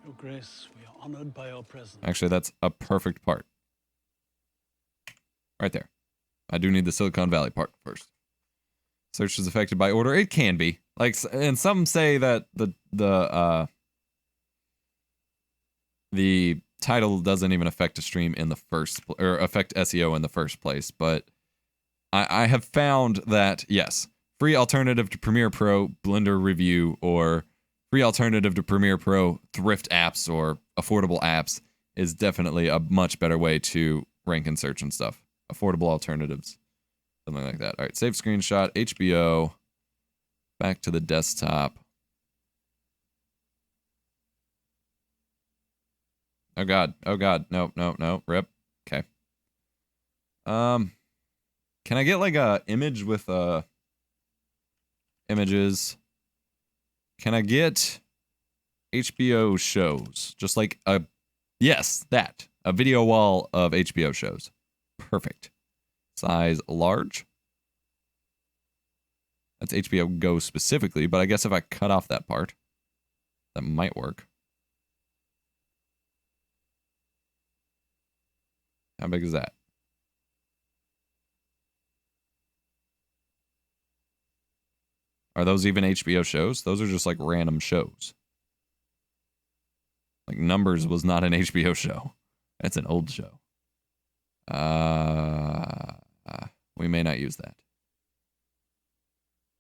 Your Grace, we are honored by your presence. Actually, that's a perfect part. Right there. I do need the Silicon Valley part first. Search is affected by order. It can be. Like, and some say that the title doesn't even affect a stream in the first, or affect SEO in the first place, but I have found that, yes, free alternative to Premiere Pro Blender review, or free alternative to Premiere Pro thrift apps or affordable apps is definitely a much better way to rank and search and stuff. Affordable alternatives. Something like that. All right, save screenshot, HBO, back to the desktop. Oh god, no, rip. Okay. Can I get like a image with images? Can I get HBO shows? Just like a, yes, that. A video wall of HBO shows. Perfect. Size large. That's HBO Go specifically, but I guess if I cut off that part, that might work. How big is that? Are those even HBO shows? Those are just like random shows. Like Numbers was not an HBO show. That's an old show. We may not use that.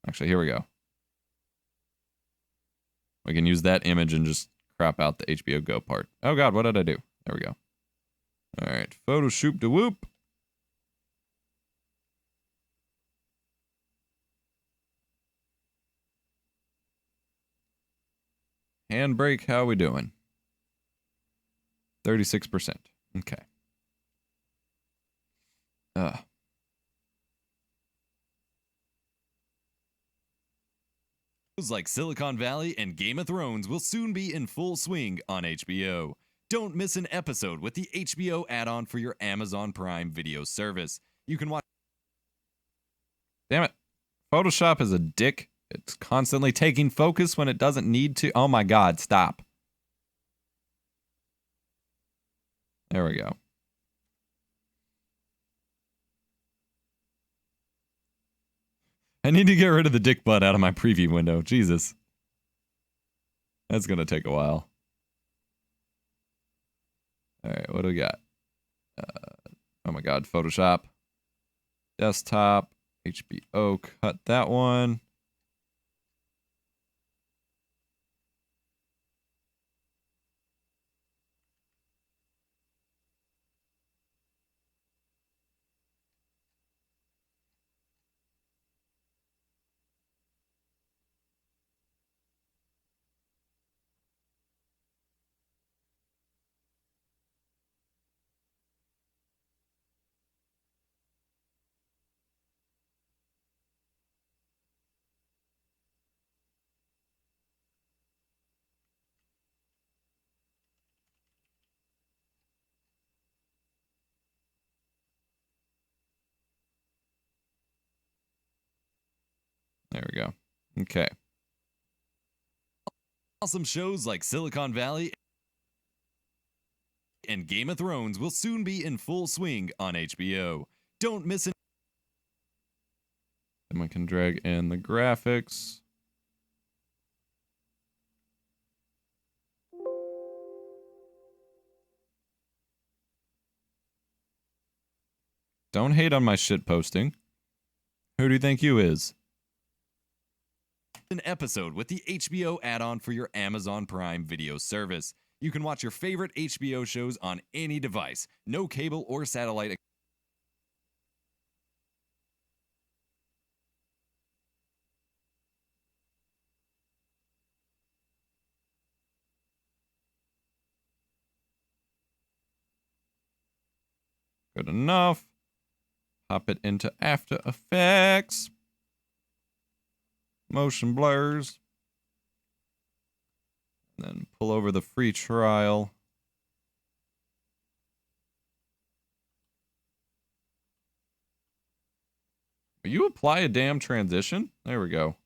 Actually, here we go. We can use that image and just crop out the HBO Go part. Oh God, what did I do? There we go. All right, photo shoot de whoop. Handbrake, how are we doing? 36%. Okay. Shows like Silicon Valley and Game of Thrones will soon be in full swing on HBO. Don't miss an episode with the HBO add-on for your Amazon Prime Video service. You can watch. Damn it. Photoshop is a dick. It's constantly taking focus when it doesn't need to. Oh my God, stop. There we go. I need to get rid of the dick butt out of my preview window. Jesus. That's going to take a while. All right, what do we got? Oh my God, Photoshop. Desktop. HBO, cut that one. There we go. Okay. Awesome shows like Silicon Valley and Game of Thrones will soon be in full swing on HBO. Don't miss an. Then we can drag in the graphics. Don't hate on my shit posting. Who do you think you is? An episode with the HBO add-on for your Amazon Prime Video service. You can watch your favorite HBO shows on any device. No cable or satellite. Good enough. Pop it into After Effects. Motion blurs. And then pull over the free trial. Will you apply a damn transition? There we go.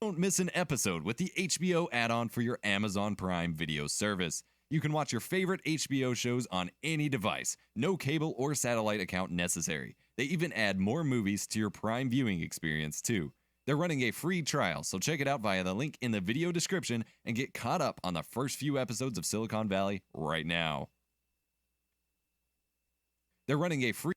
Don't miss an episode with the HBO add-on for your Amazon Prime Video service. You can watch your favorite HBO shows on any device. No cable or satellite account necessary. They even add more movies to your Prime viewing experience, too. They're running a free trial, so check it out via the link in the video description and get caught up on the first few episodes of Silicon Valley right now. They're running a free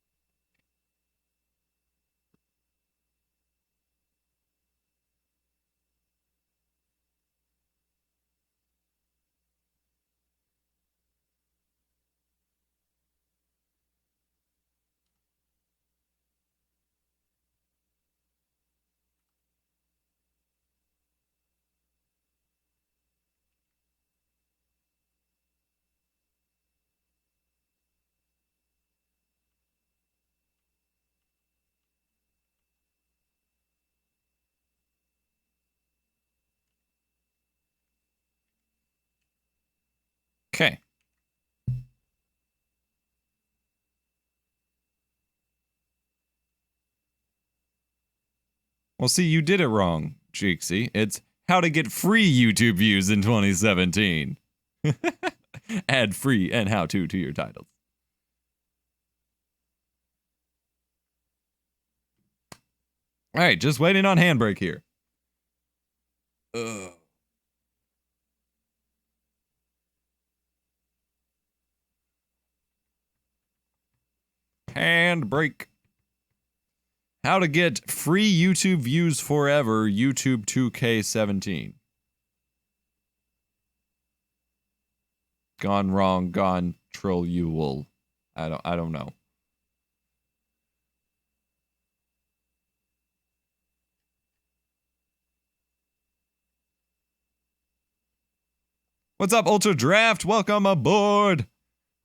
Okay. Well, see, you did it wrong, Cheeksy. It's how to get free YouTube views in 2017. Add free and how to your titles. All right, just waiting on Handbrake here. Ugh. Handbrake. How to get free YouTube views forever, YouTube 2K17. Gone wrong, gone troll you will. I don't know. What's up, Ultra Draft? Welcome aboard.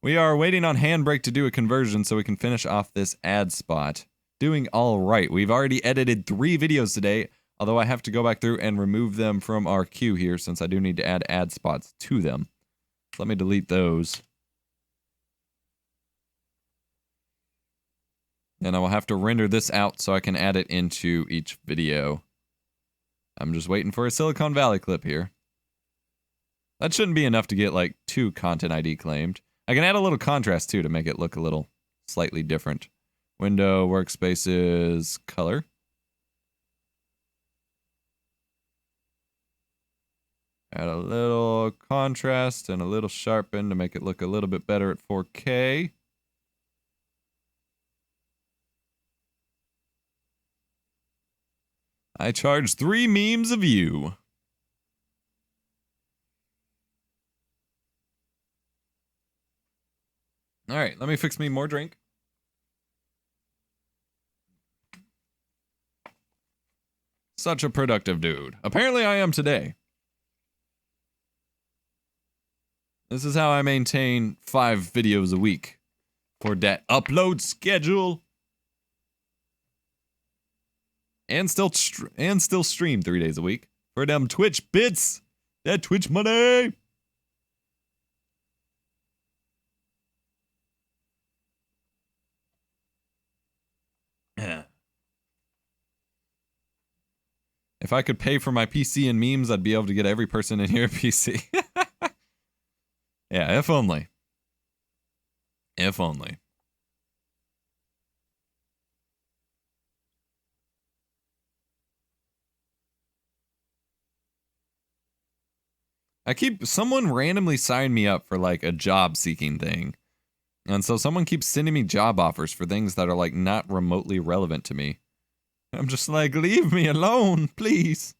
We are waiting on Handbrake to do a conversion so we can finish off this ad spot. Doing all right. We've already edited 3 videos today, although I have to go back through and remove them from our queue here since I do need to add ad spots to them. So let me delete those. And I will have to render this out so I can add it into each video. I'm just waiting for a Silicon Valley clip here. That shouldn't be enough to get like 2 content ID claimed. I can add a little contrast too to make it look a little slightly different. Window, workspaces, color. Add a little contrast and a little sharpen to make it look a little bit better at 4K. I charge 3 memes a view. All right, let me fix me more drink. Such a productive dude. Apparently I am today. This is how I maintain 5 videos a week for that upload schedule. And still stream 3 days a week for them Twitch bits. That Twitch money. If I could pay for my PC and memes, I'd be able to get every person in here a PC. Yeah, if only. If only. Someone randomly signed me up for like a job seeking thing. And so someone keeps sending me job offers for things that are like not remotely relevant to me. I'm just like, leave me alone, please.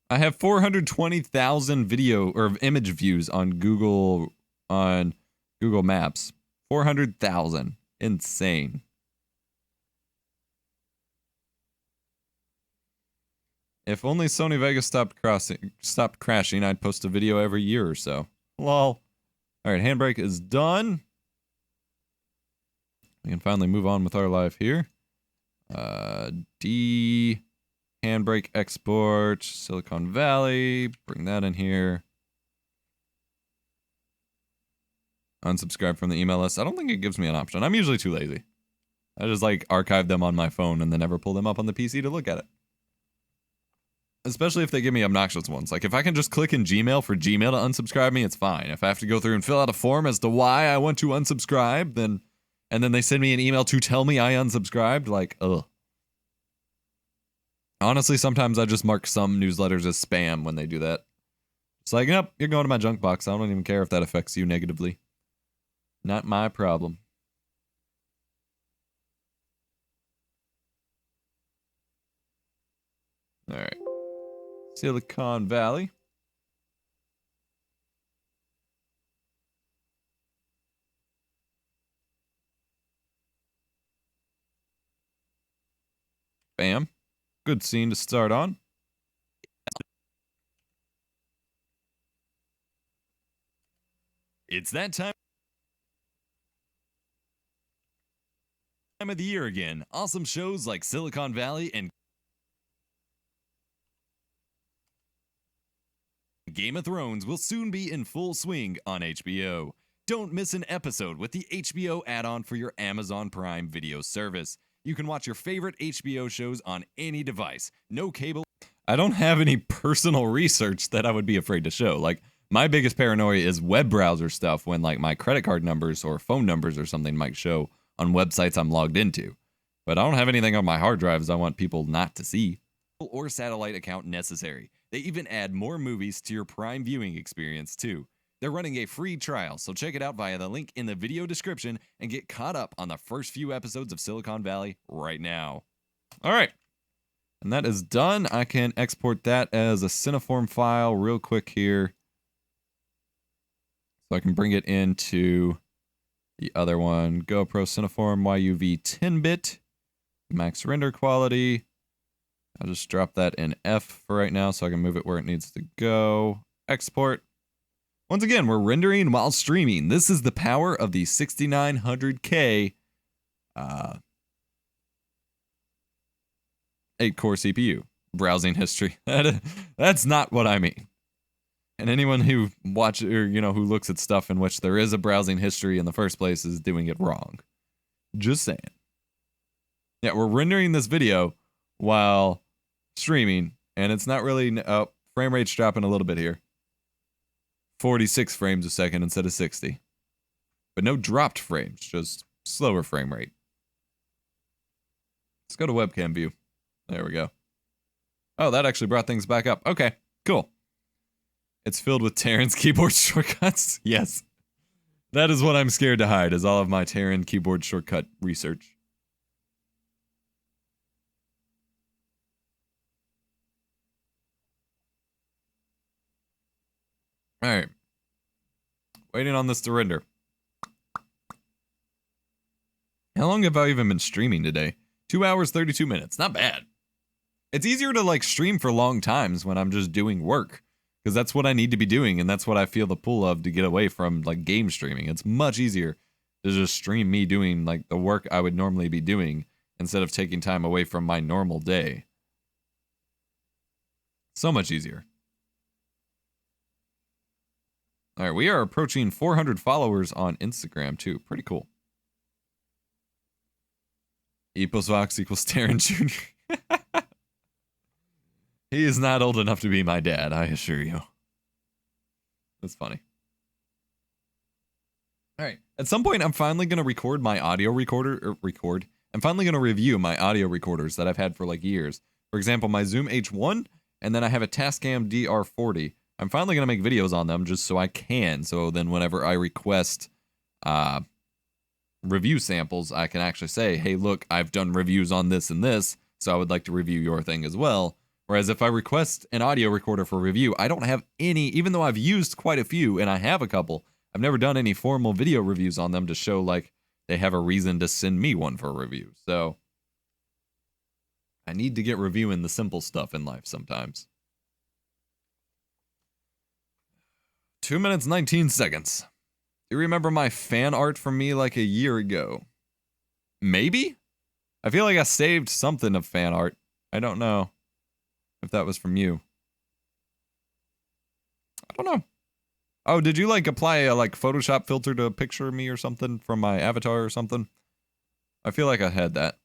I have 420,000 video or image views on Google Maps. 400,000. Insane. If only Sony Vegas stopped crashing, I'd post a video every year or so. Lol. All right, Handbrake is done. We can finally move on with our life here. Handbrake export, Silicon Valley, bring that in here. Unsubscribe from the email list. I don't think it gives me an option. I'm usually too lazy. I just like archive them on my phone and then never pull them up on the PC to look at it. Especially if they give me obnoxious ones. Like if I can just click in Gmail for Gmail to unsubscribe me, it's fine. If I have to go through and fill out a form as to why I want to unsubscribe, and then they send me an email to tell me I unsubscribed, like, ugh. Honestly, sometimes I just mark some newsletters as spam when they do that. It's like, yep, you're going to my junk box. I don't even care if that affects you negatively. Not my problem. All right. Silicon Valley. Bam. Good scene to start on. It's that time of the year again. Awesome shows like Silicon Valley and Game of Thrones will soon be in full swing on HBO. Don't miss an episode with the HBO add-on for your Amazon Prime Video service. You can watch your favorite HBO shows on any device. No cable. I don't have any personal research that I would be afraid to show. Like, my biggest paranoia is web browser stuff when, like, my credit card numbers or phone numbers or something might show on websites I'm logged into. But I don't have anything on my hard drives I want people not to see. Or satellite account necessary. They even add more movies to your Prime viewing experience, too. They're running a free trial, so check it out via the link in the video description and get caught up on the first few episodes of Silicon Valley right now. All right. And that is done. I can export that as a Cineform file real quick here. So I can bring it into the other one. GoPro Cineform YUV 10-bit. Max render quality. I'll just drop that in F for right now so I can move it where it needs to go. Export. Once again, we're rendering while streaming. This is the power of the 6900K 8-core CPU. Browsing history. That's not what I mean. And anyone who who looks at stuff in which there is a browsing history in the first place is doing it wrong. Just saying. Yeah, we're rendering this video while streaming, and it's not really... Oh, frame rate's dropping a little bit here. 46 frames a second instead of 60. But no dropped frames, just slower frame rate. Let's go to webcam view. There we go. Oh, that actually brought things back up. Okay, cool. It's filled with Terran's keyboard shortcuts. Yes. That is what I'm scared to hide, is all of my Terran keyboard shortcut research. All right. Waiting on this to render. How long have I even been streaming today? 2 hours, 32 minutes. Not bad. It's easier to, like, stream for long times when I'm just doing work. Because that's what I need to be doing, and that's what I feel the pull of to get away from, like, game streaming. It's much easier to just stream me doing, like, the work I would normally be doing instead of taking time away from my normal day. So much easier. All right, we are approaching 400 followers on Instagram, too. Pretty cool. EposVox equals Terran Jr. He is not old enough to be my dad, I assure you. That's funny. All right, at some point, I'm finally going to record my audio recorder, I'm finally going to review my audio recorders that I've had for, like, years. For example, my Zoom H1, and then I have a Tascam DR40. I'm finally going to make videos on them just so I can. So then whenever I request review samples, I can actually say, hey, look, I've done reviews on this and this, so I would like to review your thing as well. Whereas if I request an audio recorder for review, I don't have any, even though I've used quite a few, and I have a couple, I've never done any formal video reviews on them to show, like, they have a reason to send me one for a review. So I need to get reviewing the simple stuff in life sometimes. 2 minutes, 19 seconds. Do you remember my fan art from me like a year ago? Maybe? I feel like I saved something of fan art. I don't know if that was from you. I don't know. Oh, did you like apply a like Photoshop filter to a picture of me or something from my avatar or something? I feel like I had that.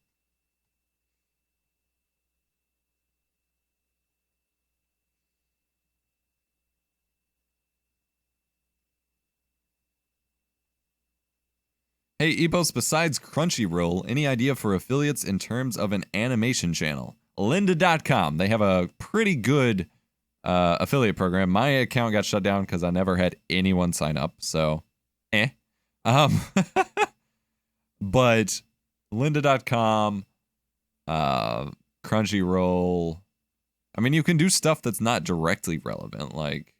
Hey, Epos, besides Crunchyroll, any idea for affiliates in terms of an animation channel? Lynda.com. They have a pretty good affiliate program. My account got shut down because I never had anyone sign up, so but Lynda.com, Crunchyroll. I mean, you can do stuff that's not directly relevant, like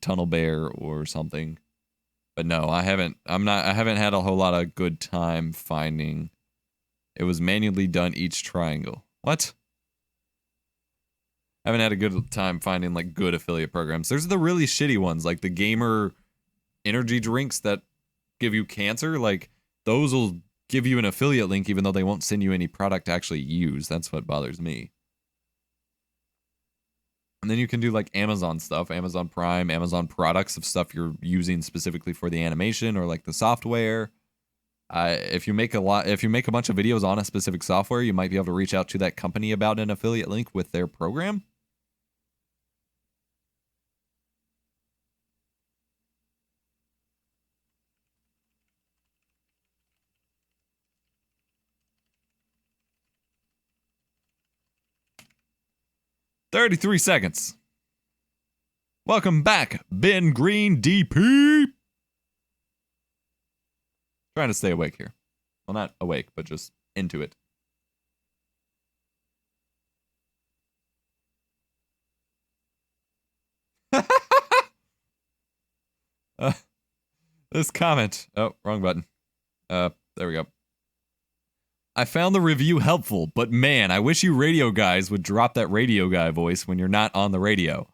Tunnel Bear or something. But no, I haven't had a whole lot of good time finding. It was manually done each triangle. What? I haven't had a good time finding like good affiliate programs. There's the really shitty ones, like the gamer energy drinks that give you cancer. Like those will give you an affiliate link even though they won't send you any product to actually use. That's what bothers me. And then you can do like Amazon stuff, Amazon Prime, Amazon products of stuff you're using specifically for the animation or like the software. If you make a bunch of videos on a specific software, you might be able to reach out to that company about an affiliate link with their program. "33 seconds. Welcome back, Ben Green DP. Trying to stay awake here. Well, not awake, but just into it. This comment. Oh, wrong button. There we go. "I found the review helpful, but man, I wish you radio guys would drop that radio guy voice when you're not on the radio."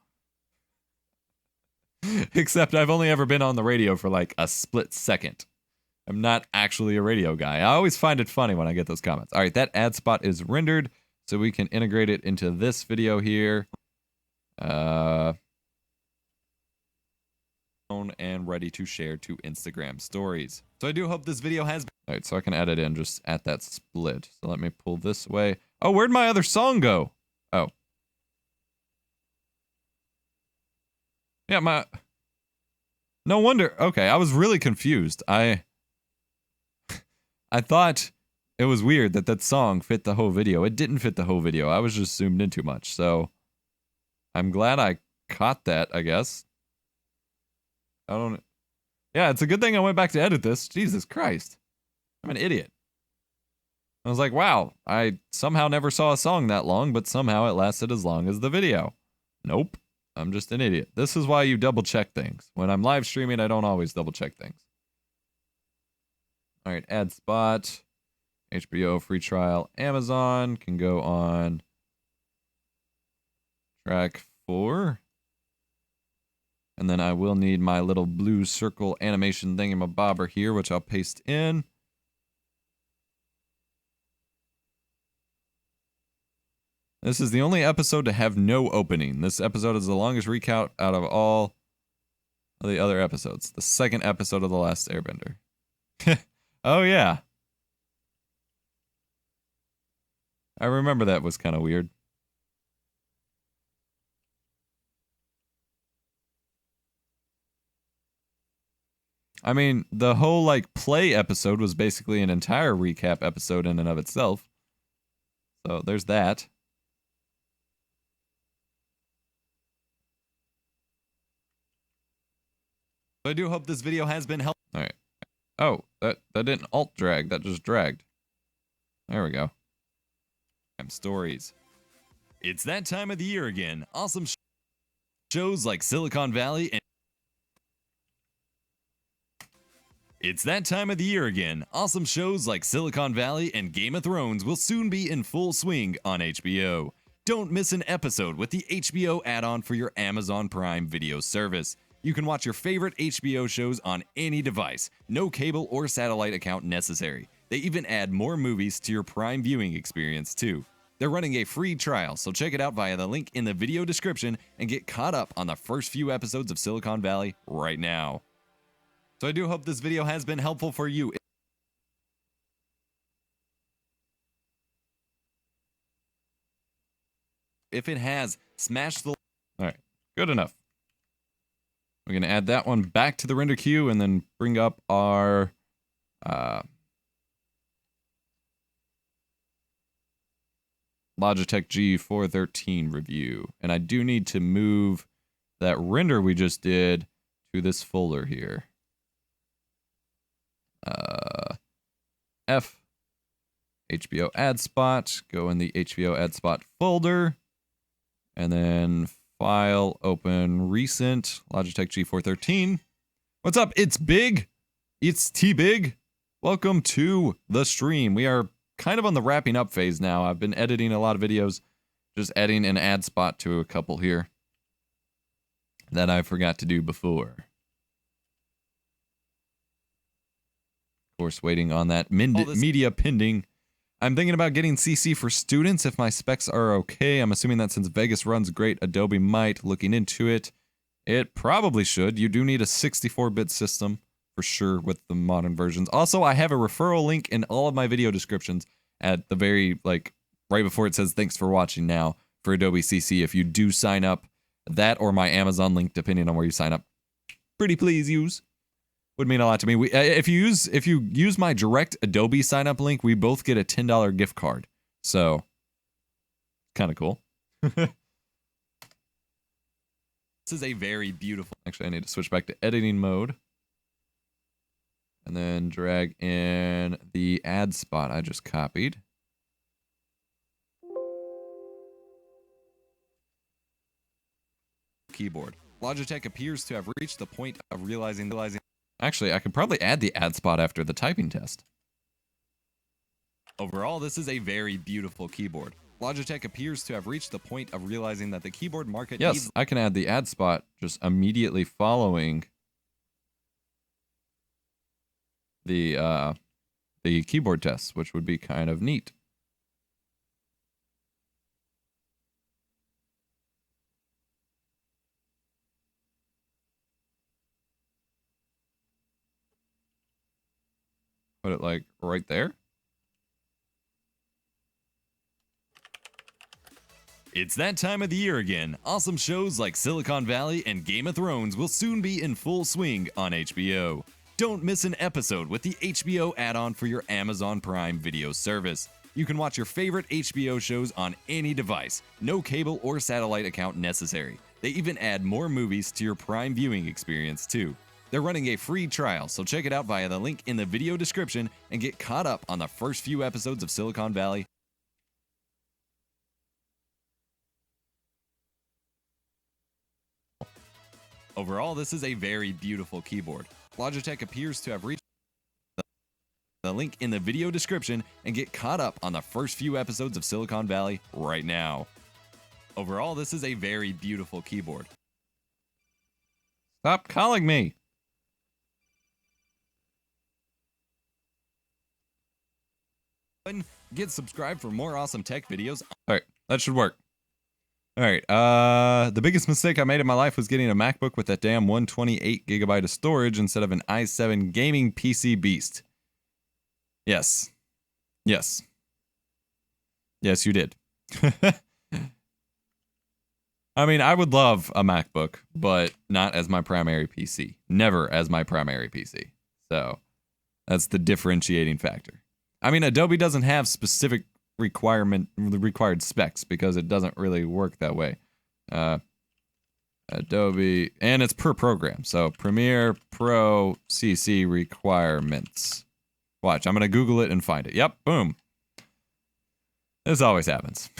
Except I've only ever been on the radio for like a split second. I'm not actually a radio guy. I always find it funny when I get those comments. All right, that ad spot is rendered, so we can integrate it into this video here. And ready to share to Instagram stories. So I do hope this video has been... All right, so I can add it in just at that split. So let me pull this away. Oh, where'd my other song go? Oh. Yeah, no wonder. Okay, I was really confused. I thought it was weird that that song fit the whole video. It didn't fit the whole video. I was just zoomed in too much. So I'm glad I caught that, I guess. Yeah, it's a good thing I went back to edit this. Jesus Christ. I'm an idiot. I was like, wow, I somehow never saw a song that long, but somehow it lasted as long as the video. Nope. I'm just an idiot. This is why you double check things. When I'm live streaming, I don't always double check things. All right, ad spot. HBO free trial. Amazon can go on track 4. And then I will need my little blue circle animation thingamabobber here, which I'll paste in. This is the only episode to have no opening. This episode is the longest recount out of all of the other episodes. The second episode of The Last Airbender. Oh, yeah. I remember that was kind of weird. I mean, the whole, like, play episode was basically an entire recap episode in and of itself. So, there's that. I do hope this video has been helpful. Alright. Oh, that didn't alt drag, that just dragged. There we go. Stories. It's that time of the year again. Awesome shows like Silicon Valley and... It's that time of the year again. Awesome shows like Silicon Valley and Game of Thrones will soon be in full swing on HBO. Don't miss an episode with the HBO add-on for your Amazon Prime Video service. You can watch your favorite HBO shows on any device. No cable or satellite account necessary. They even add more movies to your Prime viewing experience too. They're running a free trial, so check it out via the link in the video description and get caught up on the first few episodes of Silicon Valley right now. So I do hope this video has been helpful for you. If it has, smash the... Alright, good enough. We're going to add that one back to the render queue and then bring up our... Logitech G413 review. And I do need to move that render we just did to this folder here. F, HBO ad spot, go in the HBO ad spot folder, and then file, open recent, Logitech G413. What's up? It's Big. It's T-Big. Welcome to the stream. We are kind of on the wrapping up phase now. I've been editing a lot of videos Just adding an ad spot to a couple here that I forgot to do before. Of course, waiting on that media pending. I'm thinking about getting CC for students if my specs are okay. I'm assuming that since Vegas runs great, Adobe might. Looking into it, it probably should. You do need a 64-bit system for sure with the modern versions. Also, I have a referral link in all of my video descriptions at the very, like, right before it says thanks for watching now for Adobe CC. If you do sign up, that or my Amazon link, depending on where you sign up, pretty please use. Would mean a lot to me. If you use my direct Adobe sign up link, we both get a $10 gift card. So, kind of cool. This is a very beautiful. Actually, I need to switch back to editing mode, and then drag in the ad spot I just copied. Keyboard. Logitech appears to have reached the point of realizing. Actually, I could probably add the ad spot after the typing test. Overall, this is a very beautiful keyboard. Logitech appears to have reached the point of realizing that the keyboard market needs... I can add the ad spot just immediately following the keyboard tests, which would be kind of neat. Put it like right there. It's that time of the year again. Awesome shows like Silicon Valley and Game of Thrones will soon be in full swing on HBO. Don't miss an episode with the HBO add-on for your Amazon Prime Video service. You can watch your favorite HBO shows on any device. No cable or satellite account necessary. They even add more movies to your Prime viewing experience too. They're running a free trial, so check it out via the link in the video description and get caught up on the first few episodes of Silicon Valley. Overall, this is a very beautiful keyboard. Logitech appears to have reached the link in the video description and get caught up on the first few episodes of Silicon Valley right now. Overall, this is a very beautiful keyboard. Stop calling me. Get subscribed for more awesome tech videos. All right, that should work. All right, the biggest mistake I made in my life was getting a MacBook with that damn 128 gigabyte of storage instead of an i7 gaming PC beast. Yes. Yes. Yes, you did. I mean, I would love a MacBook, but not as my primary PC. Never as my primary PC. So, that's the differentiating factor. I mean, Adobe doesn't have specific required specs because it doesn't really work that way. Adobe, and it's per program. So Premiere Pro CC requirements. Watch, I'm going to Google it and find it. Yep, boom. This always happens.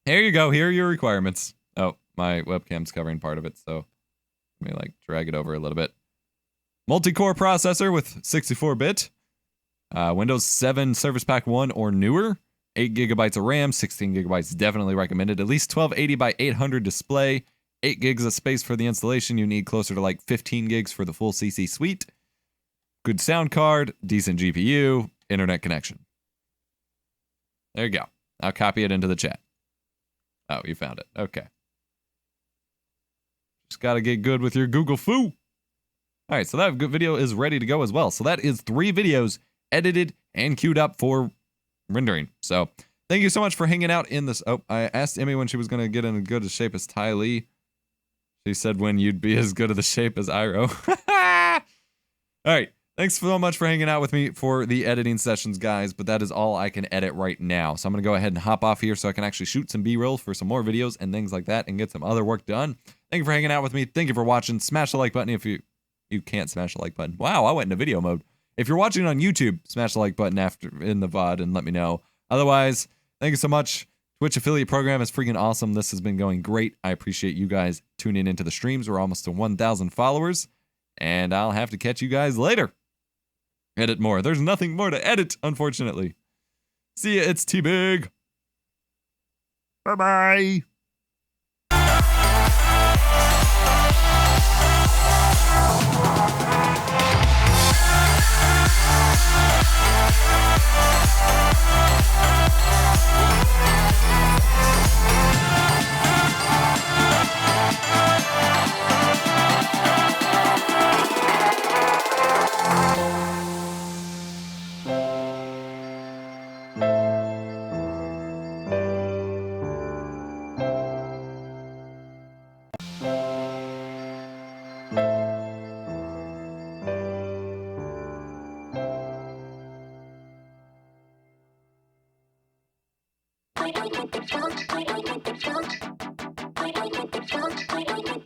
Here you go. Here are your requirements. Oh, my webcam's covering part of it, so let me like drag it over a little bit. Multi-core processor with 64-bit. Windows 7 Service Pack 1 or newer. 8 gigabytes of RAM, 16 gigabytes definitely recommended. At least 1280 by 800 display. 8 gigs of space for the installation. You need closer to like 15 gigs for the full CC suite. Good sound card, decent GPU, internet connection. There you go. I'll copy it into the chat. Oh, you found it. Okay. Just gotta get good with your Google foo. All right, so that video is ready to go as well. So that is 3 videos edited and queued up for rendering. So thank you so much for hanging out in this. Oh, I asked Emmy when she was going to get in as good a shape as Ty Lee. She said when you'd be as good of a shape as Iroh. All right, thanks so much for hanging out with me for the editing sessions, guys. But that is all I can edit right now. So I'm going to go ahead and hop off here so I can actually shoot some B-roll for some more videos and things like that and get some other work done. Thank you for hanging out with me. Thank you for watching. Smash the like button if you can't smash the like button. Wow, I went into video mode. If you're watching on YouTube, smash the like button after in the VOD and let me know. Otherwise, thank you so much. Twitch affiliate program is freaking awesome. This has been going great. I appreciate you guys tuning into the streams. We're almost to 1,000 followers, and I'll have to catch you guys later. Edit more. There's nothing more to edit, unfortunately. See ya, it's T-Big. Bye-bye. I